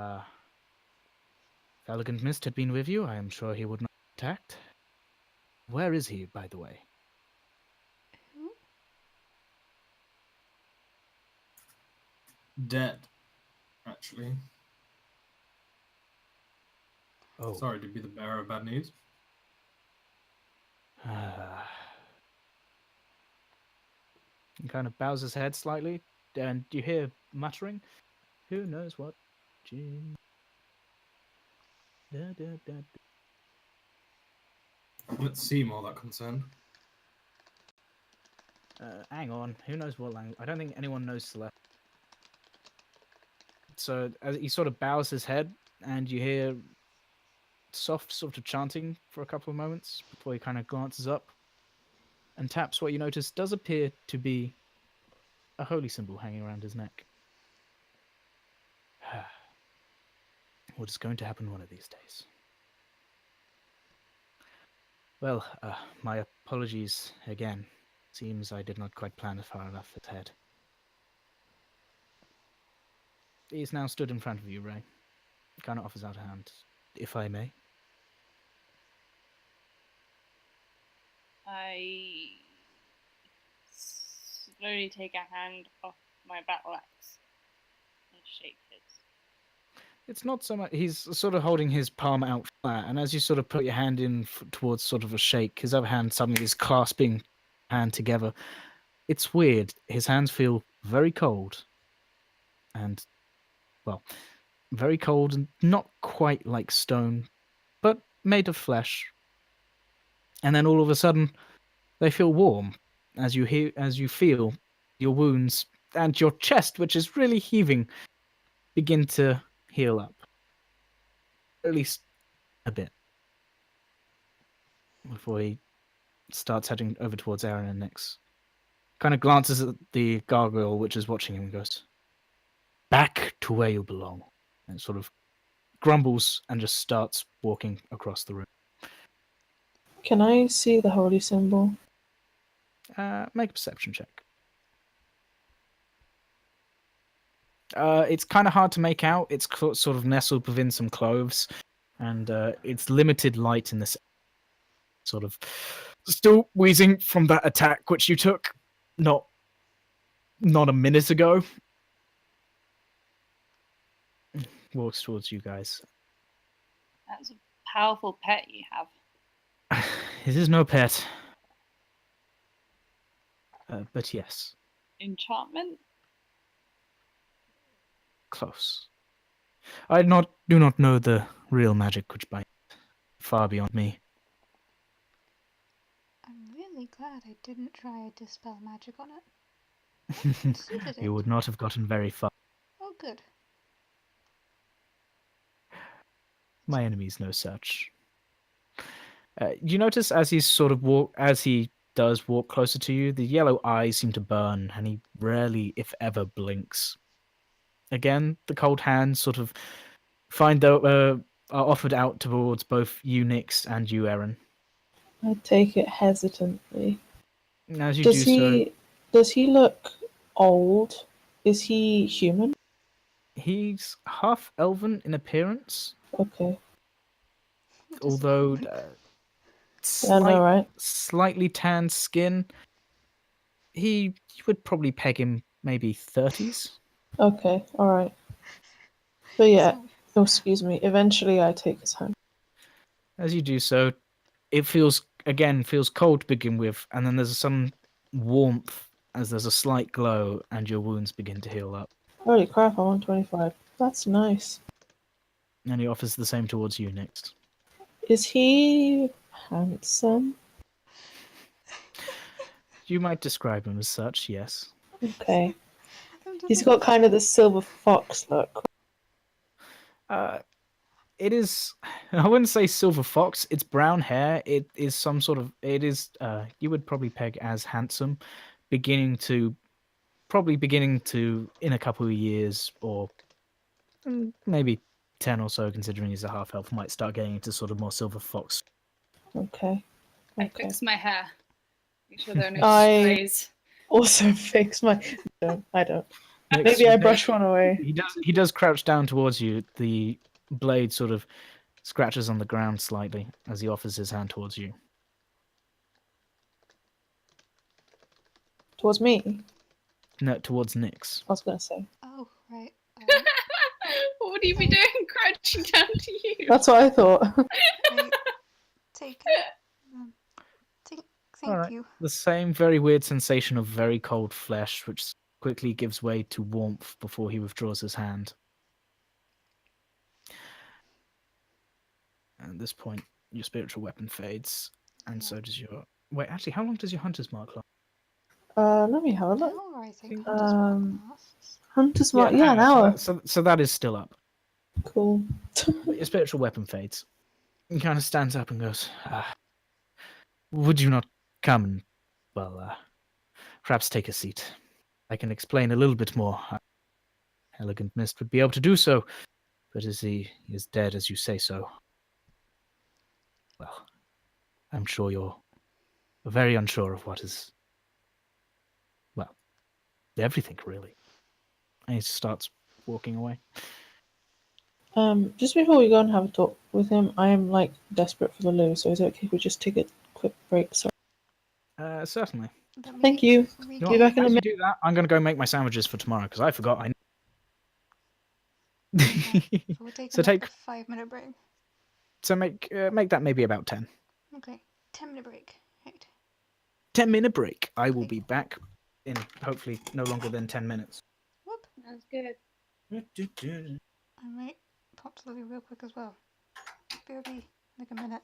Elegant Mist had been with you, I am sure he would not have attacked. Where is he, by the way? Who? Dead, actually. Oh. Sorry to be the bearer of bad news. He kind of bows his head slightly, and you hear muttering, "Who knows what?" Da, da, da, da. Let's seem all that concerned. Hang on, who knows what language? I don't think anyone knows Celeste. So as he sort of bows his head, and you hear soft sort of chanting for a couple of moments before he kind of glances up and taps what you notice does appear to be a holy symbol hanging around his neck. What is going to happen one of these days? Well, my apologies again. Seems I did not quite plan it far enough ahead. He's now stood in front of you, Ray. Kind of offers out a hand, if I may. I slowly take a hand off my battle axe and shake his. It's not so much. He's sort of holding his palm out flat, and as you sort of put your hand in towards sort of a shake, his other hand suddenly is clasping hand together. It's weird. His hands feel very cold, and well, very cold and not quite like stone, but made of flesh. And then all of a sudden, they feel warm as you feel your wounds and your chest, which is really heaving, begin to heal up. At least a bit. Before he starts heading over towards Eryn and Nyx. Kind of glances at the gargoyle, which is watching him, and goes, "Back to where you belong." And sort of grumbles and just starts walking across the room. Can I see the holy symbol? Make a perception check. It's kind of hard to make out. It's sort of nestled within some clothes, and it's limited light in this. Sort of still wheezing from that attack which you took not a minute ago. Walks towards you guys. That's a powerful pet you have. It is no pet. But yes, Enchantment? close. I do not know the real magic which binds far beyond me. I'm really glad I didn't try to dispel magic on it. It suited You it. would not have gotten very far. Oh, good. My enemies know such. You notice as he does walk closer to you, the yellow eyes seem to burn, and he rarely, if ever, blinks. Again, the cold hands sort of are offered out towards both you, Nyx, and you, Eryn. I take it hesitantly. As you Does do Does he look old? Is he human? so, he's half elven in appearance, Okay. although I know, right? slightly tanned skin. You would probably peg him maybe 30s. Okay, alright. But yeah, Oh, excuse me. Eventually, I take his hand. As you do so, it feels cold to begin with, and then there's some warmth as there's a slight glow, and your wounds begin to heal up. Holy crap! I'm on 25. That's nice. And he offers the same towards you next. Is he handsome? You might describe him as such, yes. Okay. I'm just He's like, got kind of the silver fox look. It is. I wouldn't say silver fox. It's brown hair. It is some sort of. It is. You would probably peg as handsome, probably beginning to in a couple of years or maybe 10 or so, considering he's a half elf, might start getting into sort of more silver fox. Okay. I Okay. fix my hair. Make sure there are no I- strays. Also fix my. No, I don't. Nix, Maybe I brush one away. He does crouch down towards you. The blade sort of scratches on the ground slightly as he offers his hand towards you. Towards me? No, towards Nix. I was gonna say. oh, right. What would you be doing crouching down to you? That's what I thought. Right. Take it. Thank Alright. you. The same very weird sensation of very cold flesh, which quickly gives way to warmth before he withdraws his hand. At this point, your spiritual weapon fades, and so does your. Wait, actually, how long does your hunter's mark last? Let me have a An look. hour, I think. Um, Hunter's Mark lasts. Hunter's Mark. Yeah, an hour. So that is still up. Cool. But your spiritual weapon fades. He kind of stands up and goes, would you not come and, well, perhaps take a seat? I can explain a little bit more. Elegant Mist would be able to do so, but as he is dead as you say so, well, I'm sure you're very unsure of what is, well, everything, really. And he starts walking away. Just before we go and have a talk with him, I am like desperate for the loo, so is it okay if we just take a quick break? Sorry. Certainly. Let me Thank you. You know Be what? back in a As you minute. do that, I'm going to go make my sandwiches for tomorrow, because I forgot. Okay, so we're taking So like take- a 5-minute break. So make that maybe about 10. Okay, 10-minute break. Right. 10-minute break. I will be back in hopefully no longer than 10 minutes. Whoop. That's good. I might pop to the loo real quick as well. BRB, like a minute.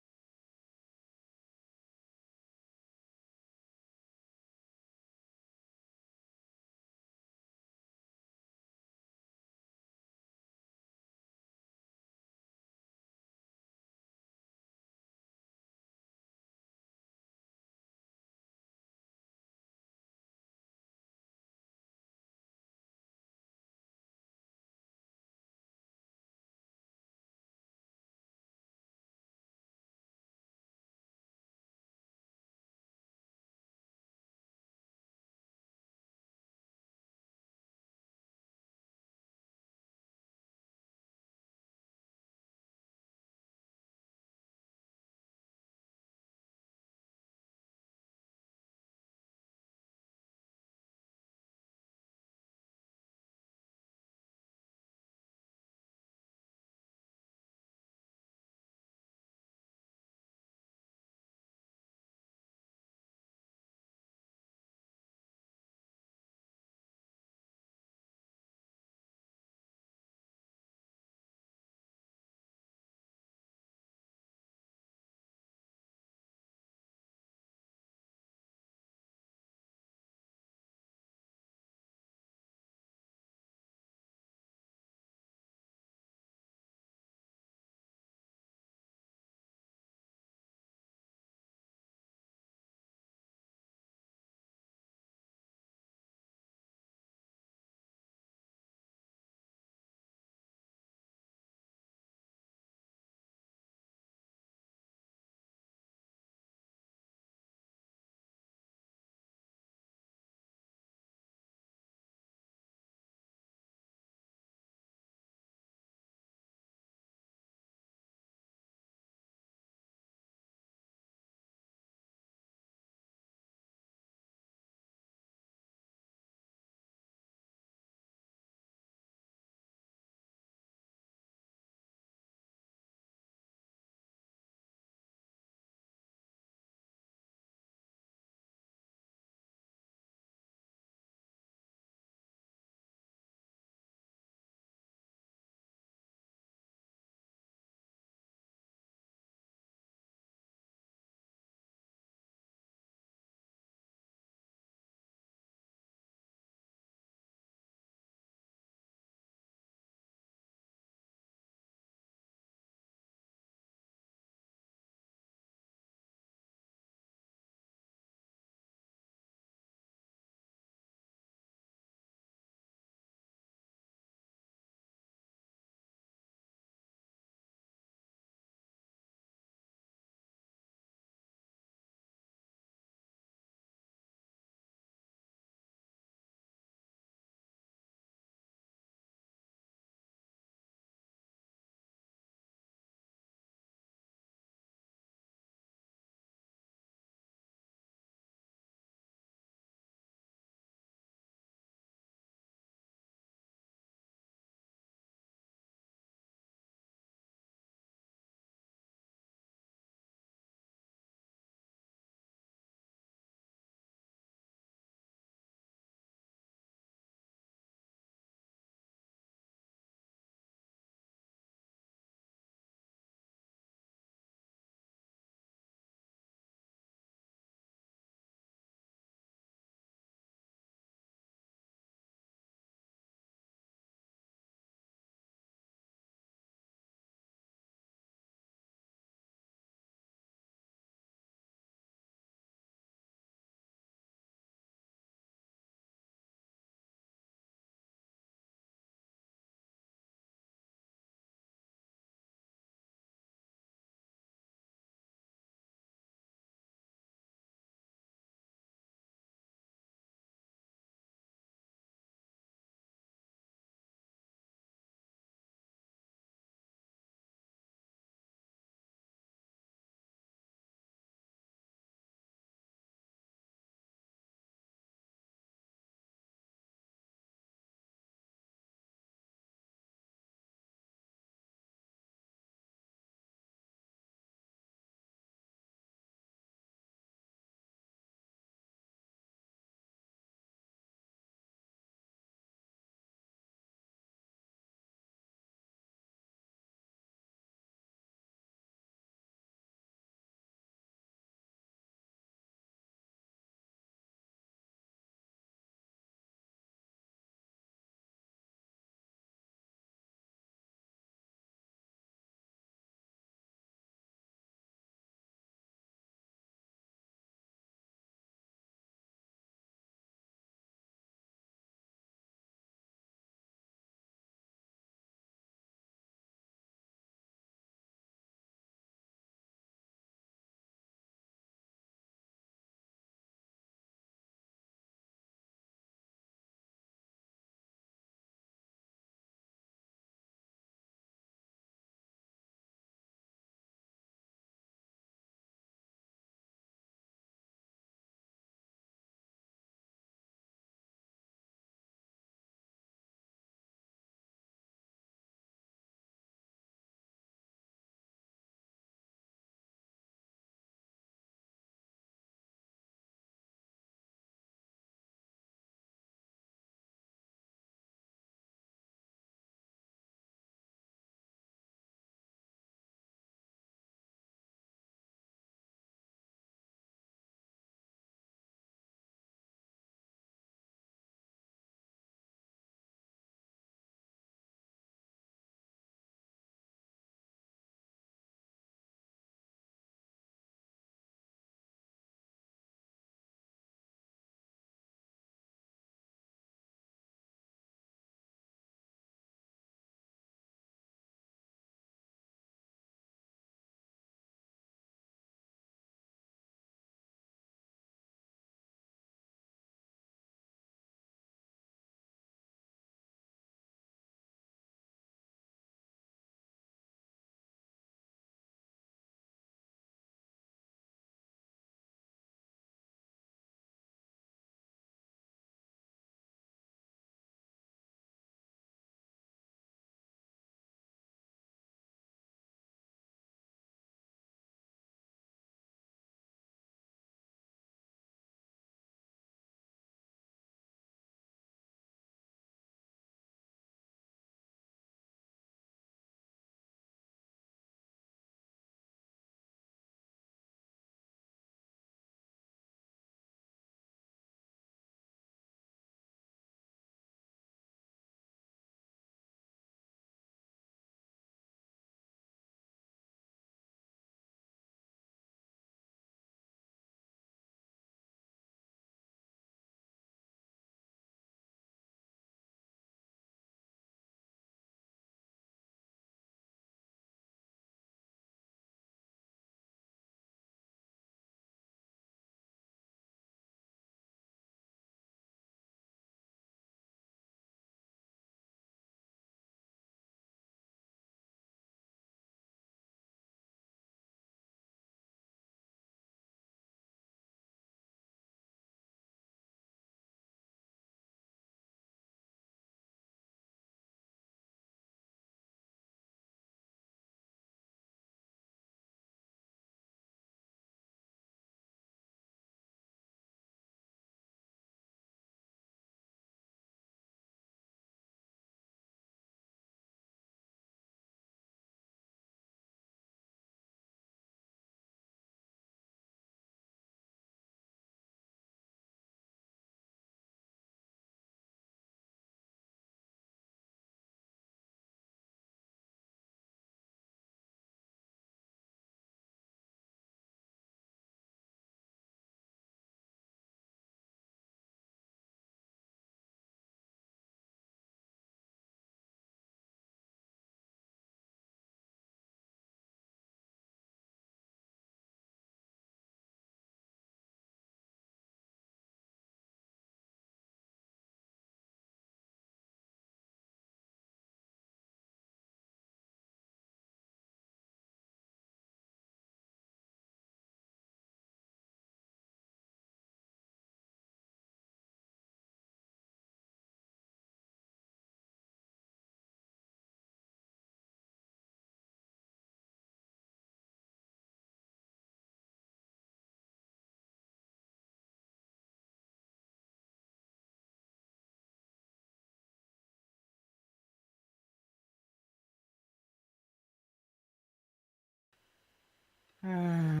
That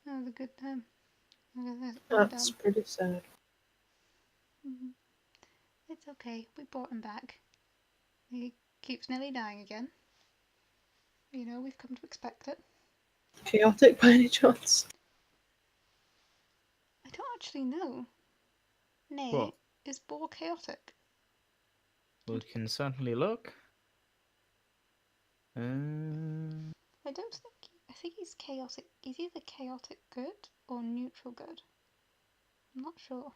was a good time. Look at this. I'm That's dumb. pretty sad. Mhm. It's okay. We brought him back. He keeps nearly dying again. You know, we've come to expect it. Chaotic by any chance? I don't actually know. Nay, What? is Boar chaotic? We can certainly look. I don't think. I think he's chaotic. He's either chaotic good or neutral good. I'm not sure.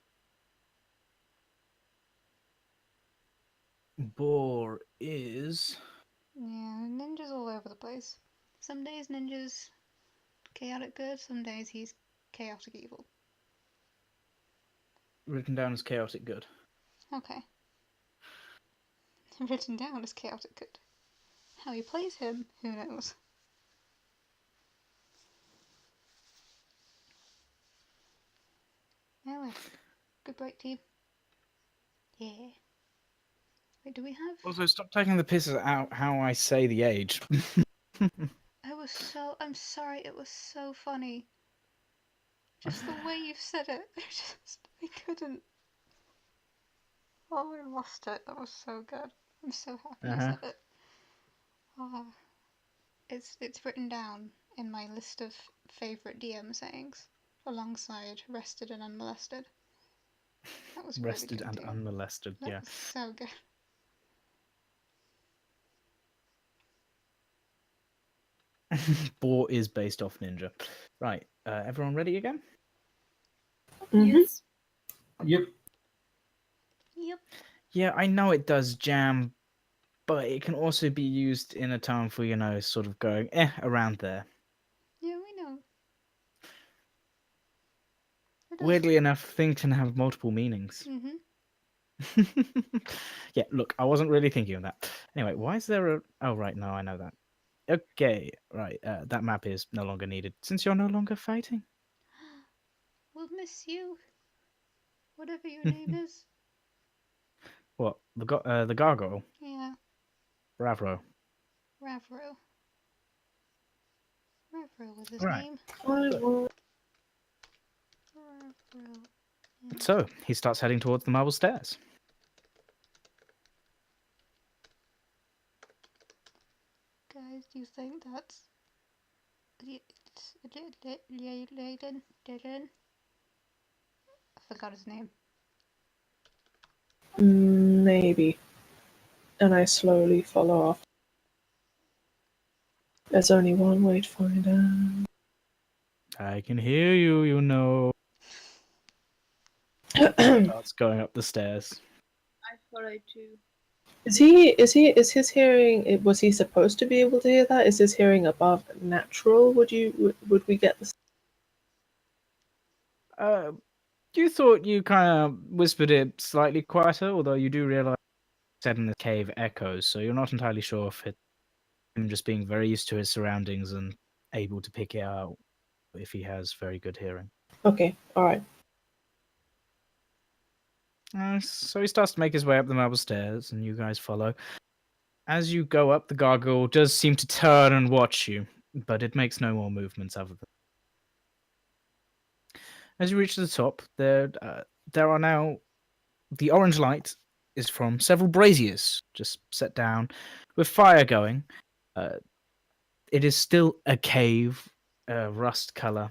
Boar is Yeah, ninjas all over the place. Some days ninjas chaotic good, some days he's chaotic evil. written down as chaotic good. Okay. Written down as chaotic good. How he plays him, who knows? Anyway, good break, team. Yeah. Wait, do we have? Also, stop taking the piss out how I say the age. I'm sorry, it was so funny. Just the way you said it. I couldn't. Oh, I lost it. That was so good. I'm so happy you said it. Oh, it's written down in my list of favourite DM sayings, alongside rested and unmolested. That was Rested really good and too. unmolested, That yeah. was so good. Boar is based off ninja. Right, everyone ready again? Mm-hmm. Yes. Yep. Yep. Yeah, I know it does jam, but it can also be used in a time for, you know, sort of going, around there. Yeah, we know. It does. Weirdly enough, things can have multiple meanings. Mhm. Yeah, look, I wasn't really thinking of that. Anyway, why is there a... Oh, right, no, I know that. Okay, right, that map is no longer needed, since you're no longer fighting. We'll miss you. Whatever your name is. What? The gargoyle? Yeah. Ravro. Ravro. Ravro was his Right. name. I will. Ravro. Yeah. So, he starts heading towards the marble stairs. Guys, do you think that's Dylan? I forgot his name. Maybe. And I slowly follow off. There's only one way to find out. I can hear you, you know. Starts going up the stairs. I follow too. Is his hearing, was he supposed to be able to hear that? Is his hearing above natural? Would we get this? You thought you kind of whispered it slightly quieter, although you do realize said in the cave echoes, so you're not entirely sure if it's him just being very used to his surroundings and able to pick it out, if he has very good hearing. Okay, alright. So he starts to make his way up the marble stairs, and you guys follow. As you go up, the gargoyle does seem to turn and watch you, but it makes no more movements other than. As you reach the top, there are now the orange light is from several braziers just set down with fire going. It is still a cave, rust color,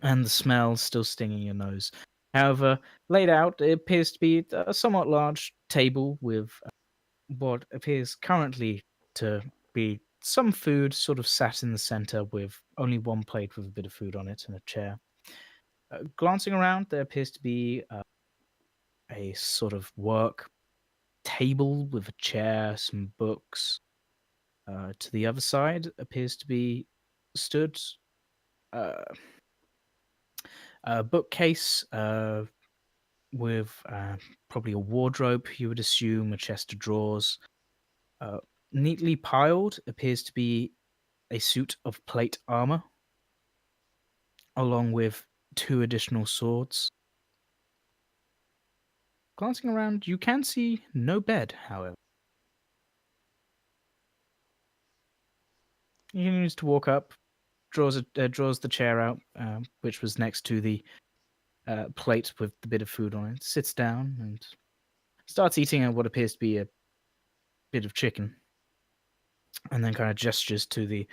and the smell still stinging your nose. However, laid out, it appears to be a somewhat large table with what appears currently to be some food sort of sat in the center with only one plate with a bit of food on it and a chair. Glancing around, there appears to be a sort of work table with a chair, some books. To the other side appears to be stood a bookcase with probably a wardrobe, you would assume, a chest of drawers. Neatly piled appears to be a suit of plate armor, along with 2 additional swords. Glancing around, you can see no bed, however. He continues to walk up, draws the chair out, which was next to the plate with the bit of food on it. Sits down and starts eating what appears to be a bit of chicken, and then kind of gestures to the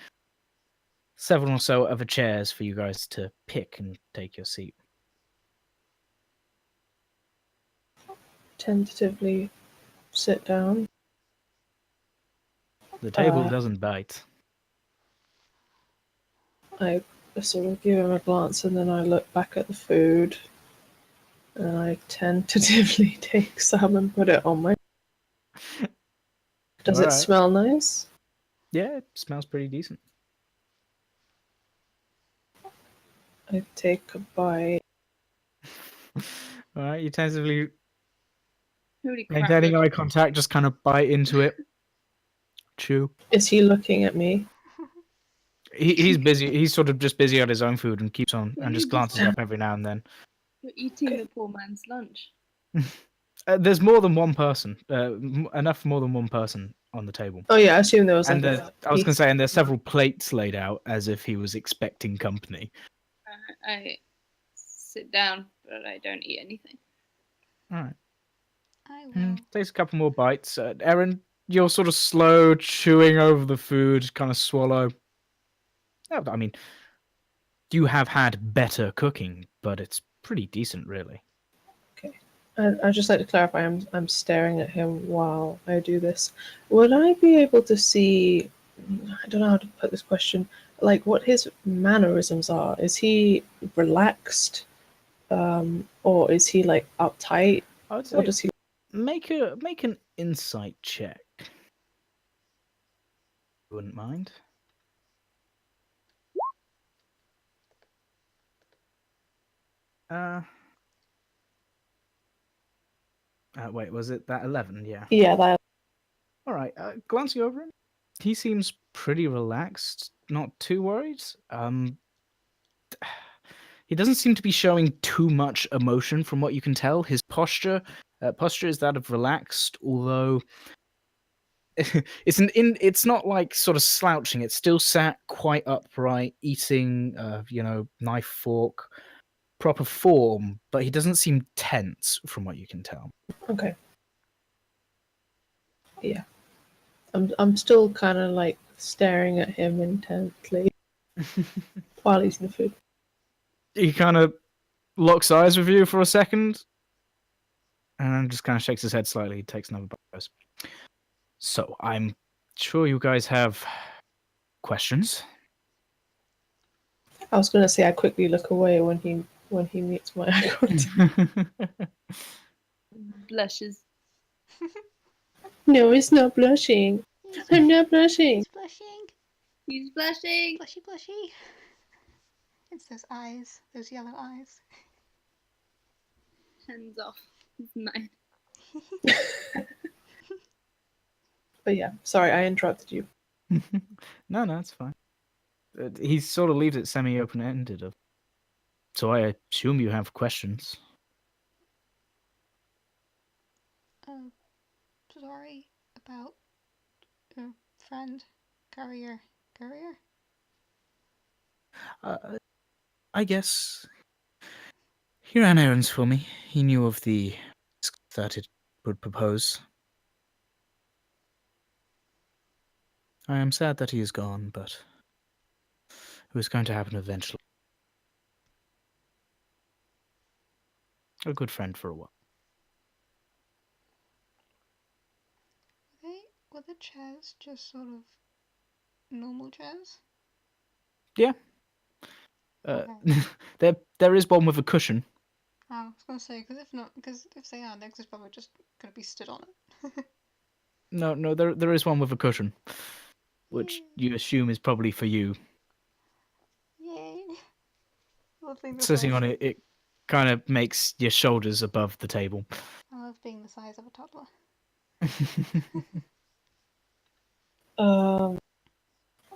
several or so other chairs for you guys to pick and take your seat. Tentatively sit down. The table Uh, doesn't bite. I sort of give him a glance and then I look back at the food and I tentatively take some and put it on my. Does it Alright. smell nice? Yeah, it smells pretty decent. I take a bite. Alright, you tentatively Holy crap. maintaining eye contact, just kind of bite into it. Chew. Is he looking at me? He's busy. He's sort of just busy on his own food and keeps on and just You glances up every now and then. You're eating Okay. the poor man's lunch. There's more than one person. Enough for more than one person on the table. Oh yeah, I assume there was like And a I was going to piece. say, and there's several plates laid out as if he was expecting company. I sit down, but I don't eat anything. All right. I will. Takes a couple more bites. Eryn, you're sort of slow, chewing over the food, kind of swallow. Yeah, I mean, you have had better cooking, but it's pretty decent, really. I'd just like to clarify, I'm staring at him while I do this. Would I be able to see, I don't know how to put this question, like what his mannerisms are? Is he relaxed? Or is he like uptight? I would say What does he make an insight check. Wouldn't mind. Wait, was it that 11? Yeah. Yeah, that All right. Glancing over him, he seems pretty relaxed, not too worried. He doesn't seem to be showing too much emotion from what you can tell. His posture is that of relaxed, although it's not like sort of slouching. It's still sat quite upright, eating, knife, fork, proper form, but he doesn't seem tense from what you can tell. okay. Yeah. I'm still kind of like staring at him intently while eating the food. He kind of locks eyes with you for a second and then just kind of shakes his head slightly, takes another bite. So I'm sure you guys have questions. I was gonna say I quickly look away when he meets my eye contact. Blushes. No, it's not blushing. I'm not blushing. He's blushing. He's blushing. Blushy, blushy. It's those eyes, those yellow eyes. Hands off. It's mine. But yeah, sorry, I interrupted you. No, it's fine. He sort of leaves it semi-open-ended. So I assume you have questions. Sorry about your friend, Courier. I guess he ran errands for me. He knew of the risk that it would propose. I am sad that he is gone, but it was going to happen eventually. A good friend for a while. Were the chairs just sort of normal chairs? Yeah. There is one with a cushion. Oh, I was gonna say, because if they are, they're just probably just gonna be stood on it. No, there is one with a cushion, which you assume is probably for you. Yay! Love being the Sitting size. on it, it kind of makes your shoulders above the table. I love being the size of a toddler.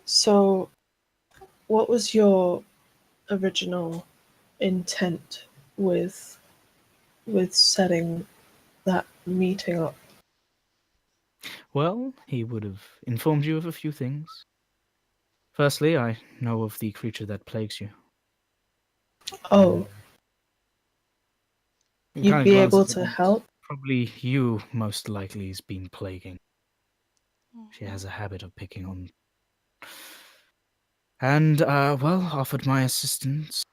So what was your original intent with setting that meeting up? Well, he would have informed you of a few things. Firstly, I know of the creature that plagues you. Oh, He you'd kinda be able glances at to it. help? Probably you, most likely, has been plaguing. She Mhm. has a habit of picking on. And, well, offered my assistance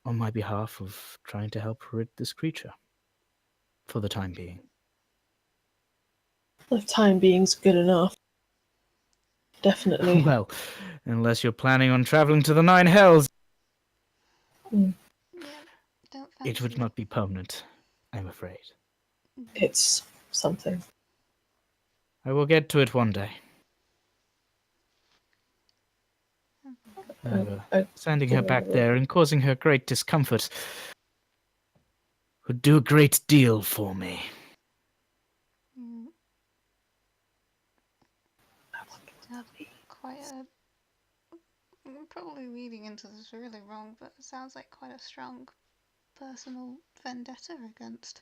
on my behalf of trying to help rid this creature. For the time being. If time being's good enough. Definitely. Well, unless you're planning on traveling to the Nine Hells, Yeah, don't it fancy would not be permanent, I'm afraid. It's something. I will get to it one day. However, I sending give her it a back look. there and causing her great discomfort would do a great deal for me. Mm, sounds quite a. I'm probably reading into this really wrong, but it sounds like quite a strong personal vendetta against,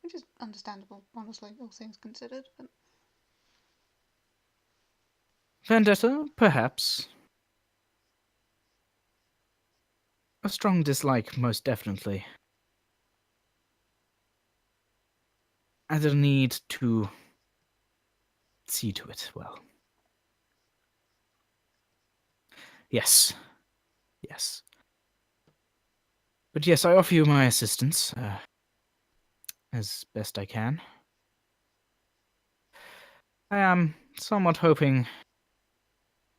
which is understandable, honestly, all things considered. But Vendetta, perhaps. A strong dislike, most definitely. And a need to see to it, well. Yes. Yes. But yes, I offer you my assistance, as best I can. I am somewhat hoping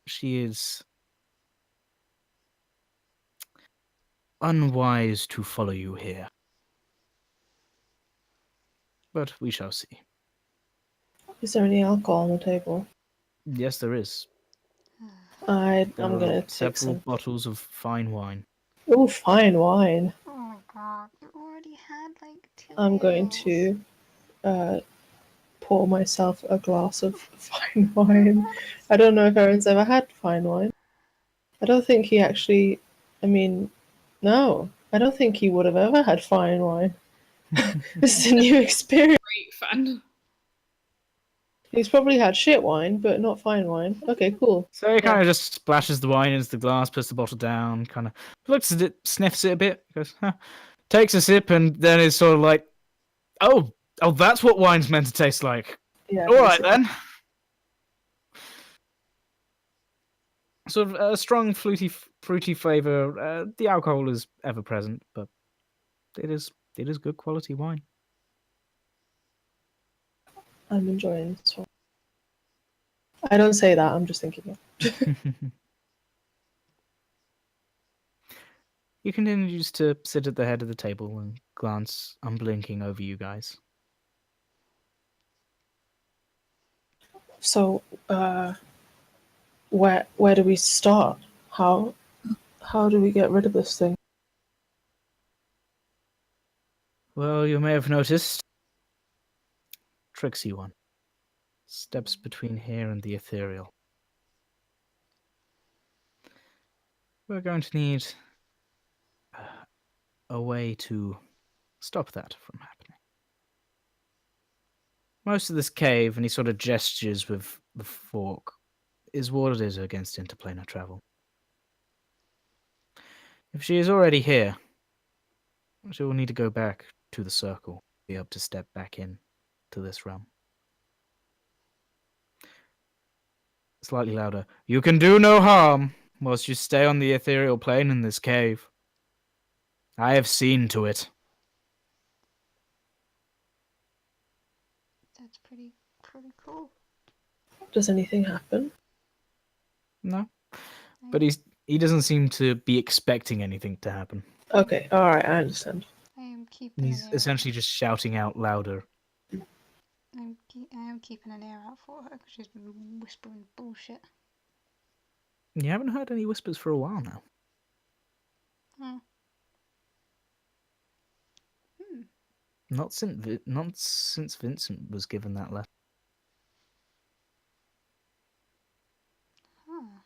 she is unwise to follow you here. But we shall see. Is there any alcohol on the table? Yes, there is. I'm There are gonna take several some. bottles of fine wine. Oh, fine wine. oh my god, you already had like 2 I'm going ales. to pour myself a glass of fine wine. I don't know if Aaron's ever had fine wine. I don't think he actually. I mean, no. I don't think he would have ever had fine wine. This is a new experience. Great fun. He's probably had shit wine, but not fine wine. Okay, cool. So he kind Yeah. of just splashes the wine into the glass, puts the bottle down, kind of looks at it, sniffs it a bit, goes, huh, takes a sip, and then is sort of like, oh, that's what wine's meant to taste like. Yeah. All right basically. then. Sort of a strong, fruity flavor. The alcohol is ever present, but it is good quality wine. I'm enjoying this one. I don't say that. I'm just thinking it. He continues to sit at the head of the table and glance unblinking over you guys. So, where do we start? How do we get rid of this thing? Well, you may have noticed. Tricksy one. Steps between here and the ethereal. We're going to need a way to stop that from happening. Most of this cave, and he sort of gestures with the fork, is warded against interplanar travel. If she is already here, she will need to go back to the circle, be able to step back in to this realm. Slightly louder. You can do no harm whilst you stay on the ethereal plane in this cave. I have seen to it. That's pretty cool. Does anything happen? No, but he doesn't seem to be expecting anything to happen. Okay, all right, I understand. I am keeping He's an ear essentially just shouting out louder. I am keeping an ear out for her because she's been whispering bullshit. You haven't heard any whispers for a while now. Not since Vincent was given that letter. Huh.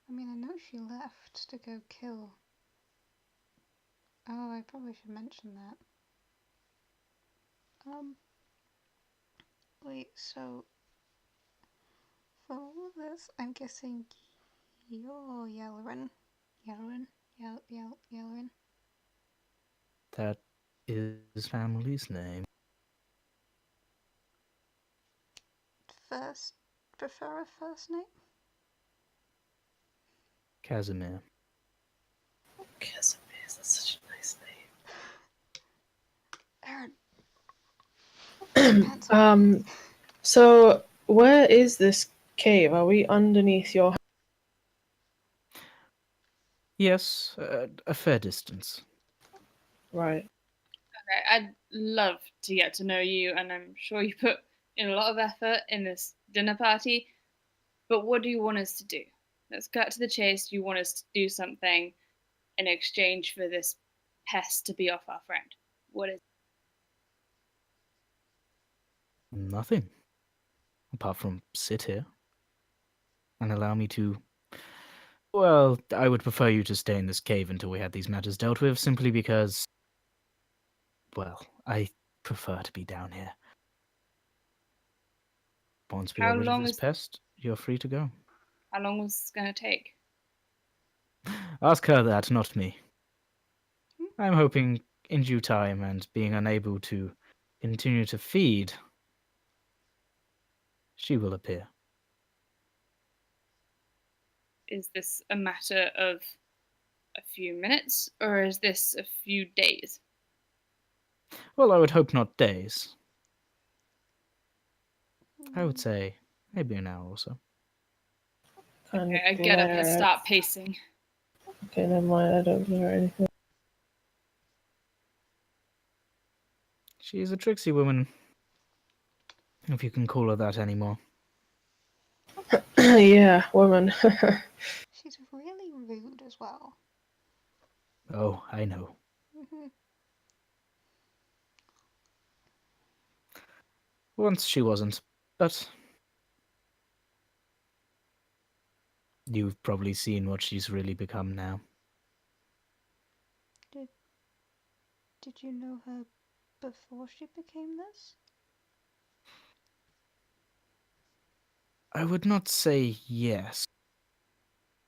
I mean, I know she left to go kill. Oh, I probably should mention that. Wait, so for all of this, I'm guessing You're Yellrin. Yellrin. That is his family's name. Prefer a first name? Casimir. Casimir, that's such a nice Eryn. name. Pants on. So where is this cave? Are we underneath your house? Yes, a fair distance. Right. Okay, I'd love to get to know you, and I'm sure you put in a lot of effort in this dinner party. But what do you want us to do? Let's cut to the chase. Do you want us to do something in exchange for this pest to be off our friend? What is Nothing. Apart from sit here and allow me to. Well, I would prefer you to stay in this cave until we had these matters dealt with, simply because. Well, I prefer to be down here. Once we How are rid of long this is pest, you're free to go. how long was this gonna take? Ask her that, not me. Hmm? I'm hoping in due time and being unable to continue to feed, she will appear. Is this a matter of a few minutes, or is this a few days? Well, I would hope not days. I would Hmm. say maybe an hour or so. Kind Okay, I of get up and glare. start pacing. Okay, never mind. I don't glare or anything. She is a tricksy woman, if you can call her that anymore. Yeah, woman. She's really rude as well. Oh, I know. Mhm. Once she wasn't, but you've probably seen what she's really become now. Did you know her before she became this? I would not say yes,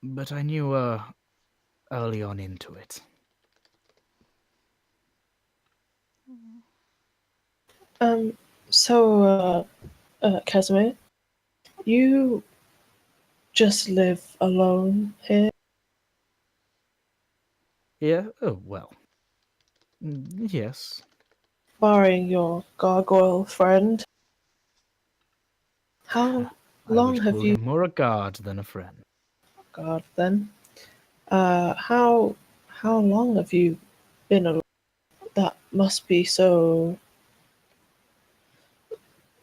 but I knew her early on into it. Hmm. So, Casimir, you just live alone here? Yeah? Oh, well. Yes. Barring your gargoyle friend? How I long would have call you... him more a guard than a friend. God, then. How long have you been alone? That must be so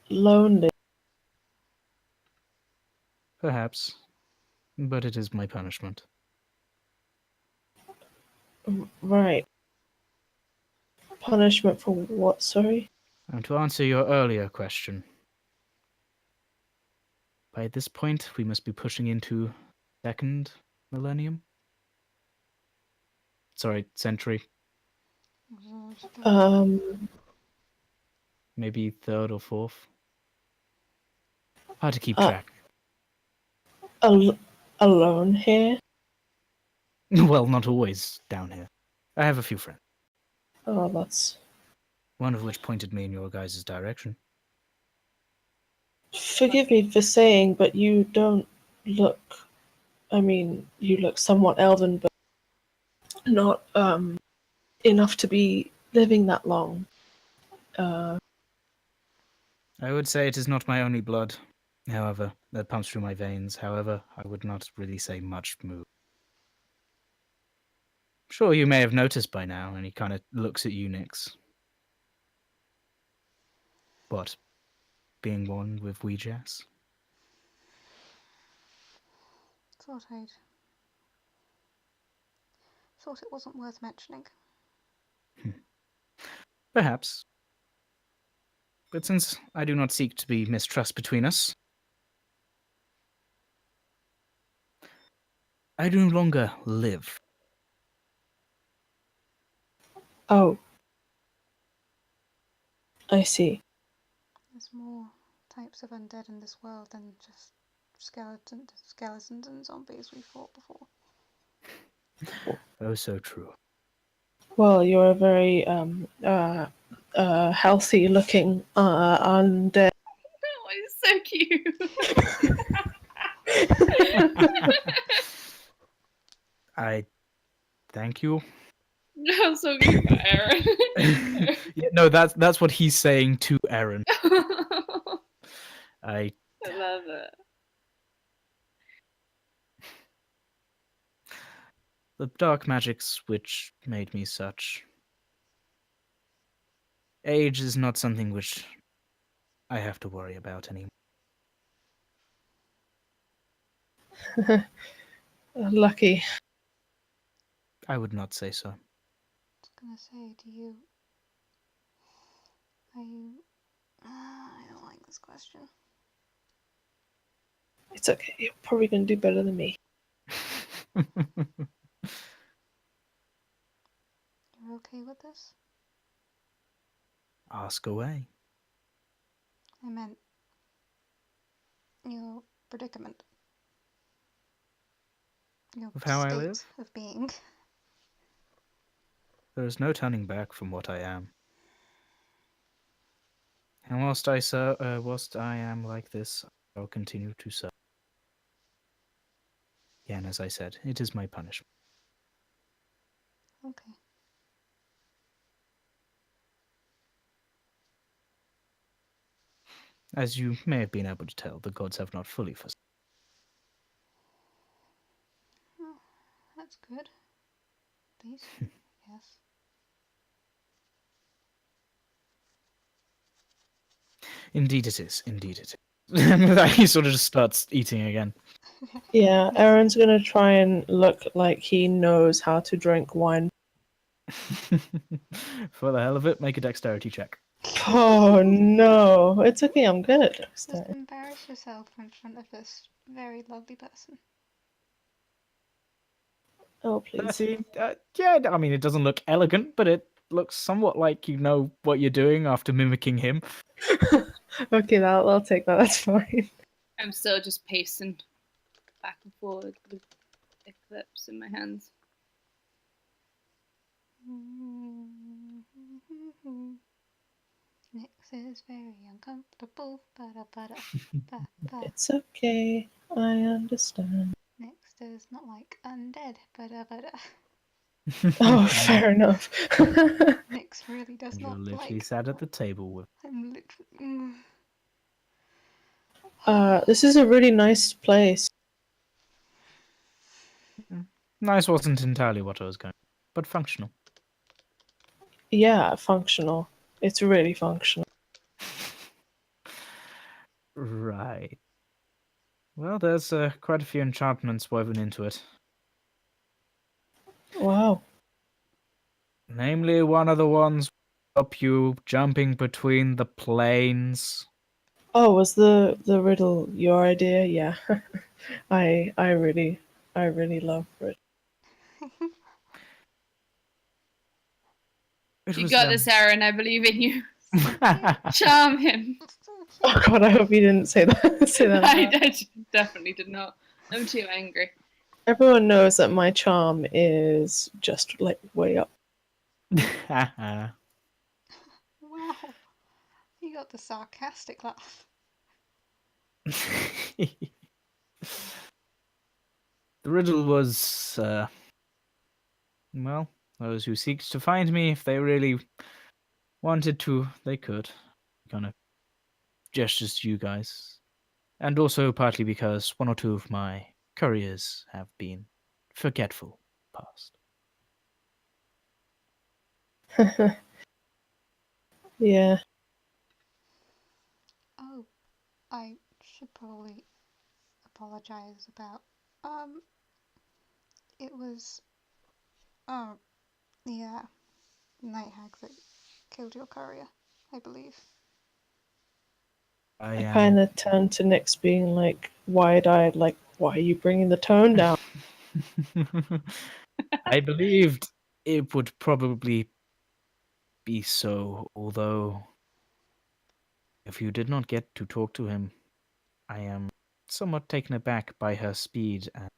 lonely. Perhaps, but it is my punishment. Right. Punishment for what, sorry? And to answer your earlier question, by this point we must be pushing into second millennium? Sorry, century. Um, Maybe third or fourth. Hard to keep uh, track. alone here? Well, not always down here. I have a few friends, Oh, that's... one of which pointed me in your guys' direction. Forgive me for saying, but you don't look... I mean, you look somewhat elven, but not, enough to be living that long. I would say it is not my only blood, however, that pumps through my veins. However, I would not really say much move. Sure, you may have noticed by now, and he kind of looks at you, Nix. What? Being one with Ouija's? Thought it wasn't worth mentioning. Perhaps. But since I do not seek to be mistrust between us, I no longer live. Oh, I see. There's more types of undead in this world than just skeletons and zombies we fought before. Oh, so true. Well, you're a very healthy looking undead. Oh, it's so cute. I thank you. I was talking about Eryn. Yeah, no, that's what he's saying to Eryn. I I love it. the dark magics which made me such. Age is not something which I have to worry about anymore. Lucky. I would not say so. I was gonna say, are you? I don't like this question. It's okay. You're probably gonna do better than me. You're okay with this? Ask away. I meant your predicament. Your Of how I state live? of being. There is no turning back from what I am. And whilst I am like this, I'll continue to serve. Again, as I said, it is my punishment. Okay. As you may have been able to tell, the gods have not fully forsaken. Well, that's good. At least, yes. Indeed it is. Indeed it is. He sort of just starts eating again. Yeah, Aaron's gonna try and look like he knows how to drink wine. For the hell of it, make a dexterity check. Oh no, it's okay. I'm good at Just dexterity. embarrass yourself in front of this very lovely person. Oh please. 30. Yeah, I mean, it doesn't look elegant, but it looks somewhat like you know what you're doing after mimicking him. Okay, I'll take that. That's fine. I'm still just pacing back and forward with Eclipse in my hands. Nix is very uncomfortable. Ba-da-ba-da. Ba-ba. It's okay. I understand. Nix does not like undead. Ba-da-ba-da. Oh, fair enough. Nix really does And you're not literally like. sat at the table with. I'm literally. This is a really nice place. Nice wasn't entirely what I was going, but functional. Yeah, functional. It's really functional. Right. Well, there's quite a few enchantments woven into it. Wow. Namely, one of the ones up you jumping between the planes. Oh, was the riddle your idea? Yeah. I really love it. It You was, got this, Eryn. I believe in you. Charm him. Oh god, I hope you didn't say that. Say that. I definitely did not. I'm too angry. Everyone knows that my charm is just like way up. Wow. You got the sarcastic laugh. The riddle was, well, those who seek to find me, if they really wanted to, they could. Kind of gestures to you guys. And also partly because one or two of my couriers have been forgetful past. Yeah. Oh, I should probably apologize about. It was. Yeah, night hag that killed your courier, I believe. I kind of turned to Nyx being like wide-eyed, like, why are you bringing the tone down? I believed it would probably be so, although if you did not get to talk to him, I am somewhat taken aback by her speed and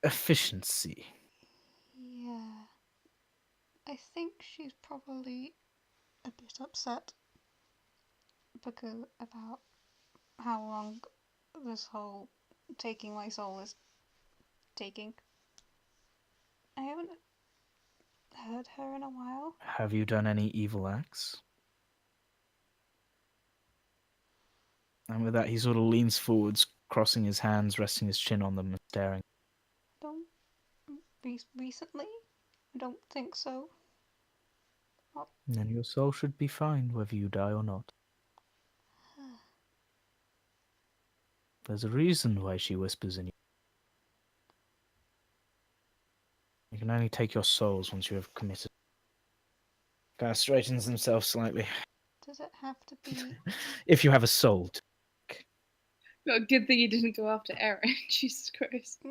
efficiency. Yeah. I think she's probably a bit upset because about how long this whole taking my soul is taking. I haven't heard her in a while. Have you done any evil acts? And with that, he sort of leans forwards, crossing his hands, resting his chin on them, and staring. Don't recently? I don't think so. Then your soul should be fine, whether you die or not. There's a reason why she whispers in you. You can only take your souls once you have committed. Kind of straightens himself slightly. Does it have to be? If you have a soul. Well, good thing you didn't go after Eryn. Jesus Christ. Oh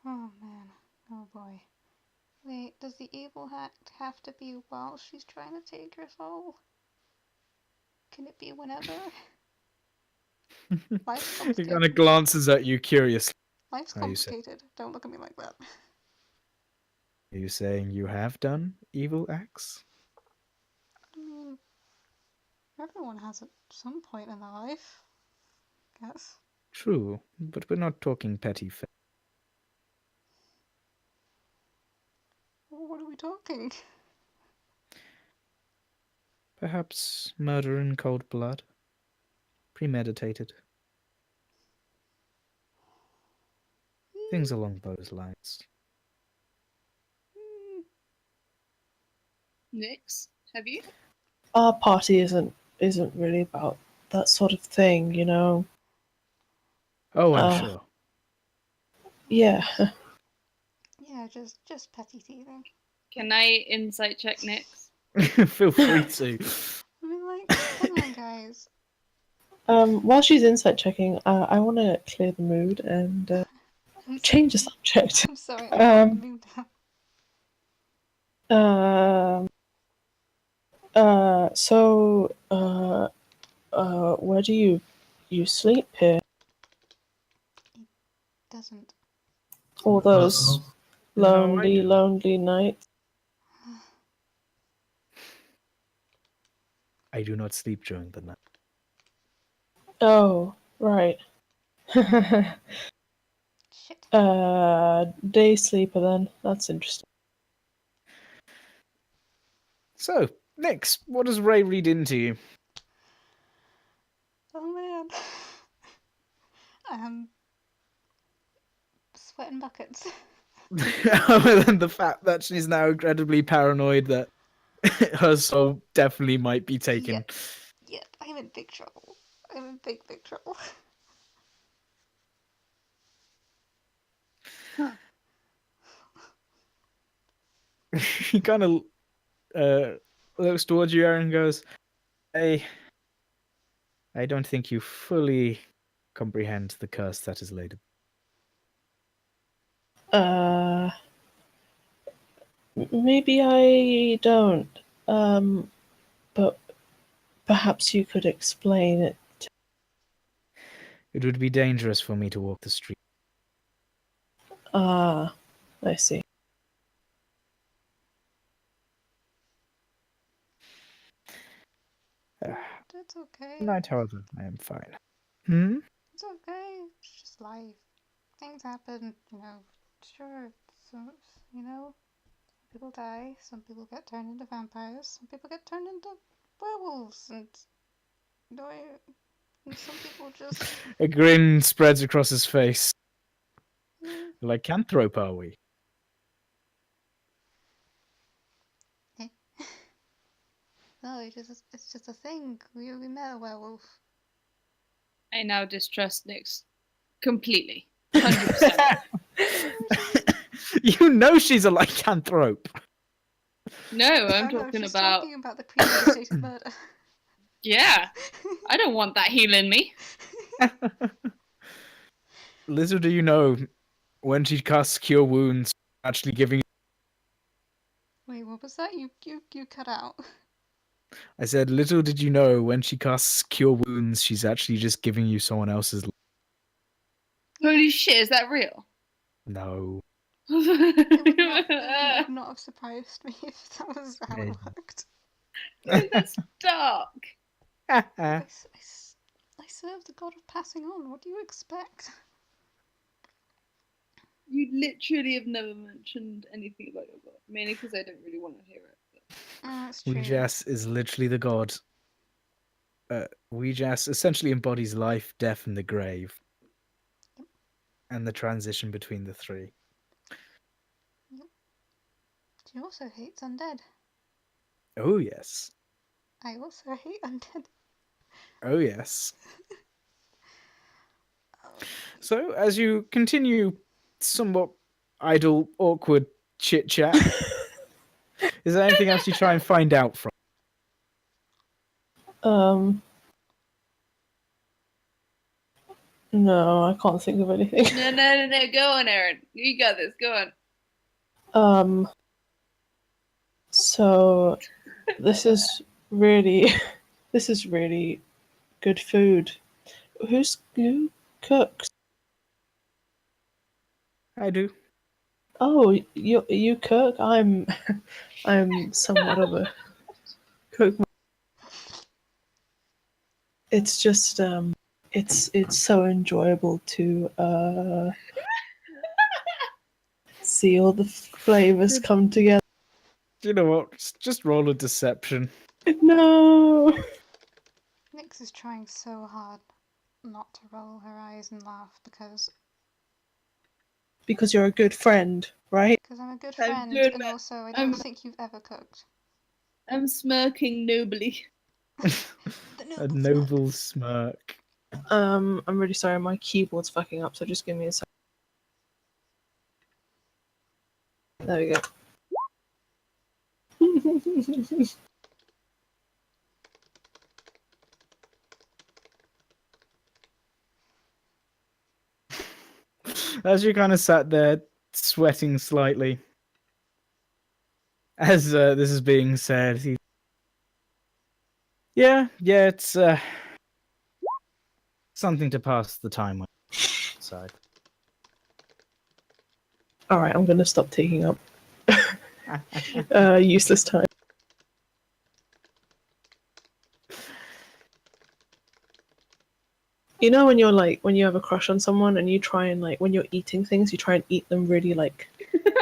man. Oh boy. Wait, does the evil act have to be while she's trying to take your soul? Can it be whenever? Life's He complicated. kind of glances at you curiously. Life's How you say? complicated. Don't look at me like that. Are you saying you have done evil acts? I mean, everyone has at some point in their life. Guess. True, but we're not talking petty things. What are we talking? Perhaps murder in cold blood? Premeditated? Things along those lines. Nyx, have you? Our party isn't really about that sort of thing, you know. Oh, I'm sure. Yeah. Yeah, just petty thieving. Can I insight check Nyx? Feel free to. I mean, like, come on, guys. While she's insight checking, I want to clear the mood and change the subject. I'm sorry, I'm putting the mood down. So, where do you sleep here? Doesn't. All those lonely, No, lonely nights. I do not sleep during the night. Oh, right. Shit. Day sleeper then. That's interesting. So, Nyx, what does Ray read into you? Oh man. Sweating buckets. Other than the fact that she's now incredibly paranoid that her soul definitely might be taken. Yep, I'm in big trouble. I'm in big trouble. He kind of looks towards you, Eryn, and goes, I don't think you fully comprehend the curse that is laid. Maybe I don't. But perhaps you could explain it. It would be dangerous for me to walk the street. I see. It's okay. Tonight, however, I am fine. Hmm? It's okay. It's just life. Things happen, you know. Sure, so, you know, people die. Some people get turned into vampires. Some people get turned into werewolves, and some people just. A grin spreads across his face. Mm, Lycanthrope, are we? no, it's just a thing. We met a werewolf. I now distrust Nyx completely. 100%. You know she's a lycanthrope. No, I'm no, talking she's about. talking about the premeditated murder. Yeah, I don't want that healing me. Little do you know, when she casts Cure Wounds, actually giving. Wait, what was that? You cut out. I said, little did you know when she casts Cure Wounds, she's actually just giving you someone else's. Holy shit, is that real? No. It would not have surprised me if that was how it Yeah. worked. That's dark. I serve the god of passing on. What do you expect? You literally have never mentioned anything about your god, mainly because I don't really want to hear it. That's true. Ouijas is literally the god. Ouijas essentially embodies life, death, and the grave. And the transition between the three. She also hates undead. Oh, yes. I also hate undead. Oh, yes. So, as you continue somewhat idle, awkward chit chat, is there anything else you try and find out from? No, I can't think of anything. No. Go on, Eryn. You got this. Go on. So this is really good food. Who cooks? I do. Oh, you cook? I'm somewhat of a cook. It's just it's so enjoyable to see all the flavors come together. You know what? Just roll a deception. No. Nyx is trying so hard not to roll her eyes and laugh because Because you're a good friend, right? I'm a good I'm friend, good, and man. also I don't think you've ever cooked. I'm smirking nobly. A noble smirk. I'm really sorry, my keyboard's fucking up, so just give me a second. There we go. As you kind of sat there, sweating slightly, as this is being said, yeah, it's something to pass the time with. Side. Alright, I'm gonna stop taking up useless time. You know when when you have a crush on someone and you try and when you're eating things, you try and eat them really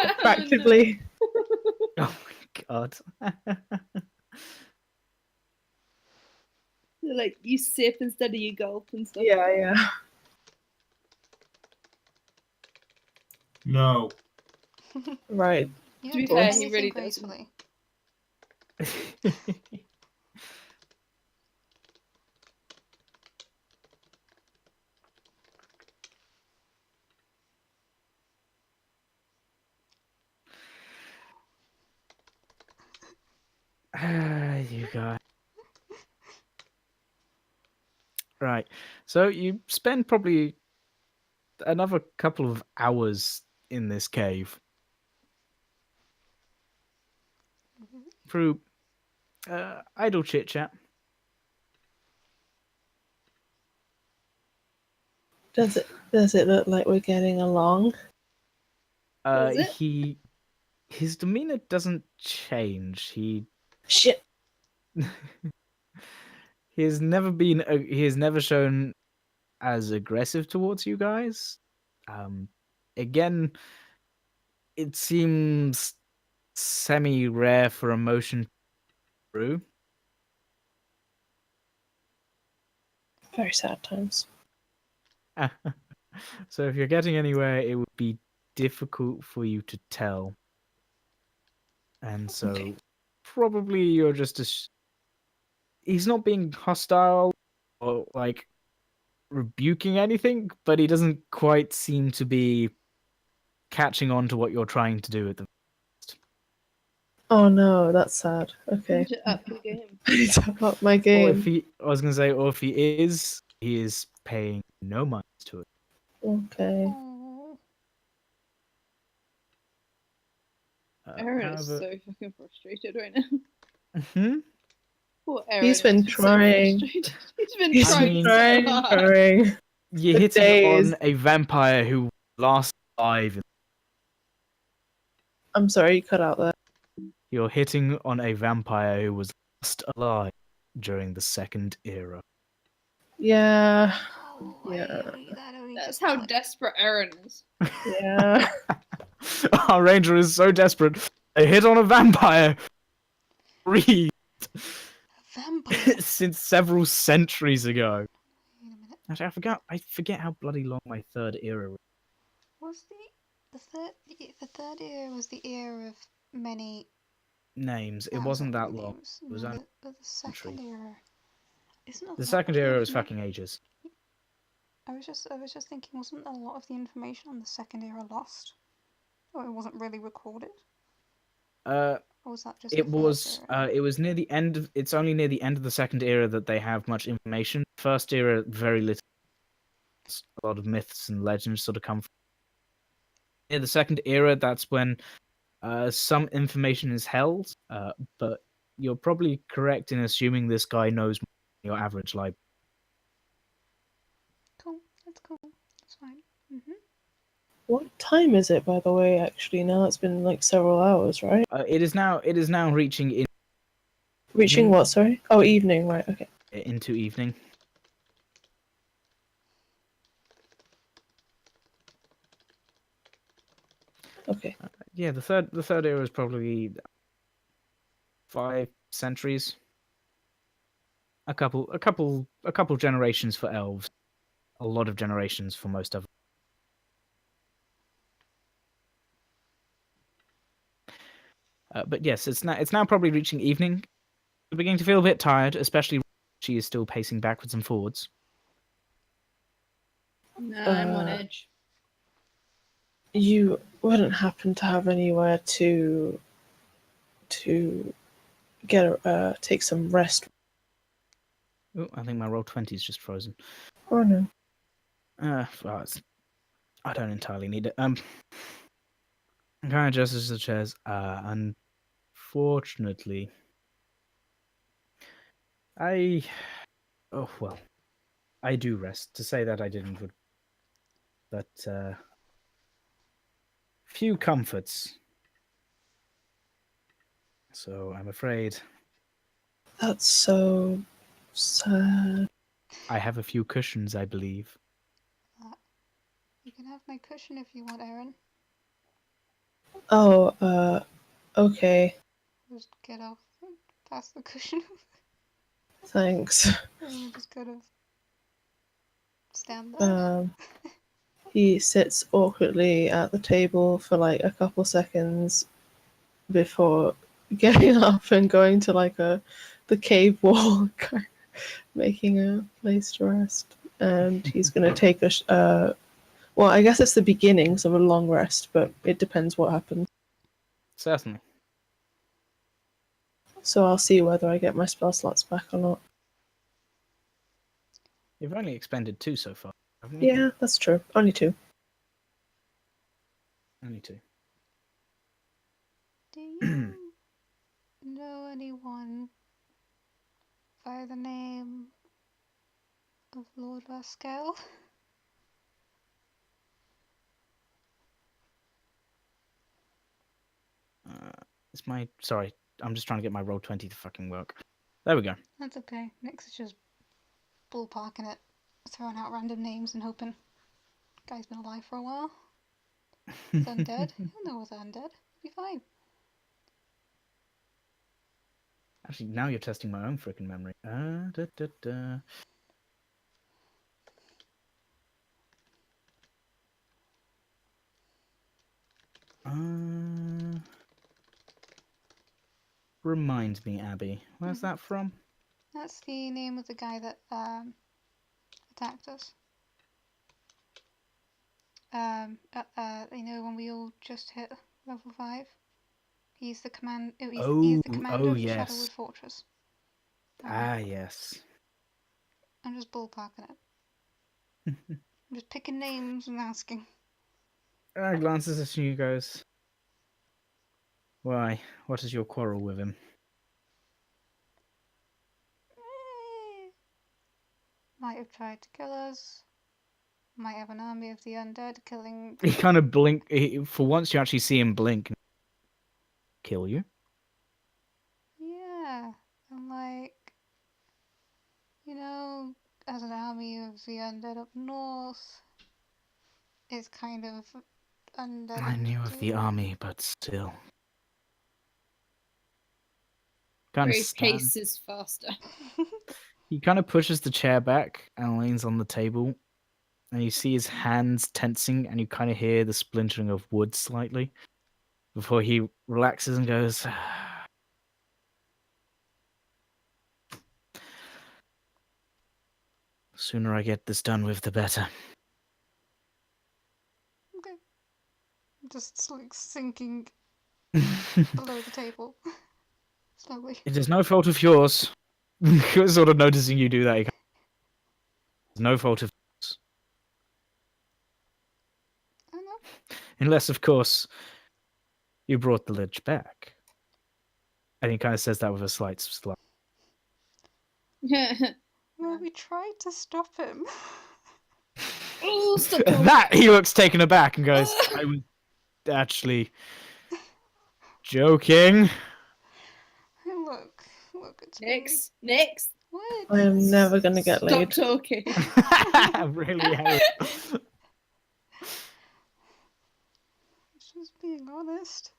attractively. Oh my god. Like you sip instead of you gulp and stuff. Yeah. No. Right. You To be don't do fair, he anything really doesn't. gracefully. You guys. Right. So you spend probably another couple of hours in this cave through idle chit chat. Does it look like we're getting along? Does it? His demeanor doesn't change. Shit. He has never shown as aggressive towards you guys. Again, it seems semi-rare for emotion through. Very sad times. So if you're getting anywhere, it would be difficult for you to tell. And so Okay. probably you're just he's not being hostile or rebuking anything, but he doesn't quite seem to be catching on to what you're trying to do at the Oh no, that's sad. You Okay. need to up your game. I need to up my or game. if he is paying no mind to it. Okay. Oh, Eryn is so fucking frustrated right now. However, I don't know. uh, What however, is he? Mhm. Poor He's Eryn been has so trying. frustrated. He's been He's trying been I mean- so hard. trying. You're For hitting days. on a vampire who last alive. I'm sorry, you cut out there. You're hitting on a vampire who was last alive during the Second Era. Yeah, Oh, Yeah. that only That's just how got- desperate Eryn is. yeah. Our ranger is so desperate. They hit on a vampire. Breathed a vampire. since several centuries ago. Wait a minute. Actually, I forget how bloody long my Third Era was. Was the third era was the era of many Names. It thousands wasn't of that long. names. It was No, only the second century. era isn't a The lot Second of the Era is informa- fucking ages. I was just thinking, wasn't a lot of the information on the second era lost, or it wasn't really recorded, Uh, or was that just it the was. first era? It was near the end of. It's only near the end of the Second Era that they have much information. First Era, very little. A lot of myths and legends sort of come from. Near the Second Era, that's when some information is held. But you're probably correct in assuming this guy knows more than your average library. Cool, that's cool. That's fine. What time is it, by the way? Actually, now it's been like several hours, right? It is now. It is now reaching Reaching Evening. what? Sorry. Oh, evening. Right. Okay. into evening. Okay. Yeah, the third era is probably 5 centuries. A couple generations for elves. A lot of generations for most of them. But yes, it's now probably reaching evening. You're beginning to feel a bit tired, especially she is still pacing backwards and forwards. No, I'm on Uh, edge. You wouldn't happen to have anywhere to get take some rest? Oh, I think my roll 20 is just frozen. Oh no. Well, I don't entirely need it. Kind of gestures the chairs. Unfortunately, oh well, I do rest. To say that I didn't would, but few comforts. So I'm afraid That's so sad. I have a few cushions, I believe. You can have my cushion if you want, Eryn. Oh, okay. Just get off, pass the cushion, Thanks. and just kind of stand there. He sits awkwardly at the table for like a couple seconds before getting up and going to like the cave wall, making a place to rest. And he's gonna take well, I guess it's the beginnings of a long rest, but it depends what happens. Certainly. So I'll see whether I get my spell slots back or not. You've only expended 2 so far, haven't you? Yeah, that's true. Only 2. Only 2. Do you know anyone by the name of Lord Rascal? Sorry, I'm just trying to get my roll 20 to fucking work. There we go. That's okay. Nix is just ballparking it, throwing out random names and hoping. Guy's been alive for a while. He's undead. He'll know what's undead. He'll be fine. Actually, now you're testing my own freaking memory. Remind me, Abby. Where's that from? That's the name of the guy that attacked us. You know, when we all just hit level 5. He's the he's the commander of the yes. Shadowwood Fortress. Yes. I'm just ballparking it. I'm just picking names and asking. Glances at you, goes, "Why? What is your quarrel with him?" might have tried to kill us. Might have an army of the undead killing. He kind of blink. For once, you actually see him blink. Kill you. Yeah, and like, as an army of the undead up north, it's kind of undead. I knew of the army, but still. Kind of Very stands. paces faster. He kind of pushes the chair back and leans on the table, and you see his hands tensing, and you kind of hear the splintering of wood slightly before he relaxes and goes, "Sooner I get this done with, the better." Okay. Just like sinking below the table. Slowly. It is no fault of yours. Sort of noticing you do that. It's no fault of yours. I know. Unless, of course, you brought the ledge back. And he kind of says that with a slight slap. Well, we tried to stop him. Oh, stop At talking. that, he looks taken aback and goes, "I was actually joking." Look, it's Next. What? I am never gonna get Stop laid. talking. Really, Harry. Just being honest.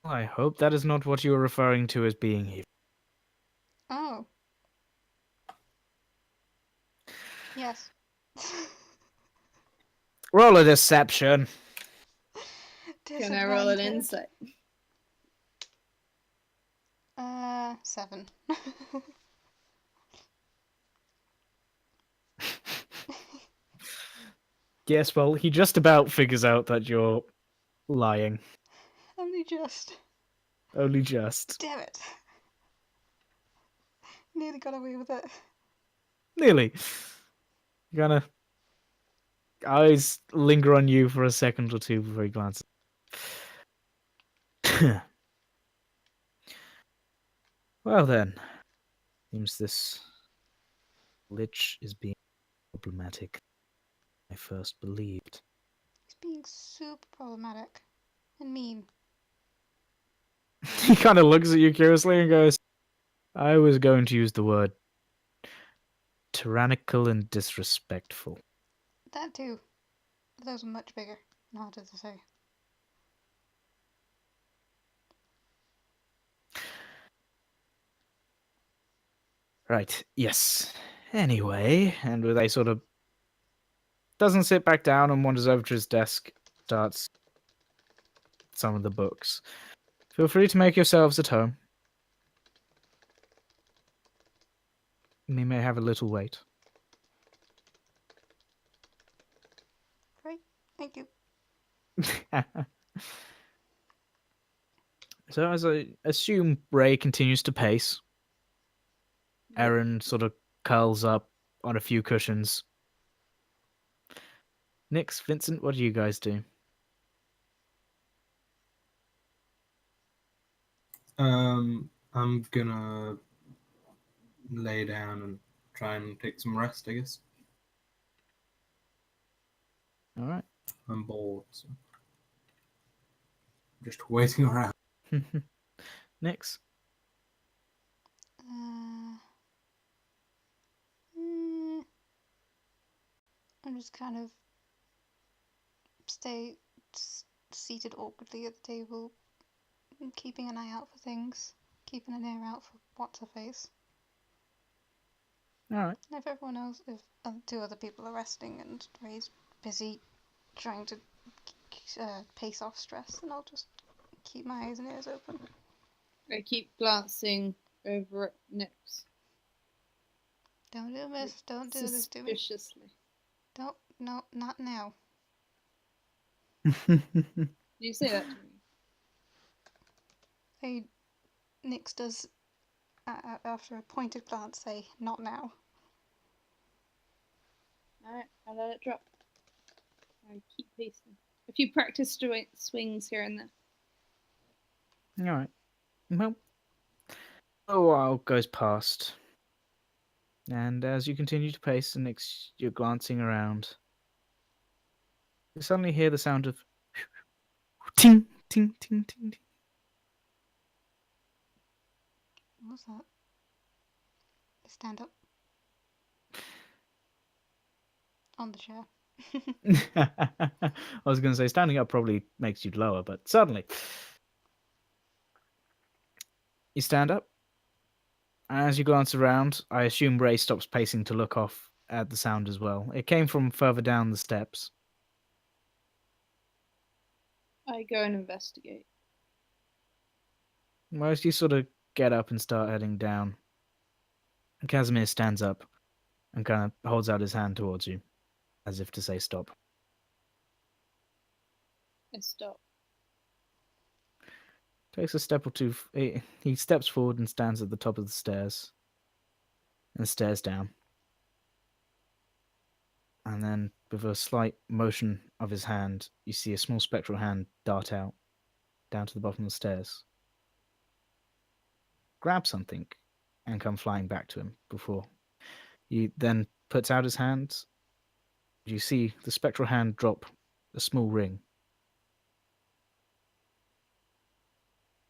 I hope that is not what you were referring to as being evil. Oh. Yes. Roll a deception. Can I roll an Disadvantage. insight? 7. Yes, well, he just about figures out that you're lying. Only just. Only just. Damn it. Nearly got away with it. Nearly. Gonna eyes linger on you for a second or two before he glances. Well then, seems this lich is being problematic. I first believed. He's being super problematic. And mean. He kind of looks at you curiously and goes, "I was going to use the word tyrannical and disrespectful." That too. But those are much bigger and harder to say. Right, yes. Anyway, and with a sort of doesn't sit back down and wanders over to his desk, starts some of the books. Feel free to make yourselves at home. We may have a little wait. Great. Thank you. So as I assume Ray continues to pace, Eryn sort of curls up on a few cushions. Nix, Vincent, what do you guys do? I'm gonna lay down and try and take some rest, I guess. All right. I'm bored, so just waiting around. Nix. I'm just kind of stay seated awkwardly at the table, keeping an eye out for things, keeping an ear out for what's her face. All right. If everyone else, if 2 other people are resting and Ray's busy trying to pace off stress, then I'll just keep my eyes and ears open. I keep glancing over at Nix. Don't do this. Don't do this to me. Suspiciously. Don't. No, not now. Did you say that to me? Nix does, after a pointed glance, say, "Not now." Alright, I'll let it drop. I keep pacing. A few practice swings here and there. All right. Well, a while goes past. And as you continue to pace and you're glancing around, you suddenly hear the sound of ting, ting, ting, ting, ting. What was that? Stand up. On the chair. I was going to say standing up probably makes you lower, but suddenly you stand up. As you glance around, I assume Ray stops pacing to look off at the sound as well. It came from further down the steps. I go and investigate. Most you sort of get up and start heading down. Casimir stands up and kind of holds out his hand towards you, as if to say stop. I stop. Takes a step or two. He steps forward and stands at the top of the stairs and stares down. And then, with a slight motion of his hand, you see a small spectral hand dart out down to the bottom of the stairs, grab something, and come flying back to him before he then puts out his hand. You see the spectral hand drop a small ring,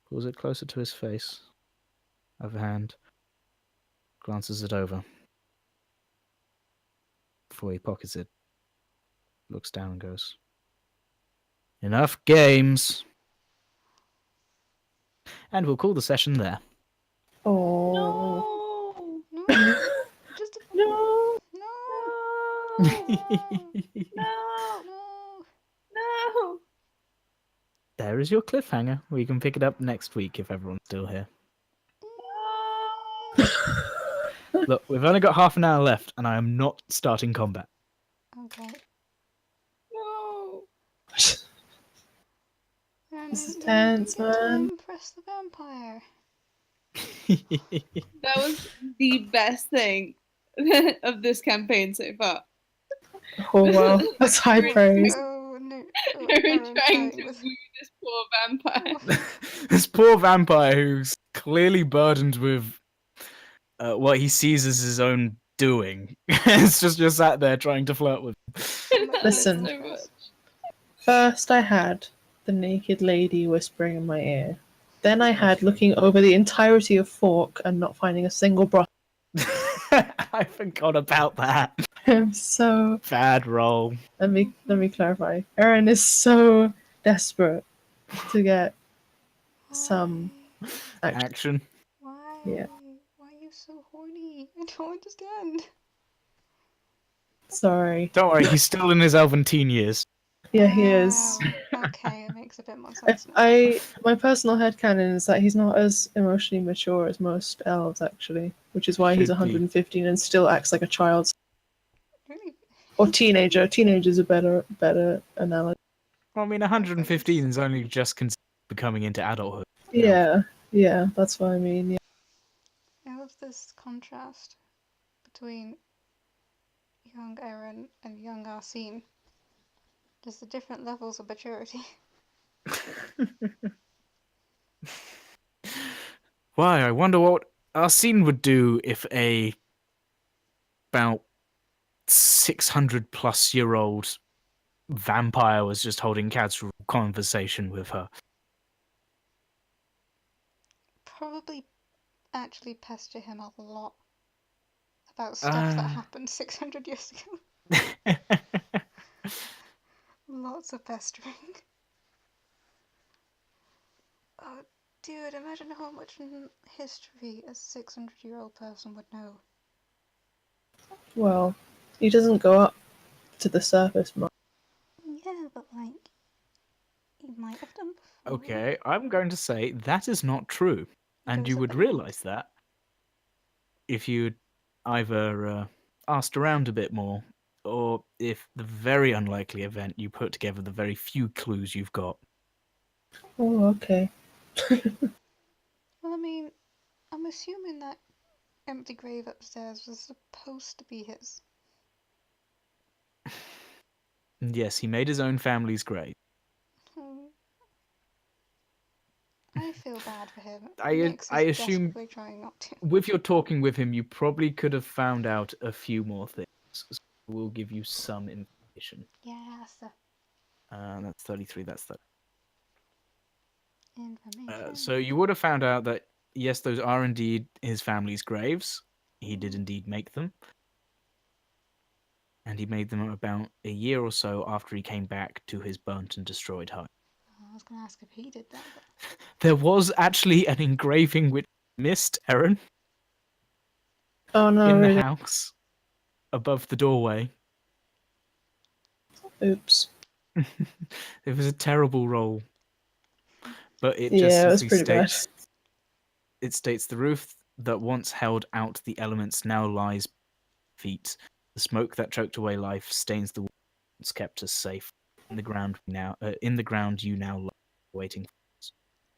pulls it closer to his face, other hand, glances it over before he pockets it, looks down and goes, "Enough games." And we'll call the session there. Oh. No! No. Just a... No. No. No! No. No! There is your cliffhanger. We can pick it up next week if everyone's still here. Look, we've only got half an hour left, and I am not starting combat. Okay. No! Then This is don't tense, forget to man. impress the vampire. That was the best thing of this campaign so far. Oh wow, that's high Eryn praise. Oh no. Oh, We're Eryn, trying sorry, to with- woo this poor vampire. This poor vampire who's clearly burdened with what he sees as his own doing. It's just sat there trying to flirt with him. Listen. So much. First, I had the naked lady whispering in my ear. Then I had looking over the entirety of Fork and not finding a single brothel. I forgot about that. I'm so. Bad roll. Let me clarify. Eryn is so desperate to get some action. Action. Why? Yeah. Why are you so horny? I don't understand. Sorry. Don't worry, he's still in his elven teen years. Yeah, he is. Wow. Okay, it makes a bit more sense now. My personal headcanon is that he's not as emotionally mature as most elves, actually, which is why he's Should be. 115 and still acts like a child. Really? Or teenager. Teenager's a better analogy. Well, I mean, 115 is only just becoming into adulthood. Yeah, that's what I mean. Yeah. I love this contrast between young Eryn and young Arsene. Just the different levels of maturity. Why, I wonder what Arsene would do if a about 600 plus year old vampire was just holding casual conversation with her. Probably actually pester him a lot about stuff that happened 600 years ago. Lots of pestering. Oh, dude, imagine how much history a 600-year-old person would know. Well, he doesn't go up to the surface much. Yeah, but like, he might have done before. Okay, I'm going to say that is not true. And Goes you at would the realise that if you'd either asked around a bit more, or if the very unlikely event you put together the very few clues you've got. Oh, okay. Well, I mean, I'm assuming that empty grave upstairs was supposed to be his. Yes, he made his own family's grave. Hmm. I feel feel bad for him. I Nyx I is assume desperately trying not to. with your talking with him, you probably could have found out a few more things. So we'll give you some information. Yes. That's 33. That's that. Information. So you would have found out that yes, those are indeed his family's graves. He did indeed make them. And he made them about a year or so after he came back to his burnt and destroyed home. I was going to ask if he did that, but There was actually an engraving which missed Eryn Oh no, in the really? house above the doorway. Oops. It was a terrible roll, but it Yeah, just it was simply pretty bad. states it states the roof that once held out the elements now lies feet. The smoke that choked away life stains the walls, kept us safe. In the ground you now lie, waiting for us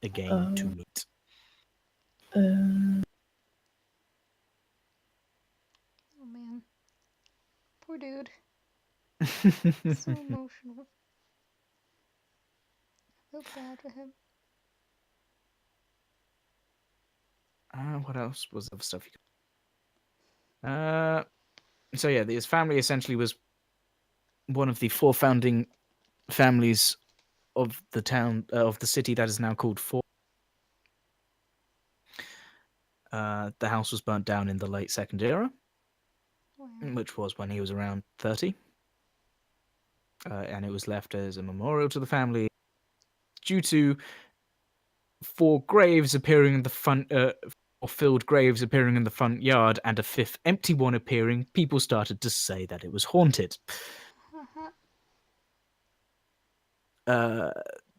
again to meet. oh man. Poor dude. So emotional. I feel bad for him. What else was other stuff you could... So yeah, his family essentially was one of the 4 founding families of the town of the city that is now called Fort. The house was burnt down in the late Second Era, Wow. which was when he was around 30, and it was left as a memorial to the family due to 4 graves appearing in the front. Or filled graves appearing in the front yard, and a 5th empty one appearing. People started to say that it was haunted.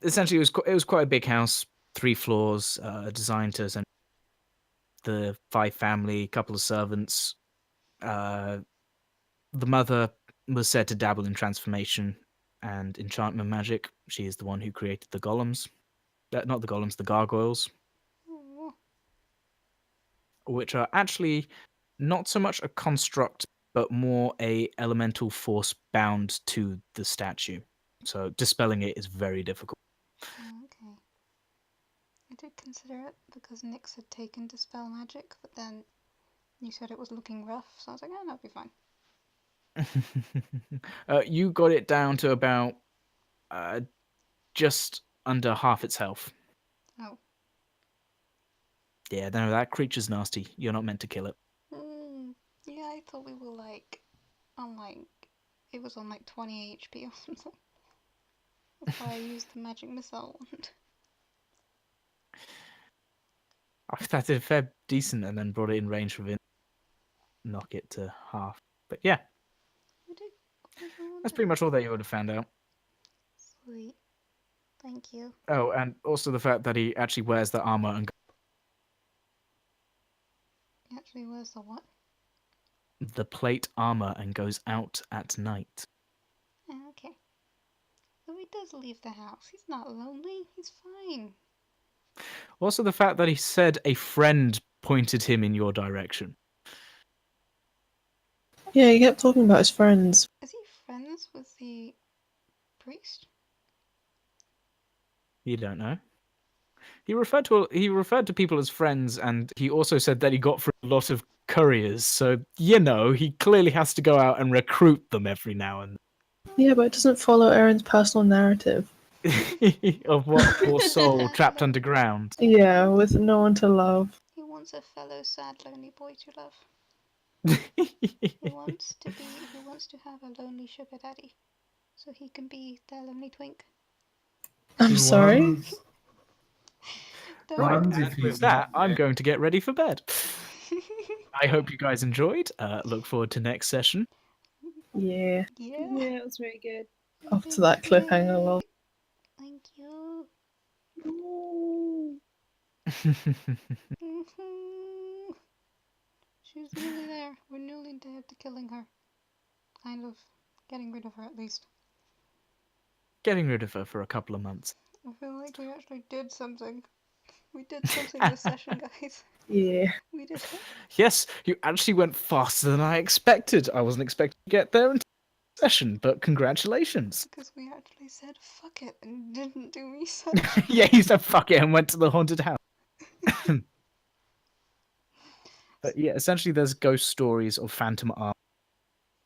Essentially, it was quite a big house, 3 floors, designed to send the 5 family, couple of servants. The mother was said to dabble in transformation and enchantment magic. She is the one who created the golems. Not the golems, the gargoyles, Oh, which are actually not so much a construct, but more a elemental force bound to the statue. So dispelling it is very difficult. okay. I did consider it because Nyx had taken Dispel Magic, but then you said it was looking rough, so I was like, oh, that'll be fine. You got it down to about just under half its health. Oh. Yeah, no, that creature's nasty. You're not meant to kill it. Yeah, I thought we were it was on 20 HP or something. That's why I used the magic missile wand. That did fair decent, and then brought it in range for Vincent. Knock it to half. But yeah, We did quite well. that's pretty much all that you would have found out. Sweet. Thank you. Oh, and also the fact that he actually wears the armor and Actually, where's the what? the plate armor and goes out at night. Okay. So he does leave the house. He's not lonely. He's fine. Also the fact that he said a friend pointed him in your direction. Yeah, he kept talking about his friends. Is he friends with the priest? You don't know. He referred to people as friends, and he also said that he got through a lot of couriers. So he clearly has to go out and recruit them every now and Yeah, but it doesn't follow Erin's personal narrative. then. Of what poor soul trapped underground. Yeah, with no one to love. He wants a fellow sad lonely boy to love. He wants to have a lonely sugar daddy. So he can be their lonely twink. I'm sorry? Don't Right, Runs and if he's with that, not I'm there. going to get ready for bed. I hope you guys enjoyed. Look forward to next session. Yeah, Yeah. Yeah, it was very good. off to that cliffhanger. Lol. Thank you. She's nearly there. We're nearly dead to killing her. Kind of. Getting rid of her at least. Getting rid of her for a couple of months. I feel like we actually did something. We did something this session, guys. Yeah. We did it. Yes, you actually went faster than I expected. I wasn't expecting to get there in session, but congratulations. Because we actually said fuck it and didn't do research. Yeah, you said fuck it and went to the haunted house. But yeah, essentially, there's ghost stories of phantom armor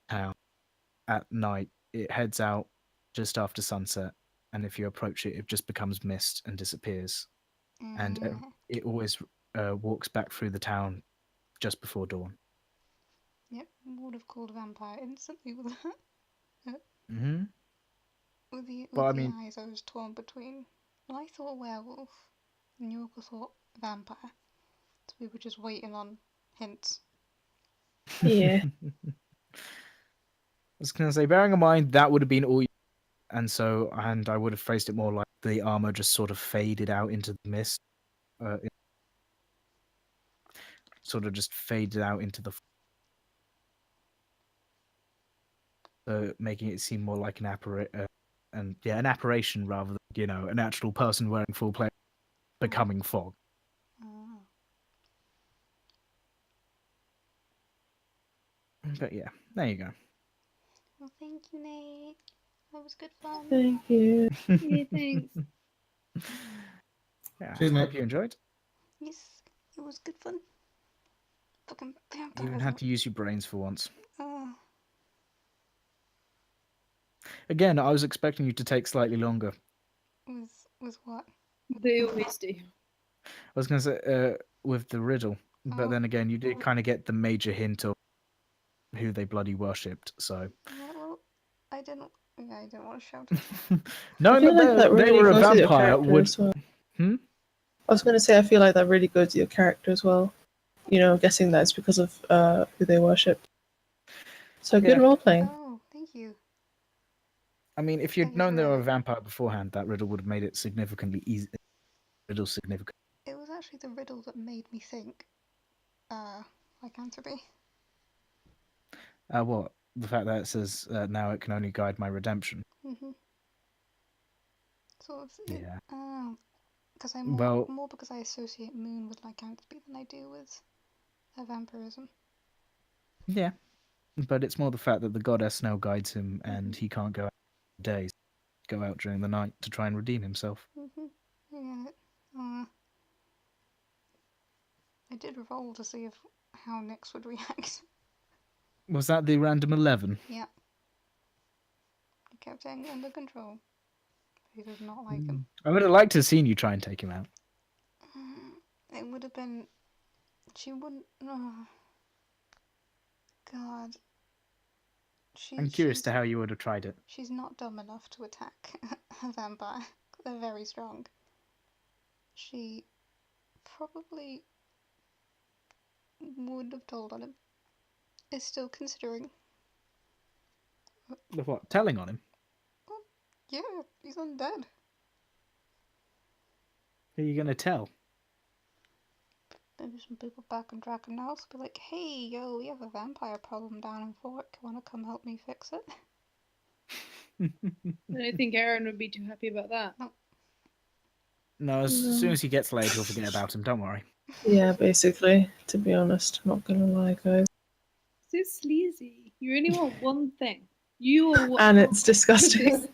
town at night. It heads out just after sunset, and if you approach it, it just becomes mist and disappears. And it always walks back through the town just before dawn. Yep, would have called a vampire instantly with that. Mm-hmm. With the Well, I mean, eyes, I was torn between. Well, I thought werewolf, and Yllka thought vampire. So we were just waiting on hints. Yeah. I was gonna say, bearing in mind that would have been all, and I would have phrased it more like the armor just sort of faded out into the mist, sort of just faded out into the, making it seem more like an an apparition rather than an actual person wearing full plate becoming fog. Oh. But yeah, there you go. Well, thank you, Nate. That was good fun. Thank you. Yeah, thanks. Yeah, Cheers, I mate. hope you enjoyed. Yes, it was good fun. Fucking You vampires. even had to use your brains for once. Oh, Again, I was expecting you to take slightly longer. with what? They always do. I was going to say with the riddle, but Oh. then again, you did kind of get the major hint of who they bloody worshipped. So Yeah, well, I didn't want to shout it. knowing feel like that that they really were a goes with your vampire character would. as well. Hmm? I was going to say, I feel like that really goes to your character as well. Guessing that it's because of who they worship. So good Yeah. role playing. Oh, thank you. I mean, if Thank you'd you known for they were a that. vampire beforehand, that riddle would have made it significantly easy. Riddle significant. It was actually the riddle that made me think, lycanthropy. What? The fact that it says now it can only guide my redemption. Mm-hmm. Sort of. Yeah. Oh, because I Well, more because I associate moon with lycanthropy than I do with vampirism. yeah. But it's more the fact that the goddess now guides him, and he can't go out days. Go out during the night to try and redeem himself. Mm-hmm. Yeah. I did roll to see how Nyx would react. Was that the random 11? Yeah. He kept saying under control. He does not like him. I would have liked to have seen you try and take him out. It would have been. She wouldn't. Oh, God. I'm curious to how you would have tried it. She's not dumb enough to attack a vampire. They're very strong. She probably would have told on him. Is still considering. The what? Telling on him? Yeah, he's undead. Who are you going to tell? Maybe some people back in Draken House will be like, hey, yo, we have a vampire problem down in Fork. Wanna come help me fix it? I don't think Eryn would be too happy about that. No, as soon as he gets laid, he'll forget about him. Don't worry. Yeah, basically, to be honest. Not gonna lie, guys. So sleazy. You only want one thing. You are And it's disgusting.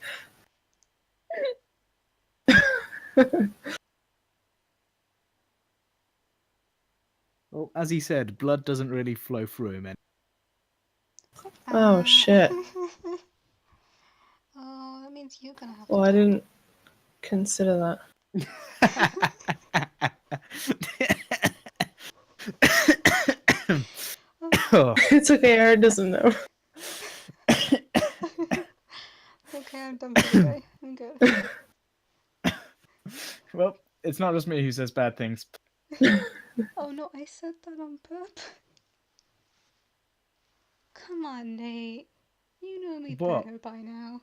Well, as he said, blood doesn't really flow through him. Oh, shit. Oh, that means you're gonna have Well, I didn't consider Oh. that. It's okay, Eryn doesn't know. Okay, I'm done for the day. I'm good. Well, it's not just me who says bad things. Oh no, I said that on purpose. Come on, Nate. You know me What? better by now.